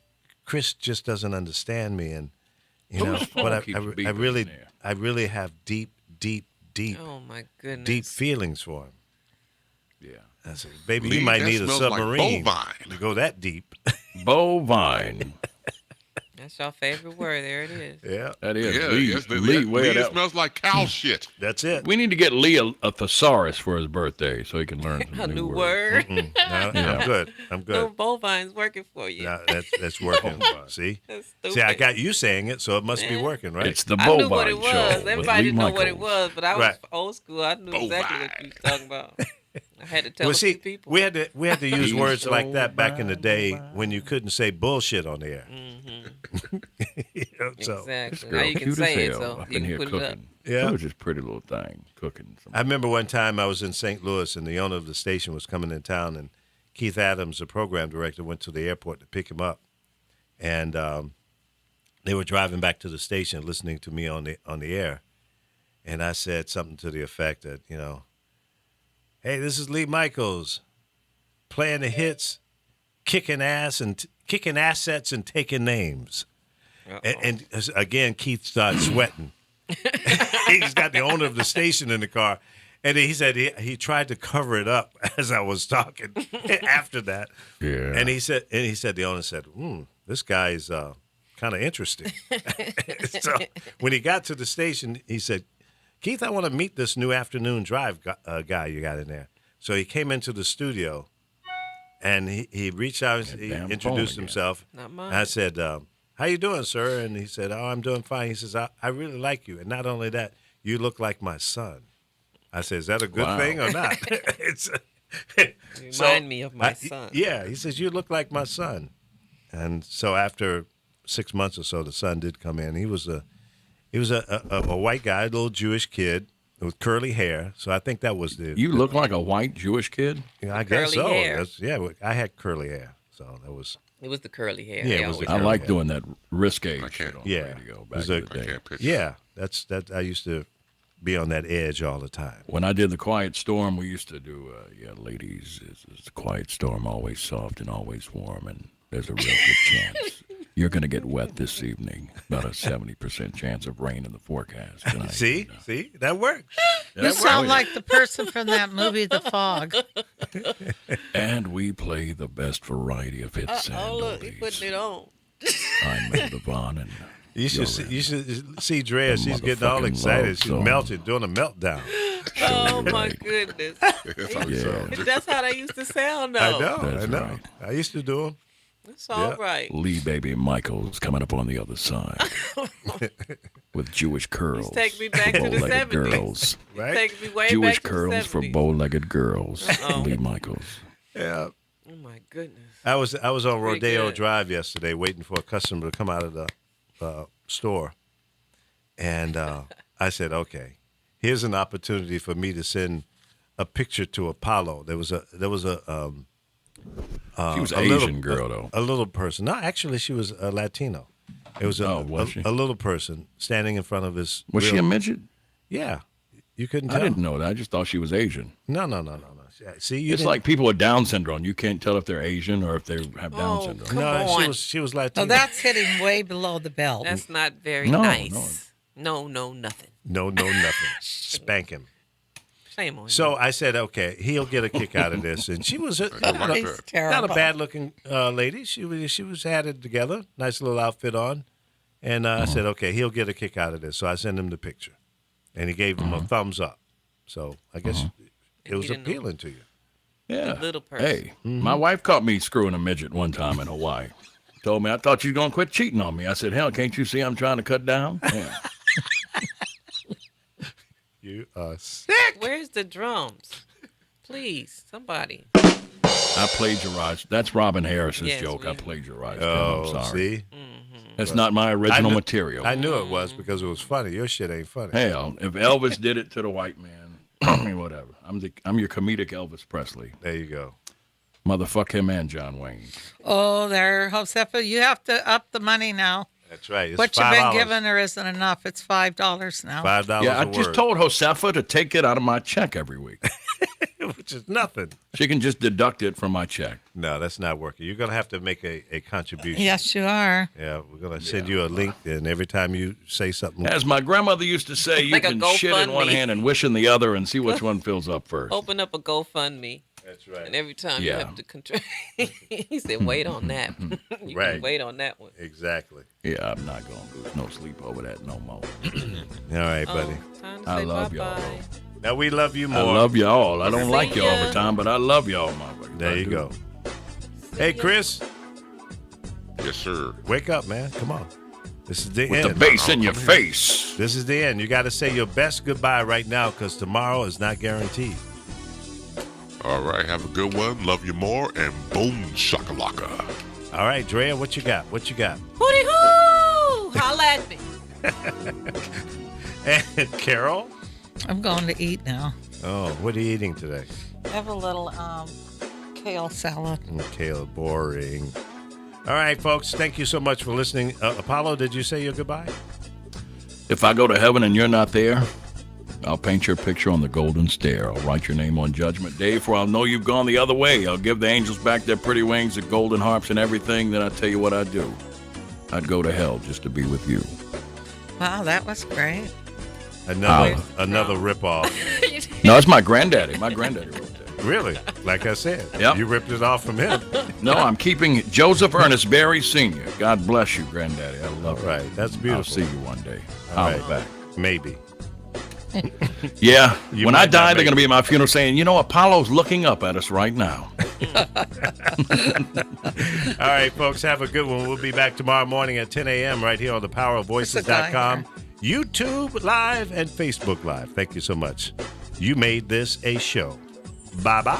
Chris just doesn't understand me, and you know, Whose phone but keeps I beeping there? really have deep Oh my goodness. deep feelings for him. Yeah. I said, baby, Lee, you might that need a smells like submarine bovine. to go that deep. Bovine. That's your favorite word. There it is. Yeah, That is. Yeah, Lee, yes, Lee, wear Lee, it that. smells like cow shit. that's it. We need to get Lee a thesaurus for his birthday so he can learn A some new words. word. No, Yeah. I'm good. I'm No good. bovine's working for you. No, that's working. See, That's see, I stupid. got you saying it, so it must be Yeah. working, right? It's the I Bovine knew what it was. Show. with Everybody Lee didn't know what it Michaels. was, but I was Right. old school. I knew exactly what you was talking about. I had to tell Well, a see, few people. we had to use He's words so like that back in the day when you couldn't say bullshit on the air. You know, so Exactly. This Now girl you can cute say as it, hell so up you in can here put it up. cooking. Yeah. Look at this pretty little thing cooking. Some I remember one time I was in St. Louis and the owner of the station was coming in town, and Keith Adams, the program director, went to the airport to pick him up, and they were driving back to the station listening to me on the air, and I said something to the effect that, you know, hey, this is Lee Michaels playing the hits, kicking ass and kicking assets and taking names. And again, Keith started sweating. He's got the owner of the station in the car. And he said he tried to cover it up as I was talking after that. Yeah. And he said the owner said, this guy's kind of interesting. So when he got to the station, he said, Keith, I want to meet this new afternoon drive guy you got in there. So he came into the studio, and he reached out, he damn introduced phone again. himself. Not mine. I said, how you doing, sir? And he said, oh, I'm doing fine. He says, I really like you. And not only that, you look like my son. I said, is that a good Wow. thing or not? You remind me of my son. Yeah, he says, you look like my son. And so after 6 months or so, the son did come in. He was a white guy, a little Jewish kid, with curly hair. So I think that was the. You look like a white Jewish kid. I guess curly so. hair. I had curly hair, so that was. It was the curly hair. Yeah, They it was the always- I like doing that risque shit on Yeah, radio it back was in a- the day. Yeah, that. I used to be on that edge all the time. When I did the Quiet Storm, we used to do, ladies, it's a quiet storm, always soft and always warm, and there's a real good chance you're going to get wet this evening. About a 70% chance of rain in the forecast tonight. See, that works. You sound like the person from that movie, The Fog. And we play the best variety of hits. Oh, look, he putting it on. I'm Mel Devon, and You should see Drea. She's getting all motherfucking excited. love She's song. melting, doing a meltdown. Oh, my goodness. That's how they used to sound, though. I know. That's I know. right. I used to do them. That's all right. Lee Baby Michaels coming up on the other side with Jewish curls. Take me back to the bow-legged 70s. girls. Right? Take me way Jewish back to curls the for 70s. bow-legged girls. Uh-oh. Lee Michaels. Yeah. Oh, my goodness. I was on Pretty Rodeo good. Drive yesterday, waiting for a customer to come out of the store, and I said, "Okay, here's an opportunity for me to send a picture to Apollo." There was a She was a Asian little, girl, though. A little person. No, actually, she was a Latino. It was a little person standing in front of his. Was she a midget? Yeah, you couldn't I tell. didn't know that. I just thought she was Asian. No. See, you It's didn't- like people with Down syndrome. You can't tell if they're Asian or if they have Down Oh, syndrome. come no, on. she was Latino. Oh, that's hitting way below the belt. That's not very No, nice. No, nothing. No, nothing. Spank him. Shame on So you. I said, okay, he'll get a kick out of this, and she was like not that. He's a terrible. bad looking lady. She had it together, nice little outfit on, and I said, okay, he'll get a kick out of this. So I sent him the picture, and he gave him a thumbs up. So I guess it was he didn't know. appealing to you. Yeah. The little person. Hey, my wife caught me screwing a midget one time in Hawaii. Told me, I thought you were going to quit cheating on me. I said, hell, can't you see I'm trying to cut down? Yeah. You are sick. Where's the drums? Please, somebody. I plagiarized. That's Robin Harris's Yes, joke. I we- plagiarized. him. Oh, I'm sorry. see, That's not my original material. I knew it was because it was funny. Your shit ain't funny. Hell, if Elvis did it to the white man, I mean, whatever. I'm your comedic Elvis Presley. There you go. Motherfuck him and John Wayne. Oh, there, Josefa, you have to up the money now. That's right. It's What you've been $5. given her isn't enough. It's $5 now. $5 Yeah, I a just word, told Josefa to take it out of my check every week. which is nothing. She can just deduct it from my check. No, that's not working. You're gonna have to make a contribution. Yes, you are. Yeah, we're gonna send you a link, and every time you say something, As my grandmother used to say, you Like a can shit in one GoFundMe. hand and wish in the other and see which one fills up first. Open up a GoFundMe. that's right. And every time you Yeah. have to control. He said, wait on that. You Right. can wait on that one. Exactly. Yeah, I'm not going to lose no sleep over that no more. All right, buddy. Oh, time to I say love y'all, bye-bye. Now we love you I more. love y'all. I don't See like y'all ya. all the time, but I love y'all, motherfucker. There I you do. go. Hey, Chris, Yes, sir. wake up, man. Come on. This is the With end. the bass in your face. This is the end. You got to say your best goodbye right now because tomorrow is not guaranteed. All right, have a good one. Love you more, and boom shakalaka. All right, Drea, what you got? What you got? Hootie hoo! Holla at me. And Carol? I'm going to eat now. Oh, what are you eating today? Have a little kale salad. Kale, boring. All right, folks. Thank you so much for listening. Apollo, did you say your goodbye? If I go to heaven and you're not there, I'll paint your picture on the golden stair. I'll write your name on Judgment Day, for I'll know you've gone the other way. I'll give the angels back their pretty wings, the golden harps and everything. Then I'll tell you what I'd do. I'd go to hell just to be with you. Wow, that was great. Another ripoff. No, it's my granddaddy. My granddaddy wrote that. Really? Like I said, Yep. you ripped it off from him. No, I'm keeping Joseph Ernest Berry Sr. God bless you, granddaddy. I love Right, you. that's I'll beautiful. see you one day. All I'll right. back. Maybe. Yeah, You when might I not die, make they're going to it. be at my funeral saying, you know, Apollo's looking up at us right now. All right, folks, have a good one. We'll be back tomorrow morning at 10 a.m. right here on thepowerofvoices.com, YouTube Live, and Facebook Live. Thank you so much. You made this a show. Bye-bye.